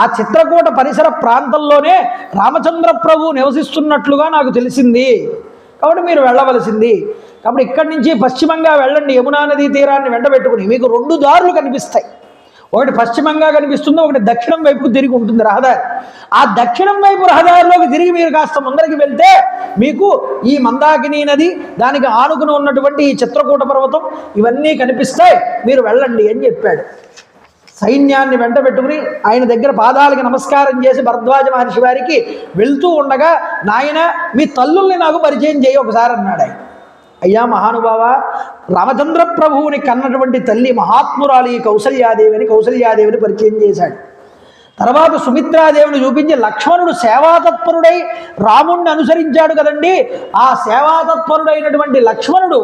ఆ చిత్రకూట పరిసర ప్రాంతంలోనే రామచంద్ర ప్రభు నివసిస్తున్నట్లుగా నాకు తెలిసింది. కాబట్టి మీరు వెళ్ళవలసింది. కాబట్టి ఇక్కడి నుంచి పశ్చిమంగా వెళ్ళండి, యమునా నదీ తీరాన్ని వెంటబెట్టుకుని. మీకు 2 దారులు కనిపిస్తాయి. ఒకటి పశ్చిమంగా కనిపిస్తుంది, ఒకటి దక్షిణం వైపుకు తిరిగి ఉంటుంది రహదారి. ఆ దక్షిణం వైపు రహదారిలోకి తిరిగి మీరు కాస్త ముందరికి వెళ్తే మీకు ఈ మందాకిని నది, దానికి ఆనుకుని ఉన్నటువంటి ఈ చిత్రకూట పర్వతం ఇవన్నీ కనిపిస్తాయి, మీరు వెళ్ళండి అని చెప్పాడు. సైన్యాన్ని వెంట పెట్టుకుని ఆయన దగ్గర పాదాలకి నమస్కారం చేసి భరద్వాజ మహర్షి వారికి వెళ్తూ ఉండగా, నాయన మీ తల్లుల్ని నాకు పరిచయం చేయి ఒకసారి అన్నాడు ఆయన. అయ్యా మహానుభావ, రామచంద్ర ప్రభువుని కన్నటువంటి తల్లి మహాత్మురాలు ఈ కౌసల్యాదేవిని పరిచయం చేశాడు. తర్వాత సుమిత్రాదేవిని చూపించి, లక్ష్మణుడు సేవాతత్పరుడై రాముణ్ణి అనుసరించాడు కదండి, ఆ సేవాతత్పరుడైనటువంటి లక్ష్మణుడు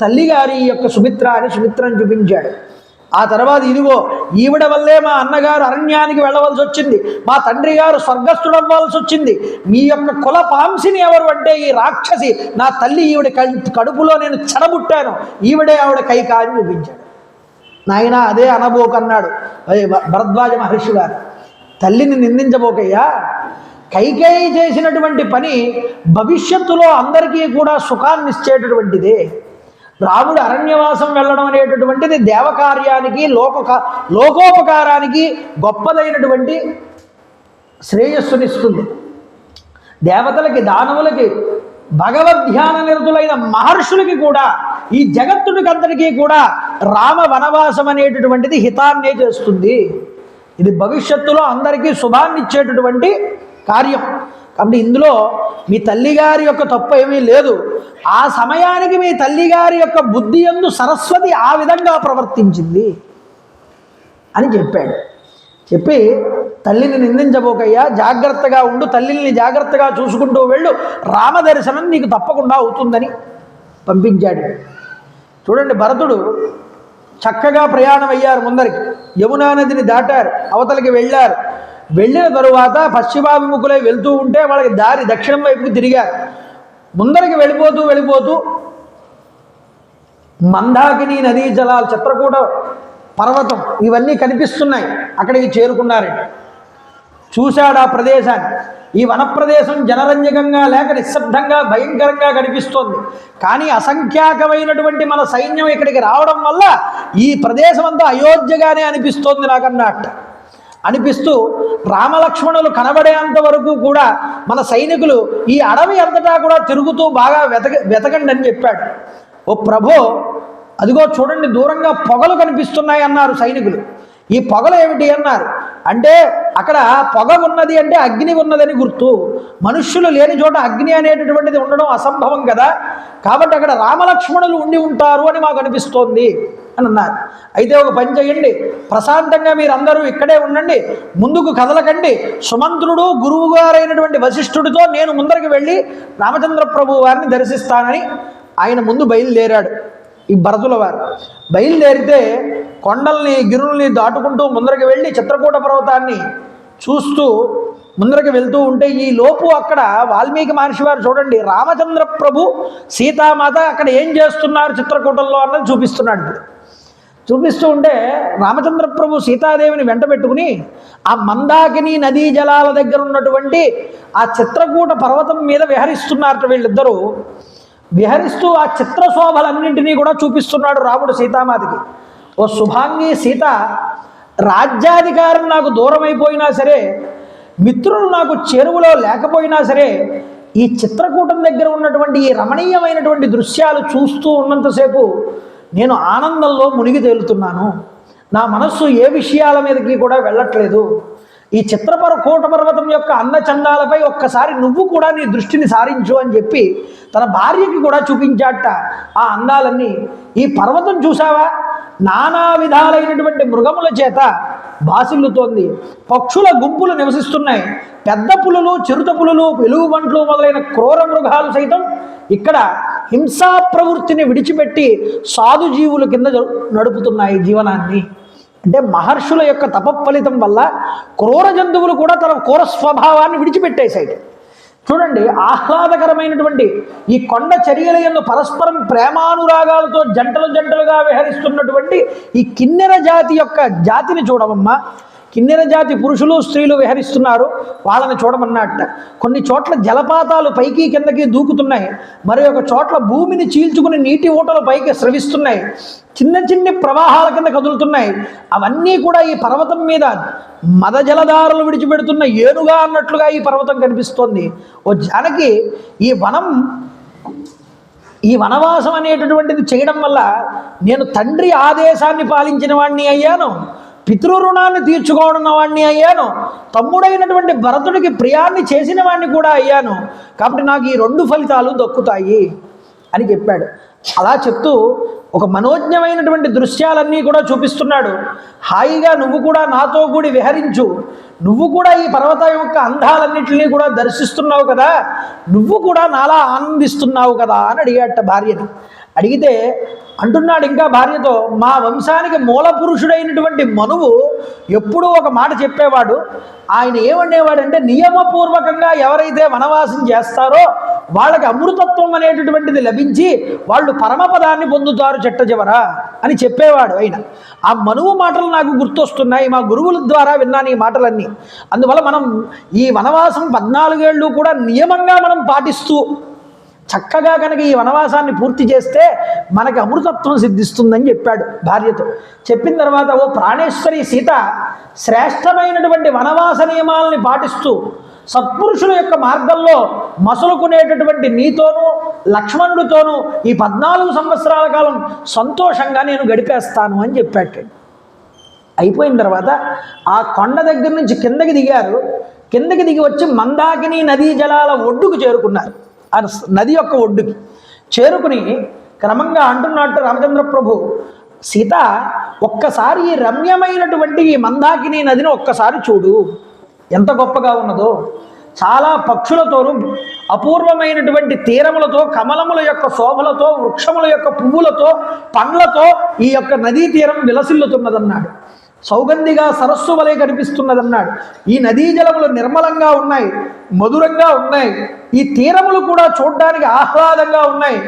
తల్లిగారి యొక్క సుమిత్రను చూపించాడు. ఆ తర్వాత ఇదిగో ఈవిడ వల్లే మా అన్నగారు అరణ్యానికి వెళ్ళవలసి వచ్చింది, మా తండ్రి గారు స్వర్గస్థుడవ్వాల్సి వచ్చింది. మీ యొక్క కుల పాంసిని ఎవరు అంటే ఈ రాక్షసి, నా తల్లి ఈవిడ కడుపులో నేను చెడబుట్టాను, ఈవిడే ఆవిడ కైక అని చూపించాడు. నాయన అదే అనబోకన్నాడు భరద్వాజ మహర్షి గారు. తల్లిని నిందించబోకయ్యా, కైకేయి చేసినటువంటి పని భవిష్యత్తులో అందరికీ కూడా సుఖాన్ని ఇచ్చేటటువంటిదే. రాముడు అరణ్యవాసం వెళ్ళడం అనేటటువంటిది దేవకార్యానికి లోకోపకారానికి గొప్పదైనటువంటి శ్రేయస్సునిస్తుంది. దేవతలకి, దానవులకి, భగవద్ధ్యాన నిరతులైన మహర్షులకి కూడా, ఈ జగత్తుడికి అంతటికీ కూడా రామ వనవాసం అనేటటువంటిది హితాన్నే చేస్తుంది. ఇది భవిష్యత్తులో అందరికీ శుభాన్ని ఇచ్చేటటువంటి కార్యం. కాబట్టి ఇందులో మీ తల్లిగారి యొక్క తప్పు ఏమీ లేదు. ఆ సమయానికి మీ తల్లిగారి యొక్క బుద్ధి యందు సరస్వతి ఆ విధంగా ప్రవర్తించింది అని చెప్పాడు. చెప్పి, తల్లిని నిందించబోకయ్యా, జాగ్రత్తగా ఉండు, తల్లిని జాగ్రత్తగా చూసుకుంటూ వెళ్ళు, రామదర్శనం నీకు తప్పకుండా అవుతుందని పంపించాడు. చూడండి, భరతుడు చక్కగా ప్రయాణం అయ్యారు. ముందరికి యమునా నదిని దాటారు, అవతలకి వెళ్ళారు. వెళ్ళిన తరువాత పశ్చిమాభిముఖులై వెళ్తూ ఉంటే వాళ్ళకి దారి దక్షిణం వైపుకి తిరిగారు. ముందరికి వెళ్ళిపోతూ మందాకిని నదీ జలాలు, చిత్రకూట పర్వతం ఇవన్నీ కనిపిస్తున్నాయి. అక్కడికి చేరుకున్నారండి. చూశాడు ఆ ప్రదేశాన్ని. ఈ వనప్రదేశం జనరంజకంగా లేక నిశ్శబ్దంగా భయంకరంగా కనిపిస్తోంది. కానీ అసంఖ్యాకమైనటువంటి మన సైన్యం ఇక్కడికి రావడం వల్ల ఈ ప్రదేశం అంతా అయోధ్యగానే అనిపిస్తోంది నాకన్నట్టు. అనిపిస్తూ రామలక్ష్మణులు కనబడేంత వరకు కూడా మన సైనికులు ఈ అడవి అంతటా కూడా తిరుగుతూ బాగా వెతకండి అని చెప్పాడు. ఓ ప్రభో, అదిగో చూడండి దూరంగా పొగలు కనిపిస్తున్నాయి అన్నారు సైనికులు. ఈ పొగలు ఏమిటి అన్నారు. అంటే అక్కడ పొగ ఉన్నది అంటే అగ్ని ఉన్నదని గుర్తు. మనుష్యులు లేని చోట అగ్ని అనేటటువంటిది ఉండడం అసంభవం కదా, కాబట్టి అక్కడ రామలక్ష్మణులు ఉండి ఉంటారు అని మాకు అనిపిస్తోంది అని అన్నారు. అయితే ఒక పని చేయండి, ప్రశాంతంగా మీరందరూ ఇక్కడే ఉండండి, ముందుకు కదలకండి. సుమంత్రుడు గురువు గారైనటువంటి వశిష్ఠుడితో నేను ముందరికి వెళ్ళి రామచంద్ర ప్రభు వారిని దర్శిస్తానని ఆయన ముందు బయలుదేరాడు. ఈ భరతుల వారు బయలుదేరితే కొండల్ని గిరుల్ని దాటుకుంటూ ముందరికి వెళ్ళి చిత్రకూట పర్వతాన్ని చూస్తూ ముందరికి వెళ్తూ ఉంటే ఈ లోపు అక్కడ వాల్మీకి మహర్షి వారు చూడండి, రామచంద్ర ప్రభు సీతామాత అక్కడ ఏం చేస్తున్నారు చిత్రకూటంలో అన్నది చూపిస్తున్నాడు. చూపిస్తూ ఉంటే రామచంద్ర ప్రభు సీతాదేవిని వెంట పెట్టుకుని ఆ మందాకిని నదీ జలాల దగ్గర ఉన్నటువంటి ఆ చిత్రకూట పర్వతం మీద విహరిస్తున్నారట వీళ్ళిద్దరూ. విహరిస్తూ ఆ చిత్రశోభలన్నింటినీ కూడా చూపిస్తున్నాడు రాముడు సీతామాతకి. ఓ శుభాంగి సీత, రాజ్యాధికారం నాకు దూరమైపోయినా సరే, మిత్రులు నాకు చెరువులో లేకపోయినా సరే, ఈ చిత్రకూటం దగ్గర ఉన్నటువంటి ఈ రమణీయమైనటువంటి దృశ్యాలు చూస్తూ ఉన్నంతసేపు నేను ఆనందంలో మునిగి తేలుతున్నాను. నా మనస్సు ఏ విషయాల మీదకి కూడా వెళ్ళట్లేదు. ఈ చిత్రకూట పర్వతం యొక్క అందచందాలపై ఒక్కసారి నువ్వు కూడా నీ దృష్టిని సారించు అని చెప్పి తన భార్యకి కూడా చూపించాట ఆ అందాలన్నీ. ఈ పర్వతం చూసావా, నానా విధాలైనటువంటి మృగముల చేత బాసిల్లుతోంది. పక్షుల గుంపులు నివసిస్తున్నాయి. పెద్ద పులులు, చిరుత పులులు, ఎలుగుబంట్లు మొదలైన క్రూర మృగాలు సైతం ఇక్కడ హింసా ప్రవృత్తిని విడిచిపెట్టి సాధు జీవుల కింద నడుపుతున్నాయి జీవనాన్ని. అంటే మహర్షుల యొక్క తపఫలితం వల్ల క్రూర జంతువులు కూడా తన క్రూర స్వభావాన్ని విడిచిపెట్టేశాయి. చూడండి, ఆహ్లాదకరమైనటువంటి ఈ కొండ చర్యల యందు పరస్పరం ప్రేమానురాగాలతో జంటలు జంటలుగా విహరిస్తున్నటువంటి ఈ కిన్నెర జాతి యొక్క జాతిని చూడమమ్మా. కిన్నెర జాతి పురుషులు స్త్రీలు విహరిస్తున్నారు, వాళ్ళని చూడమన్నట్ట. కొన్ని చోట్ల జలపాతాలు పైకి కిందకి దూకుతున్నాయి, మరి ఒక చోట్ల భూమిని చీల్చుకుని నీటి ఊటలు పైకి స్రవిస్తున్నాయి, చిన్న చిన్ని ప్రవాహాల కింద కదులుతున్నాయి. అవన్నీ కూడా ఈ పర్వతం మీద మద జలధారలు విడిచిపెడుతున్న ఏనుగా అన్నట్లుగా ఈ పర్వతం కనిపిస్తోంది. ఓ జానకి, ఈ వనవాసం అనేటటువంటిది చేయడం వల్ల నేను తండ్రి ఆదేశాన్ని పాలించిన వాడిని అయ్యాను, పితృరుణాన్ని తీర్చుకోవడం వాడిని అయ్యాను, తమ్ముడైనటువంటి భరతుడికి ప్రియాన్ని చేసిన వాడిని కూడా అయ్యాను, కాబట్టి నాకు ఈ 2 ఫలితాలు దక్కుతాయి అని చెప్పాడు. అలా చెప్తూ ఒక మనోజ్ఞమైనటువంటి దృశ్యాలన్నీ కూడా చూపిస్తున్నాడు. హాయిగా నువ్వు కూడా నాతో కూడి విహరించు, నువ్వు కూడా ఈ పర్వతం యొక్క అందాలన్నింటినీ కూడా దర్శిస్తున్నావు కదా, నువ్వు కూడా నాలా ఆనందిస్తున్నావు కదా అని అడిగాట భార్యని. అడిగితే అంటున్నాడు ఇంకా భార్యతో, మా వంశానికి మూల పురుషుడైనటువంటి మనువు ఎప్పుడూ ఒక మాట చెప్పేవాడు. ఆయన ఏమనేవాడంటే, నియమపూర్వకంగా ఎవరైతే వనవాసం చేస్తారో వాళ్ళకి అమృతత్వం అనేటటువంటిది లభించి వాళ్ళు పరమపదాన్ని పొందుతారు చెట్ట చివర అని చెప్పేవాడు ఆయన. ఆ మనువు మాటలు నాకు గుర్తొస్తున్నాయి, మా గురువుల ద్వారా విన్నాను ఈ మాటలన్నీ. అందువల్ల మనం ఈ వనవాసం 14 ఏళ్ళు కూడా నియమంగా మనం పాటిస్తూ చక్కగా కనుక ఈ వనవాసాన్ని పూర్తి చేస్తే మనకి అమృతత్వం సిద్ధిస్తుందని చెప్పాడు భార్యతో. చెప్పిన తర్వాత, ఓ ప్రాణేశ్వరి సీత, శ్రేష్టమైనటువంటి వనవాస నియమాలని పాటిస్తూ సత్పురుషుల యొక్క మార్గంలో మసలుకునేటటువంటి నీతోనూ లక్ష్మణుడితోనూ ఈ 14 సంవత్సరాల కాలం సంతోషంగా నేను గడిపేస్తాను అని చెప్పాడు. అయిపోయిన తర్వాత ఆ కొండ దగ్గర నుంచి కిందకి దిగారు. కిందకి దిగి వచ్చి మందాకిని నదీ జలాల ఒడ్డుకు చేరుకున్నారు. ఆ నది యొక్క ఒడ్డుకి చేరుకుని క్రమంగా అంటున్నట్టు రామచంద్ర ప్రభు, సీత, ఒక్కసారి ఈ రమ్యమైనటువంటి ఈ మందాకిని నదిని ఒక్కసారి చూడు, ఎంత గొప్పగా ఉన్నదో. చాలా పక్షులతోనూ అపూర్వమైనటువంటి తీరములతో, కమలముల యొక్క శోభలతో, వృక్షముల యొక్క పువ్వులతో, పండ్లతో ఈ యొక్క నదీ తీరం విలసిల్లుతున్నదన్నాడు. సౌగంధిగా సరస్సు వలె కనిపిస్తున్నదన్నాడు. ఈ నదీ జలములు నిర్మలంగా ఉన్నాయి, మధురంగా ఉన్నాయి. ఈ తీరములు కూడా చూడడానికి ఆహ్లాదంగా ఉన్నాయి.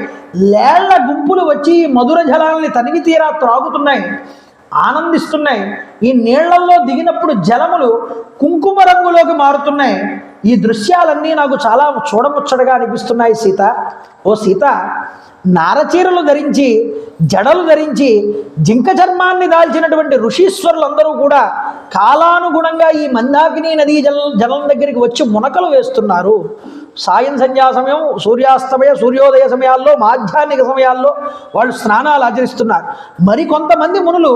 లేళ్ల గుంపులు వచ్చి ఈ మధుర జలాలని తనివి తీరా త్రాగుతున్నాయి, ఆనందిస్తున్నాయి. ఈ నీళ్లలో దిగినప్పుడు జలములు కుంకుమ రంగులోకి మారుతున్నాయి. ఈ దృశ్యాలన్నీ నాకు చాలా చూడముచ్చటగా అనిపిస్తున్నాయి సీత. ఓ సీత, నారచీరలు ధరించి, జడలు ధరించి, జింక చర్మాన్ని దాల్చినటువంటి ఋషీశ్వరులందరూ కూడా కాలానుగుణంగా ఈ మందాకిని నదీ జలం దగ్గరికి వచ్చి మునకలు వేస్తున్నారు. సాయం సంధ్యా సమయం, సూర్యాస్తమయ, సూర్యోదయ సమయాల్లో, మాధ్యాహ్నిక సమయాల్లో వాళ్ళు స్నానాలు ఆచరిస్తున్నారు. మరికొంతమంది మునులు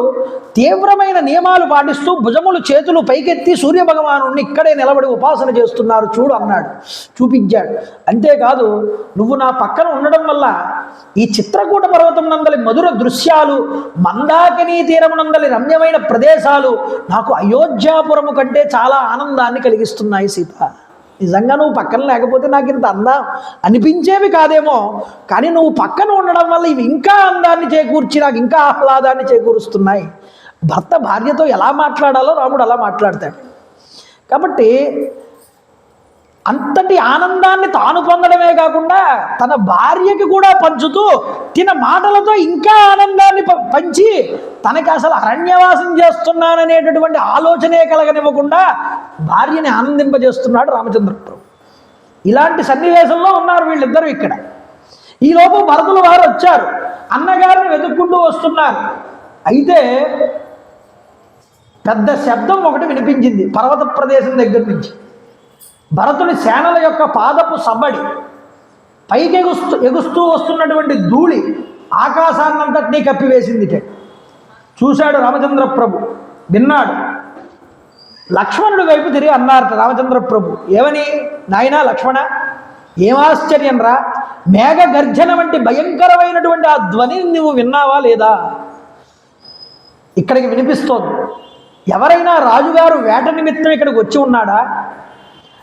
తీవ్రమైన నియమాలు పాటిస్తూ భుజములు చేతులు పైకెత్తి సూర్యభగవాను ఇక్కడే నిలబడి ఉపాసన చేస్తున్నారు చూడు అన్నాడు, చూపించాడు. అంతేకాదు, నువ్వు నా పక్కన ఉండడం వల్ల ఈ చిత్రకూట పర్వతం నందలి మధుర దృశ్యాలు, మందాకిని తీరమునందలి రమ్యమైన ప్రదేశాలు నాకు అయోధ్యాపురము కంటే చాలా ఆనందాన్ని కలిగిస్తున్నాయి సీత. నిజంగా నువ్వు పక్కన లేకపోతే నాకు ఇంత అందం అనిపించేవి కాదేమో, కానీ నువ్వు పక్కన ఉండడం వల్ల ఇవి ఇంకా అందాన్ని చేకూర్చి నాకు ఇంకా ఆహ్లాదాన్ని చేకూరుస్తున్నాయి. భర్త భార్యతో ఎలా మాట్లాడాలో రాముడు అలా మాట్లాడతాడు. కాబట్టి అంతటి ఆనందాన్ని తాను పొందడమే కాకుండా తన భార్యకి కూడా పంచుతూ తిన మాటలతో ఇంకా ఆనందాన్ని పంచి తనకి అసలు అరణ్యవాసం చేస్తున్నాననేటటువంటి ఆలోచనే కలగనివ్వకుండా భార్యని ఆనందింపజేస్తున్నాడు రామచంద్ర ప్రభు. ఇలాంటి సన్నివేశంలో ఉన్నారు వీళ్ళిద్దరూ ఇక్కడ. ఈలోపు భరతుల వారు వచ్చారు, అన్నగారిని వెతుక్కుంటూ వస్తున్నారు. అయితే పెద్ద శబ్దం ఒకటి వినిపించింది పర్వత ప్రదేశం దగ్గర నుంచి. భరతుని సేనల యొక్క పాదపు సబ్బడి, పైకి ఎగుస్తూ వస్తున్నటువంటి ధూళి ఆకాశాన్నంతటినీ కప్పివేసింది. చూశాడు రామచంద్ర ప్రభు, విన్నాడు. లక్ష్మణుడి వైపు తిరిగి అన్నారట రామచంద్ర ప్రభు, ఏమని? నాయనా లక్ష్మణ, ఏమాశ్చర్యం రా, మేఘ గర్జన వంటి భయంకరమైనటువంటి ఆ ధ్వనిని నువ్వు విన్నావా లేదా? ఇక్కడికి వినిపిస్తోంది. ఎవరైనా రాజుగారు వేట నిమిత్తం ఇక్కడికి వచ్చి ఉన్నాడా?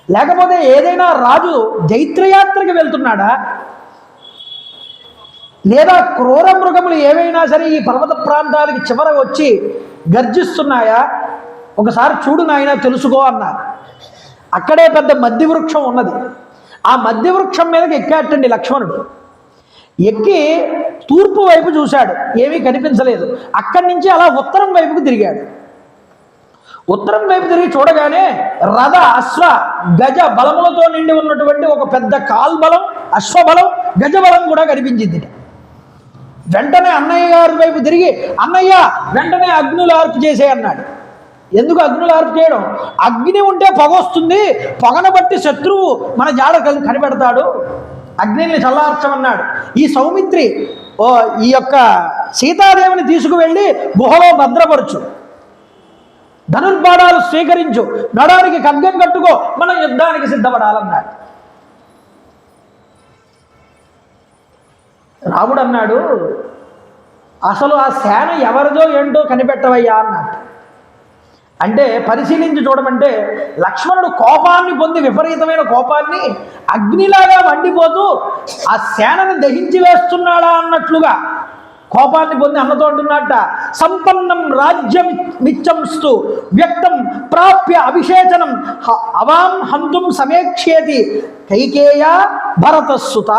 లేకపోతే ఏదైనా రాజు జైత్రయాత్రకి వెళ్తున్నాడా? లేదా క్రూర మృగములు ఏవైనా సరే ఈ పర్వత ప్రాంతానికి చివర వచ్చి గర్జిస్తున్నాయా, ఒకసారి చూడు నాయన తెలుసుకో అన్నారు. అక్కడే పెద్ద మద్ది వృక్షం ఉన్నది. ఆ మద్ది వృక్షం మీదకి ఎక్కాటండి లక్ష్మణుడు. ఎక్కి తూర్పు వైపు చూశాడు, ఏమీ కనిపించలేదు. అక్కడి నుంచి అలా ఉత్తరం వైపుకు తిరిగాడు. ఉత్తరం వైపు తిరిగి చూడగానే రథ అశ్వ గజ బలములతో నిండి ఉన్నటువంటి ఒక పెద్ద కాల్బలం, అశ్వబలం, గజబలం కూడా కనిపించింది. వెంటనే అన్నయ్య గారి వైపు తిరిగి, అన్నయ్య వెంటనే అగ్నులు ఆర్పు చేసే అన్నాడు. ఎందుకు అగ్నులు ఆర్పు చేయడం? అగ్ని ఉంటే పొగ వస్తుంది, పొగను బట్టి శత్రువు మన జాడ కనిపెడతాడు, అగ్నిని చల్లార్చమన్నాడు. ఈ సౌమిత్రి ఈ యొక్క సీతాదేవిని తీసుకువెళ్ళి గుహలో భద్రపరచు, ధనుర్బాణాలు స్వీకరించు, నడానికి ఖడ్గం కట్టుకో, మనం యుద్ధానికి సిద్ధపడాలన్నాడు. రాముడు అన్నాడు, అసలు ఆ సేన ఎవరిదో ఏంటో కనిపెట్టవయ్యా అన్నాడు. అంటే పరిశీలించి చూడమంటే లక్ష్మణుడు కోపాన్ని పొంది, విపరీతమైన కోపాన్ని అగ్నిలాగా మండిపోతూ ఆ సేనని దహించి వేస్తున్నాడా అన్నట్లుగా కోపాన్ని పొంది అన్నతో అంటున్నట్ట, సంపన్నం రాజ్యమిచ్చంస్తు వ్యక్తం ప్రాప్య అభిషేచనం అవాం హంతుం సమేక్ష్యేతి కైకేయ భరతసుత.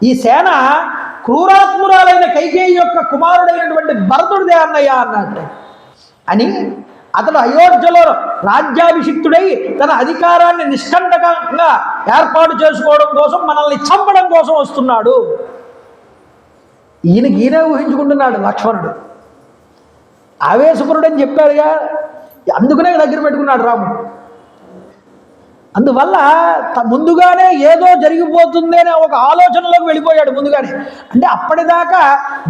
ఈ సేన క్రూరాత్మురాలైన కైకేయి యొక్క కుమారుడైనటువంటి భరతుడిదే అన్నయ్య అన్నట్టు అని అతడు అయోధ్యలో రాజ్యాభిషిక్తుడై తన అధికారాన్ని నిష్కంటకంగా ఏర్పాటు చేసుకోవడం కోసం, మనల్ని చంపడం కోసం వస్తున్నాడు. ఈయనే ఊహించుకుంటున్నాడు లక్ష్మణుడు. ఆవేశపురుడని చెప్పాడుగా, అందుకనే దగ్గర పెట్టుకున్నాడు రాముడు. అందువల్ల ముందుగానే ఏదో జరిగిపోతుంది అనే ఒక ఆలోచనలోకి వెళ్ళిపోయాడు ముందుగానే. అంటే అప్పటిదాకా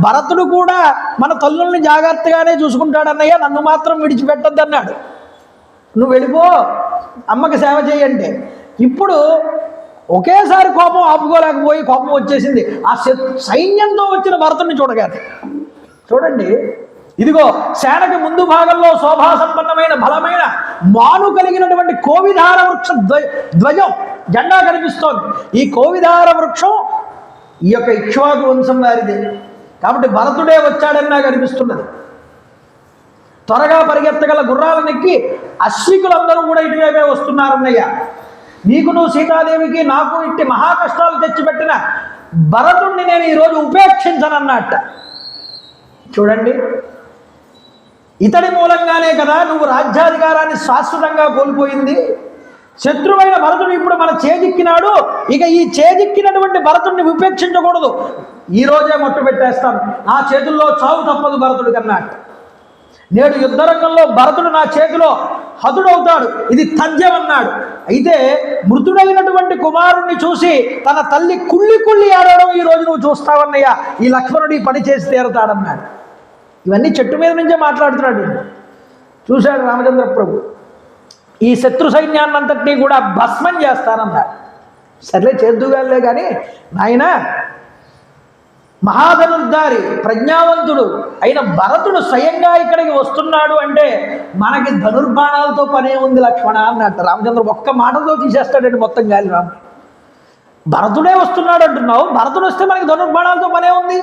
భరతుడు కూడా మన తల్లుల్ని జాగ్రత్తగానే చూసుకుంటాడు అన్నయ్య, నన్ను మాత్రం విడిచిపెట్టద్దు అన్నాడు. నువ్వు వెళ్ళిపో, అమ్మకి సేవ చేయంటే ఇప్పుడు ఒకేసారి కోపం ఆపుకోలేకపోయి కోపం వచ్చేసింది. ఆ సైన్యంతో వచ్చిన భరతుడిని చూడగానే చూడండి, ఇదిగో సేనకి ముందు భాగంలో శోభాసంపన్నమైన బలమైన మాను కలిగినటువంటి కోవిధార వృక్ష ధ్వజం, జెండా కనిపిస్తోంది. ఈ కోవిధార వృక్షం ఈ యొక్క ఇక్ష్వాకు వంశం వారిదే కాబట్టి భరతుడే వచ్చాడన్నా కనిపిస్తున్నది. త్వరగా పరిగెత్తగల గుర్రాలనెక్కి అశ్వికులందరూ కూడా ఇటువైపే వస్తున్నారన్నయ్య. నీకు నువ్వు సీతాదేవికి నాకు ఇట్టి మహా కష్టాలు తెచ్చిపెట్టిన భరతుణ్ణి నేను ఈరోజు ఉపేక్షించనన్నట్ట. చూడండి, ఇతడి మూలంగానే కదా నువ్వు రాజ్యాధికారాన్ని శాశ్వతంగా కోల్పోయింది. శత్రువైన భరతుడు ఇప్పుడు మన చేజిక్కినాడు, ఇక ఈ చేజిక్కినటువంటి భరతుడిని ఉపేక్షించకూడదు. ఈరోజే మొట్టు పెట్టేస్తాను, నా చేతుల్లో చావు తప్పదు భరతుడు కన్నాడు. నేడు యుద్ధరంగంలో భరతుడు నా చేతిలో హతుడవుతాడు, ఇది తథ్యం అన్నాడు. అయితే మృతుడైనటువంటి కుమారుణ్ణి చూసి తన తల్లి కుళ్ళి ఆడడం ఈరోజు నువ్వు చూస్తావన్నయ్య, ఈ లక్ష్మణుడు ఈ పని చేసి తీరుతాడన్నాడు. ఇవన్నీ చెట్టు మీద నుంచే మాట్లాడుతున్నాడు. చూశాడు రామచంద్ర ప్రభు. ఈ శత్రు సైన్యాన్నంతటినీ కూడా భస్మం చేస్తానన్నాడు. సర్లే చేద్దుగాలే కానీ నాయన, మహాధనుర్ధారి ప్రజ్ఞావంతుడు అయిన భరతుడు స్వయంగా ఇక్కడికి వస్తున్నాడు అంటే మనకి ధనుర్బాణాలతో పనే ఉంది లక్ష్మణ అన్నట్టు. రామచంద్ర ఒక్క మాటతో తీసేస్తాడండి మొత్తం గాలి. రాము భరతుడే వస్తున్నాడు అంటున్నావు, భరతుడు వస్తే మనకి ధనుర్బాణాలతో పనే ఉంది.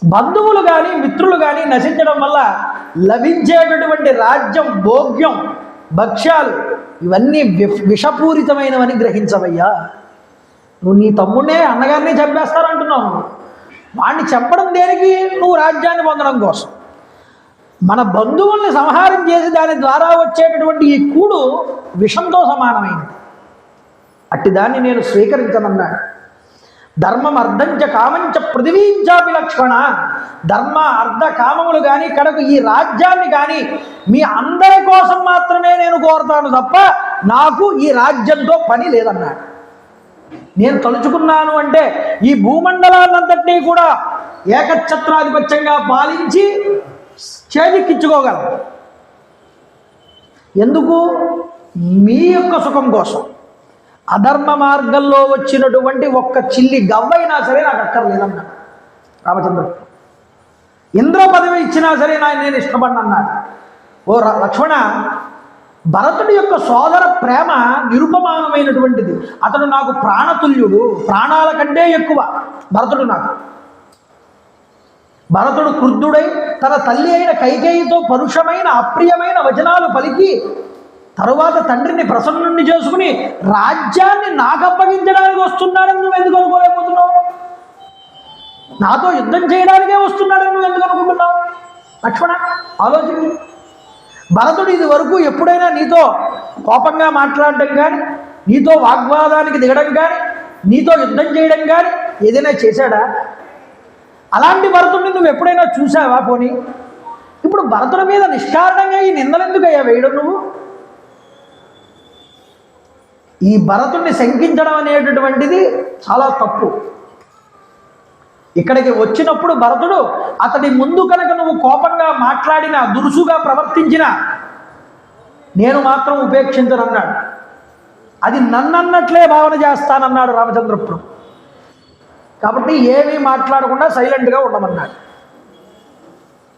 బంధువులు కానీ మిత్రులు కానీ నశించడం వల్ల లభించేటటువంటి రాజ్యం, భోగ్యం, భక్ష్యాలు ఇవన్నీ విషపూరితమైనవని గ్రహించవయ్యా. నువ్వు నీ తమ్ముడే అన్నగారిని చంపేస్తారంటున్నావు. వాడిని చంపడం దేనికి? నువ్వు రాజ్యాన్ని పొందడం కోసం. మన బంధువుల్ని సంహారం చేసి దాని ద్వారా వచ్చేటటువంటి ఈ కూడు విషంతో సమానమైనది. అట్టి దాన్ని నేను స్వీకరించనన్నాడు. ధర్మం అర్ధంచ కామంచ పృథివీంచాపి లక్ష్మణ. ధర్మ అర్ధ కామములు కానీ కడకు ఈ రాజ్యాన్ని కానీ మీ అందరి కోసం మాత్రమే నేను కోరుతాను తప్ప నాకు ఈ రాజ్యంతో పని లేదన్నాడు. నేను తలుచుకున్నాను అంటే ఈ భూమండలాన్నంతటినీ కూడా ఏకఛత్రాధిపత్యంగా పాలించి చేజిక్కించుకోగలను. ఎందుకు? మీ యొక్క సుఖం కోసం. అధర్మ మార్గంలో వచ్చినటువంటి ఒక్క చిల్లి గవ్వైనా సరే నాకు అక్కర్లేదన్నాడు రామచంద్రుడు. ఇంద్ర పదవి ఇచ్చినా సరే నేను ఇష్టపడినన్నాడు. ఓ లక్ష్మణ, భరతుడి యొక్క సోదర ప్రేమ నిరుపమానమైనటువంటిది. అతడు నాకు ప్రాణతుల్యుడు, ప్రాణాల కంటే ఎక్కువ భరతుడు నాకు. భరతుడు క్రుద్ధుడై తన తల్లి అయిన కైకేయితో పరుషమైన అప్రియమైన వచనాలు పలికి తరువాత తండ్రిని ప్రసన్నుణ్ణి చేసుకుని రాజ్యాన్ని నాకు అప్పగించడానికి వస్తున్నాడని నువ్వు ఎందుకు అనుకోలేకపోతున్నావు? నాతో యుద్ధం చేయడానికే వస్తున్నాడని నువ్వు ఎందుకు అనుకుంటున్నావు? లక్ష్మణ ఆలోచించు. భరతుడు ఇది వరకు ఎప్పుడైనా నీతో కోపంగా మాట్లాడడం కానీ, నీతో వాగ్వాదానికి దిగడం కానీ, నీతో యుద్ధం చేయడం కానీ ఏదైనా చేశాడా? అలాంటి భరతుడిని నువ్వు ఎప్పుడైనా చూసావా? పోనీ ఇప్పుడు భరతుడి మీద నిష్కారణంగా ఈ నిందలెందుకయ్యా వేయడం నువ్వు? ఈ భరతుడిని శంకించడం అనేటటువంటిది చాలా తప్పు. ఇక్కడికి వచ్చినప్పుడు భరతుడు అతడి ముందు కనుక నువ్వు కోపంగా మాట్లాడినా, దురుసుగా ప్రవర్తించినా నేను మాత్రం ఉపేక్షించనన్నాడు. అది నన్నన్నట్లే భావన చేస్తానన్నాడు రామచంద్రప్పుడు. కాబట్టి ఏమీ మాట్లాడకుండా సైలెంట్గా ఉండమన్నాడు.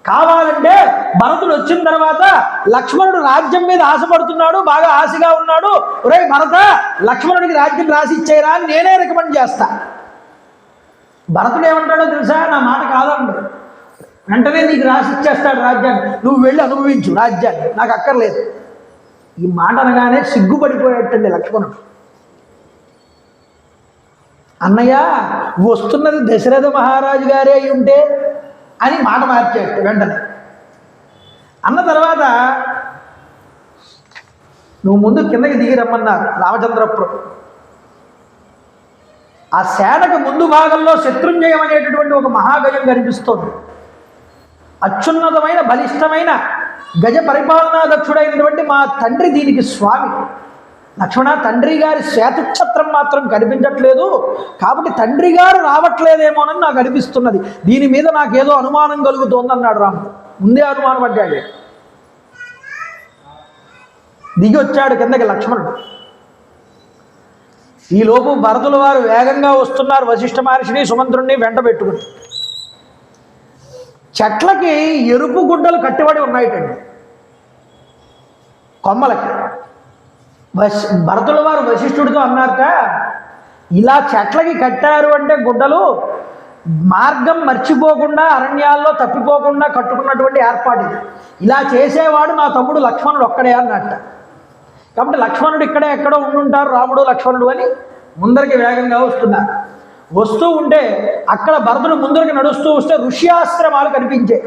కావాలంటే భరతుడు వచ్చిన తర్వాత లక్ష్మణుడు రాజ్యం మీద ఆశపడుతున్నాడు, బాగా ఆశగా ఉన్నాడు, ఒరే భరత లక్ష్మణుడికి రాజ్యం రాసి ఇచ్చేయరా అని నేనే రికమెండ్ చేస్తా. భరతుడు ఏమంటాడో తెలుసా? నా మాట కాదంటాడు. వెంటనే నీకు రాసి ఇచ్చేస్తాడు రాజ్యాన్ని, నువ్వు వెళ్ళి అనుభవించు రాజ్యాన్ని, నాకు అక్కర్లేదు. ఈ మాట అనగానే సిగ్గుపడిపోయేటండి లక్ష్మణుడు. అన్నయ్య వస్తున్నది దశరథ మహారాజు గారే అయి ఉంటే అని మాట మార్చేట వెంటనే. అన్న తర్వాత నువ్వు ముందు కిందకి దిగి రమ్మన్నారు రామచంద్రప్పుడు. ఆ సేనకు ముందు భాగంలో శత్రుంజయం అనేటటువంటి ఒక మహాగజం కనిపిస్తోంది. అత్యున్నతమైన బలిష్టమైన గజ పరిపాలనా దక్షుడైనటువంటి మా తండ్రి దీనికి స్వామి. లక్ష్మణ, తండ్రి గారి శ్వేతఛత్రం మాత్రం కనిపించట్లేదు, కాబట్టి తండ్రి గారు రావట్లేదేమోనని నాకు అనిపిస్తున్నది, దీని మీద నాకేదో అనుమానం కలుగుతోందన్నాడు రాముడు. ముందే అనుమానం పడ్డాడు. దిగి వచ్చాడు కిందకి లక్ష్మణుడు. ఈలోపు భరతుల వారు వేగంగా వస్తున్నారు, వశిష్ఠ మహర్షిని సుమంత్రుణ్ణి వెంట పెట్టుకుని. చెట్లకి ఎరుపు గుడ్డలు కట్టిబడి ఉన్నాయిటండి కొమ్మలకి. భరతుల వారు వశిష్ఠుడితో అన్నారట, ఇలా చెట్లకి కట్టారు అంటే గుడ్డలు మార్గం మర్చిపోకుండా, అరణ్యాల్లో తప్పిపోకుండా కట్టుకున్నటువంటి ఏర్పాటు ఇది. ఇలా చేసేవాడు నా తమ్ముడు లక్ష్మణుడు ఒక్కడే అన్నట్ట. కాబట్టి లక్ష్మణుడు ఇక్కడే ఎక్కడో ఉండుంటారు, రాముడు లక్ష్మణుడు అని ముందరికి వేగంగా వస్తున్నారు. వస్తూ ఉంటే అక్కడ భరతుడు ముందరికి నడుస్తూ వస్తే ఋష్యాశ్రమాలు కనిపించాయి.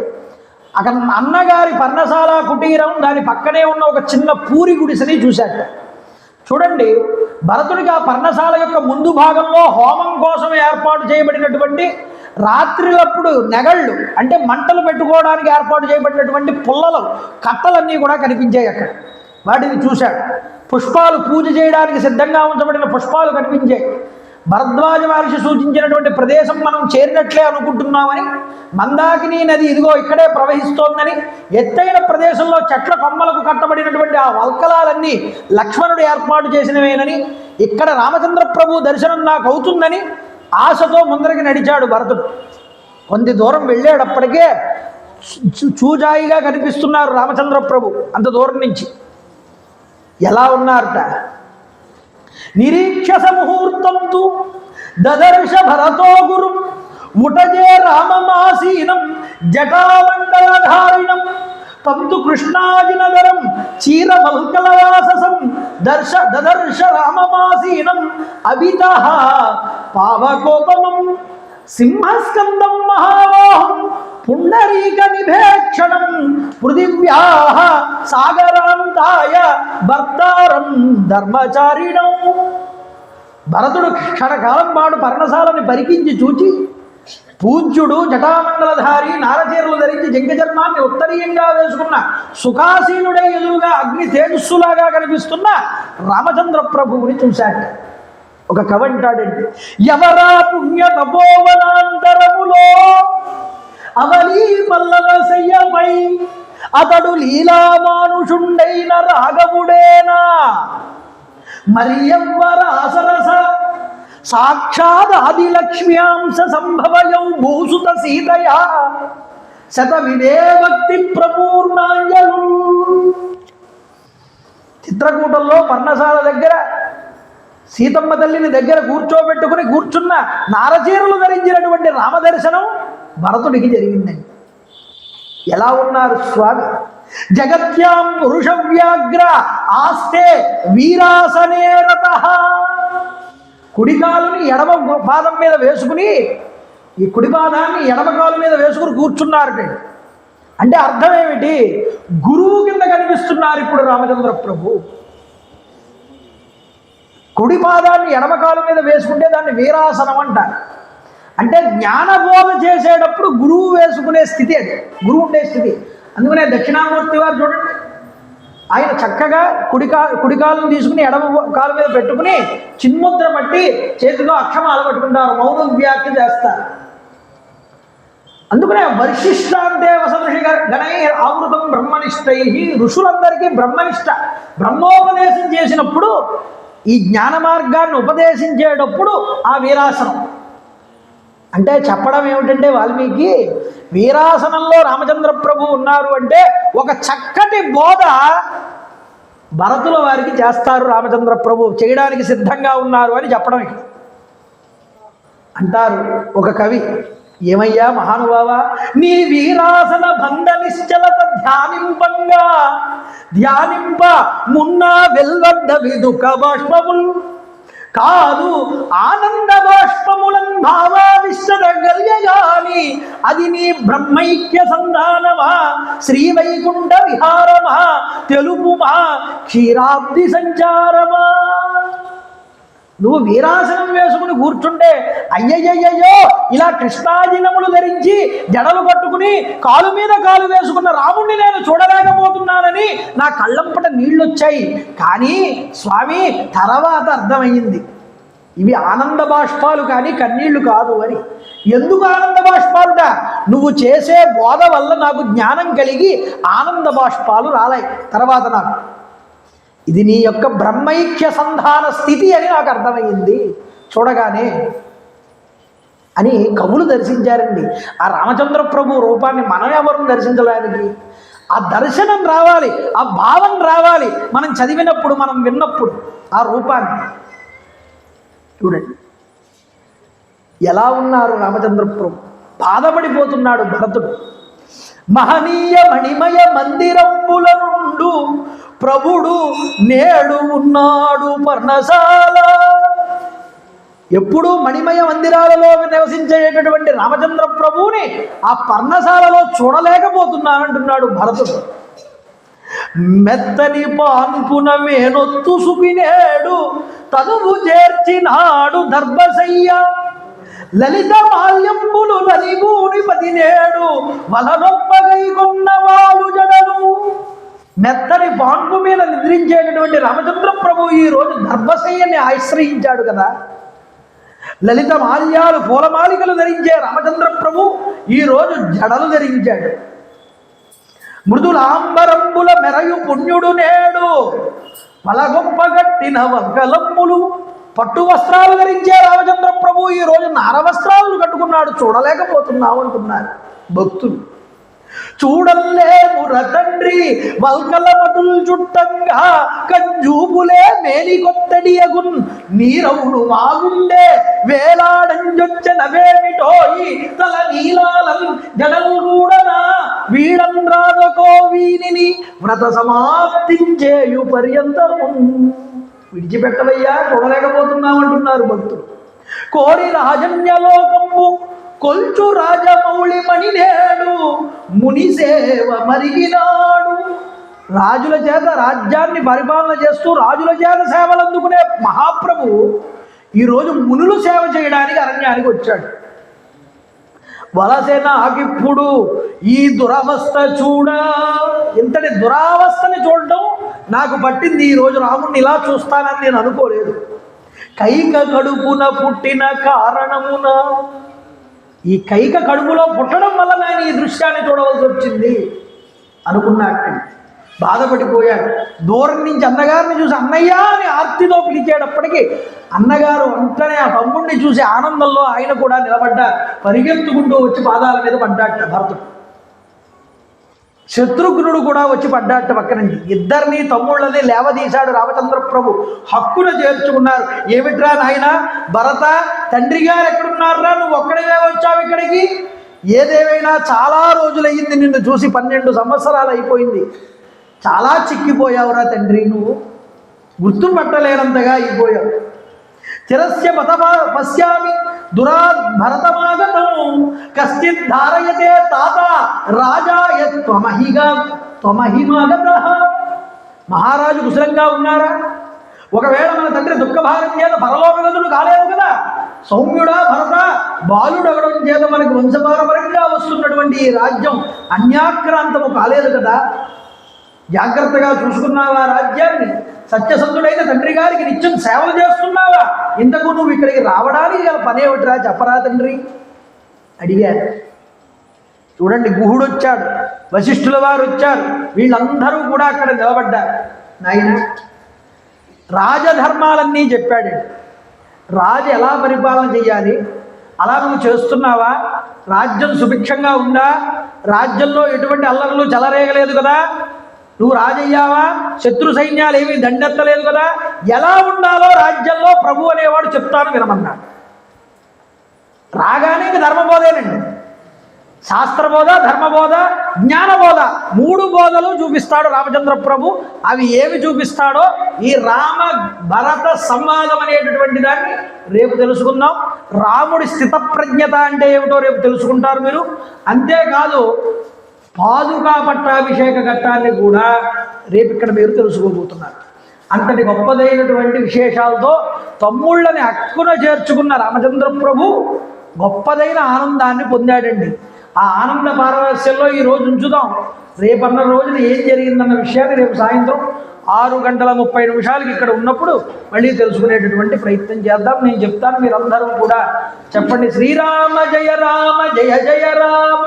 అక్కడ అన్నగారి పర్ణశాల కుటీరం, దాని పక్కనే ఉన్న ఒక చిన్న పూరి గుడిసెని చూశాక. చూడండి, భరతుడికి ఆ పర్ణశాల యొక్క ముందు భాగంలో హోమం కోసం ఏర్పాటు చేయబడినటువంటి రాత్రిలప్పుడు నెగళ్ళు అంటే మంటలు పెట్టుకోవడానికి ఏర్పాటు చేయబడినటువంటి పుల్లలు, కట్టలన్నీ కూడా కనిపించాయి అక్కడ. వాటిని చూశాడు. పుష్పాలు, పూజ చేయడానికి సిద్ధంగా ఉంచబడిన పుష్పాలు కనిపించాయి. భరద్వాజ మహర్షి సూచించినటువంటి ప్రదేశం మనం చేరినట్లే అనుకుంటున్నామని, మందాకిని నది ఇదిగో ఇక్కడే ప్రవహిస్తోందని, ఎత్తైన ప్రదేశంలో చెట్ల కొమ్మలకు కట్టబడినటువంటి ఆ వల్కలాలన్నీ లక్ష్మణుడు ఏర్పాటు చేసినవేనని, ఇక్కడ రామచంద్ర ప్రభు దర్శనం నాకు అవుతుందని ఆశతో ముందరికి నడిచాడు భరతుడు. కొంత దూరం వెళ్ళేటప్పటికే చూజాయిగా కనిపిస్తున్నారు రామచంద్ర ప్రభు. అంత దూరం నుంచి ఎలా ఉన్నారట? నిరీక్షస ముహూర్తం తు దదర్శ భరతో గురుం ఉటజే రామమాసీనం జటామండలధారిణం పంతు కృష్ణాజినగరం చీరమల్కలవాససం దదర్శ రామమాసీనం అవితః పావకోపమం సింహస్కందం మహావాహం పుండరీక నిభేక్షణం పృథివ్యాః సాగరాంతాయ భర్తారం ధర్మచారిణం. భరతుడు క్షణకాలం పాటు పర్ణశాలని పరికించి చూచి, పూజ్యుడు జటామండలధారి, నారచీరలు ధరించి జంగజన్మాన్ని ఉత్తరీయంగా వేసుకున్న సుఖాసీనుడై ఎదురుగా అగ్ని తేజస్సులాగా కనిపిస్తున్న రామచంద్ర ప్రభువుని చూశాడు. ఒక కవి అంటాడండి, ఎవరా పుణ్య తపోవనాంతరములో అవలీ పల్లల శయ్యపై అతడు లీలామానుషుండైన రాఘవుడేనా, మరి ఎవ్వర అసరస సాక్షాత్ ఆదిలక్ష్మ్యాంశ సంభవయౌ భూసుత సీతయా శత విదే భక్తి ప్రపూర్ణాంజలు. చిత్రకూటంలో పర్ణశాల దగ్గర సీతమ్మ తల్లిని దగ్గర కూర్చోబెట్టుకుని కూర్చున్న నారచీరలు ధరించినటువంటి రామదర్శనం భరతుడికి జరిగిందండి. ఎలా ఉన్నారు స్వామి? జగత్యాం పురుష వ్యాఘ్ర ఆస్తే వీరాసనే రతః. కుడికాలుని ఎడమ పాదం మీద వేసుకుని, ఈ కుడి పాదాన్ని ఎడమ కాలు మీద వేసుకుని కూర్చున్నారు. అంటే అర్థం ఏమిటి? గురువు కింద కనిపిస్తున్నారు ఇప్పుడు రామచంద్ర ప్రభు. కుడి పాదాన్ని ఎడమ కాలు మీద వేసుకుంటే దాన్ని వీరాసనం అంటారు. అంటే జ్ఞానబోధ చేసేటప్పుడు గురువు వేసుకునే స్థితి అది, గురువు ఉండే స్థితి. అందుకనే దక్షిణామూర్తి వారు చూడండి, ఆయన చక్కగా కుడికాలను తీసుకుని ఎడమ కాలు మీద పెట్టుకుని చిన్ముద్ర పట్టి చేతిలో అక్షమాలు పట్టుకుంటారు, మౌనం వ్యాఖ్య చేస్తారు. అందుకనే వర్షిష్టాంతే వసఋషి గణై ఆవృతం బ్రహ్మనిష్టై. ఋషులందరికీ బ్రహ్మనిష్ట, బ్రహ్మోపదేశం చేసినప్పుడు, ఈ జ్ఞాన మార్గాన్ని ఉపదేశించేటప్పుడు ఆ వీరాసనం అంటే చెప్పడం ఏమిటంటే, వాల్మీకి వీరాసనంలో రామచంద్ర ప్రభు ఉన్నారు అంటే ఒక చక్కటి బోధ భరతుల వారికి చేస్తారు. రామచంద్ర ప్రభు చేయడానికి సిద్ధంగా ఉన్నారు అని చెప్పడం. అంటారు ఒక కవి, ఏమయ్యా మహానుభావ, నీ వీరాసన బంధ నిశ్చలత ధ్యానింప మున్నా వెల్వడ్డ విదుక బాష్పముల్ కాదు ఆనంద బాష్పములన్ భావావిశ్వదగల్యగాని అది నీ బ్రహ్మైక్య సంధానమా శ్రీవైకుంఠ విహారమా తెలుపుమా క్షీరాబ్ది సంచారమా. నువ్వు వీరాసనం వేసుకుని కూర్చుంటే అయ్యయ్యయ్యో ఇలా కృష్ణాజినములు ధరించి జడలు పట్టుకుని కాలు మీద కాలు వేసుకున్న రాముణ్ణి నేను చూడలేకపోతున్నానని నా కళ్ళంపట నీళ్ళొచ్చాయి. కానీ స్వామి తర్వాత అర్థమయ్యింది, ఇవి ఆనంద బాష్పాలు కానీ కన్నీళ్లు కాదు అని. ఎందుకు ఆనంద బాష్పాలుట? నువ్వు చేసే బోధ వల్ల నాకు జ్ఞానం కలిగి ఆనంద బాష్పాలు రాలాయి తర్వాత నాకు. ఇది నీ యొక్క బ్రహ్మైక్య సంధాన స్థితి అని నాకు అర్థమైంది చూడగానే అని కవులు దర్శించారండి. ఆ రామచంద్ర ప్రభు రూపాన్ని మనం ఎవరిని దర్శించడానికి? ఆ దర్శనం రావాలి, ఆ భావం రావాలి. మనం చదివినప్పుడు, మనం విన్నప్పుడు ఆ రూపాన్ని చూడండి ఎలా ఉన్నారు రామచంద్ర ప్రభు. బాధపడిపోతున్నాడు భరతుడు. మహనీయ మణిమయ మందిరంబుల నుండు ప్రభుడు నేడు ఉన్నాడు పర్ణశాల. ఎప్పుడూ మణిమయ మందిరాలలో నివసించేటటువంటి రామచంద్ర ప్రభువుని ఆ పర్ణశాలలో చూడలేకపోతున్నానంటున్నాడు భరతుడు. మెత్తని పాన్పున మేనొత్తు సుపినేడు తనువు చేర్చినాడు దర్భశయ్య లలిత మాల్యంబులు లలిగూని పదినేడు వలనొప్పగై కొన్నవాడు జడలు. మెత్తని పాన్పు మీద నిద్రించేటటువంటి రామచంద్ర ప్రభు ఈ రోజు దర్భశయ్యని ఆశ్రయించాడు కదా. లలిత మాల్యాలు పూలమాలికలు ధరించే రామచంద్ర ప్రభు ఈరోజు జడలు ధరించాడు. మృదులాంబరంబుల మెరయు పుణ్యుడు నేడు వలగొప్పగట్టిన వగ్గలమ్ములు పట్టు వస్త్రాలు ధరించే రామచంద్ర ప్రభు ఈరోజు నార వస్త్రాలను కట్టుకున్నాడు, చూడలేకపోతున్నావు అంటున్నారు భక్తులు. చూడలేముర తండ్రి వల్కల మటుల్ చుట్టంగా కంజూపులే మేలికొత్తడియగున్ నీరవును మాగుండే వేలాడంజొచ్చనవేమిటోయి తల నీలాలం జడల్ కూడనా వీడం రాదకో వీనిని వ్రత సమాప్తించేయు పర్యంతము. విడిచిపెట్టవయ్యా, చూడలేకపోతున్నామంటున్నారు భక్తులు. కోరి రాజన్యలోకంబు కొల్చు రాజమౌళి మణి నేడు మునిసేవ మరిగినాడు. రాజుల చేత రాజ్యాన్ని పరిపాలన చేస్తూ రాజుల చేత సేవలు అందుకునే మహాప్రభు ఈరోజు మునులు సేవ చేయడానికి అరణ్యానికి వచ్చాడు. వలసే నాకిప్పుడు ఈ దురవస్థ చూడా. ఇంతటి దురావస్థని చూడడం నాకు పట్టింది. ఈరోజు రాముడిని ఇలా చూస్తానని నేను అనుకోలేదు. కైక కడుపున పుట్టిన కారణమున, ఈ కైక కడుపులో పుట్టడం వల్ల నేను ఈ దృశ్యాన్ని చూడవలసి వచ్చింది అనుకున్నాడు. బాధపడిపోయాడు. దూరం నుంచి అన్నగారిని చూసి అన్నయ్య అని ఆర్తితో పిలిచేటప్పటికీ అన్నగారు వెంటనే ఆ తమ్ముడిని చూసి ఆనందంలో ఆయన కూడా నిలబడ్డారు. పరిగెత్తుకుంటూ వచ్చి పాదాల మీద పడ్డాట భరతుడు. శత్రుఘ్నుడు కూడా వచ్చి పడ్డాట పక్కనండి. ఇద్దరిని తమ్ముళ్ళని లేవదీశాడు రామచంద్ర ప్రభు. హక్కున చేర్చుకున్నారు. ఏమిట్రా నాయన భరత, తండ్రి గారు ఎక్కడున్నారా, నువ్వు ఒక్కడివే వచ్చావు ఇక్కడికి? ఏదేమైనా చాలా రోజులయ్యింది నిన్ను చూసి, 12 సంవత్సరాలు అయిపోయింది. చాలా చిక్కిపోయావురా తండ్రి, నువ్వు గుర్తుపట్టలేనంతగా అయిపోయావు. చిరస్య పశ్యామి దురాద్ భరతమాగతం కశ్చిత్ ధారయతే తాత రాజాయ త్వమహిమాగత. మహారాజు కుశలంగా ఉన్నారా? ఒకవేళ మన తండ్రి దుఃఖభారం చేత పరలోకగతుడు కాలేదు కదా, సౌమ్యుడా భరత, బాలుడు అవడం చేత మనకు వంశపారపరంగా వస్తున్నటువంటి ఈ రాజ్యం అన్యాక్రాంతము కాలేదు కదా, జాగ్రత్తగా చూసుకున్నావా రాజ్యాన్ని? సత్యసంధుడైన తండ్రి గారికి నిత్యం సేవలు చేస్తున్నావా? ఇంతకు నువ్వు ఇక్కడికి రావడానికి గల పనేమిటిరా చెప్పరా తండ్రి అడిగారు. చూడండి, గుహుడు వచ్చాడు, వశిష్ఠుల వారు వచ్చారు, వీళ్ళందరూ కూడా అక్కడ నిలబడ్డారు. నాయన రాజధర్మాలన్నీ చెప్పాడు. రాజు ఎలా పరిపాలన చేయాలి, అలా నువ్వు చేస్తున్నావా? రాజ్యం సుభిక్షంగా ఉందా? రాజ్యంలో ఎటువంటి అల్లర్లు చెలరేగలేదు కదా? నువ్వు రాజయ్యావా? శత్రు సైన్యాలు ఏమీ దండెత్తలేదు కదా? ఎలా ఉండాలో రాజ్యంలో ప్రభు అనేవాడు చెప్తాను వినమన్నాడు. రాగానే ఇంక ధర్మబోధేనండి. శాస్త్రబోధ, ధర్మబోధ, జ్ఞానబోధ, 3 బోధలు చూపిస్తాడు రామచంద్ర ప్రభు. అవి ఏమి చూపిస్తాడో ఈ రామ భరత సంవాదం అనేటటువంటి దాన్ని రేపు తెలుసుకుందాం. రాముడి స్థితప్రజ్ఞత అంటే ఏమిటో రేపు తెలుసుకుంటారు మీరు. అంతేకాదు పాదుకా పట్టాభిషేక ఘట్టాన్ని కూడా రేపు ఇక్కడ మీరు తెలుసుకోబోతున్నారు. అంతటి గొప్పదైనటువంటి విశేషాలతో తమ్ముళ్ళని హక్కున చేర్చుకున్న రామచంద్ర ప్రభు గొప్పదైన ఆనందాన్ని పొందాడండి. ఆ ఆనంద పారవస్యంలో ఈరోజు ఉంచుదాం. రేపన్న రోజున ఏం జరిగిందన్న విషయాన్ని రేపు సాయంత్రం 6:30 ఇక్కడ ఉన్నప్పుడు మళ్ళీ తెలుసుకునేటటువంటి ప్రయత్నం చేద్దాం. నేను చెప్తాను, మీరందరూ కూడా చెప్పండి. శ్రీరామ జయ రామ జయ జయ రామ,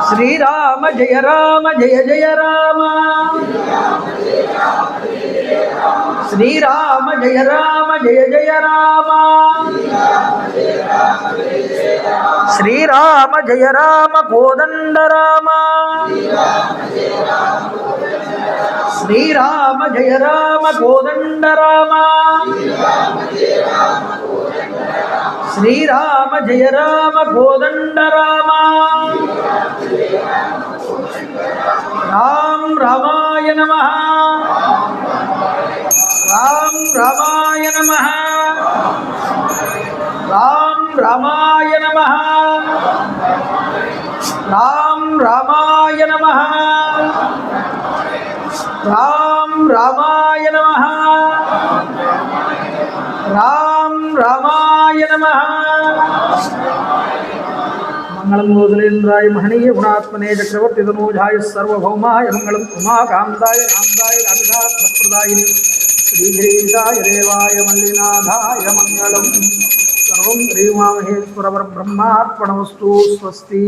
శ్రీరామ జయ రామ జయ జయ రామ, శ్రీరామ జయ రామ జయ జయ రామ, శ్రీరామ జయ రామ కోదండ రామ, శ్రీరామ జయ రామ కోదండ రామ, శ్రీరామ జయ రామ కోదండ రామ. రామ రామాయ నమః, రామ రామాయ నమః, రామ రామాయ నమః, రామ రామాయ నమః, రామ రామాయ నమః, రామ రామాయ నమః. మంగళం గోధులేంద్రాయ మహనీయ గుణాత్మనే చక్రవర్తి తనూజాయ సర్వభౌమాయ మంగళం ఉమాకాంతాయ రామదాయ రామిదాత్మప్రదాయిని శ్రీగిరీశాయ దేవాయ మల్లినాథాయ మంగళం. సర్వం శ్రీమామహేశ్వర బ్రహ్మార్పణమస్తు. స్వస్తి.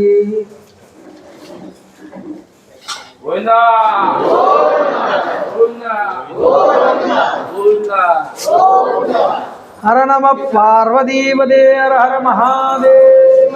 హర నమ పార్వతీపదే హర హర మహాదేవ.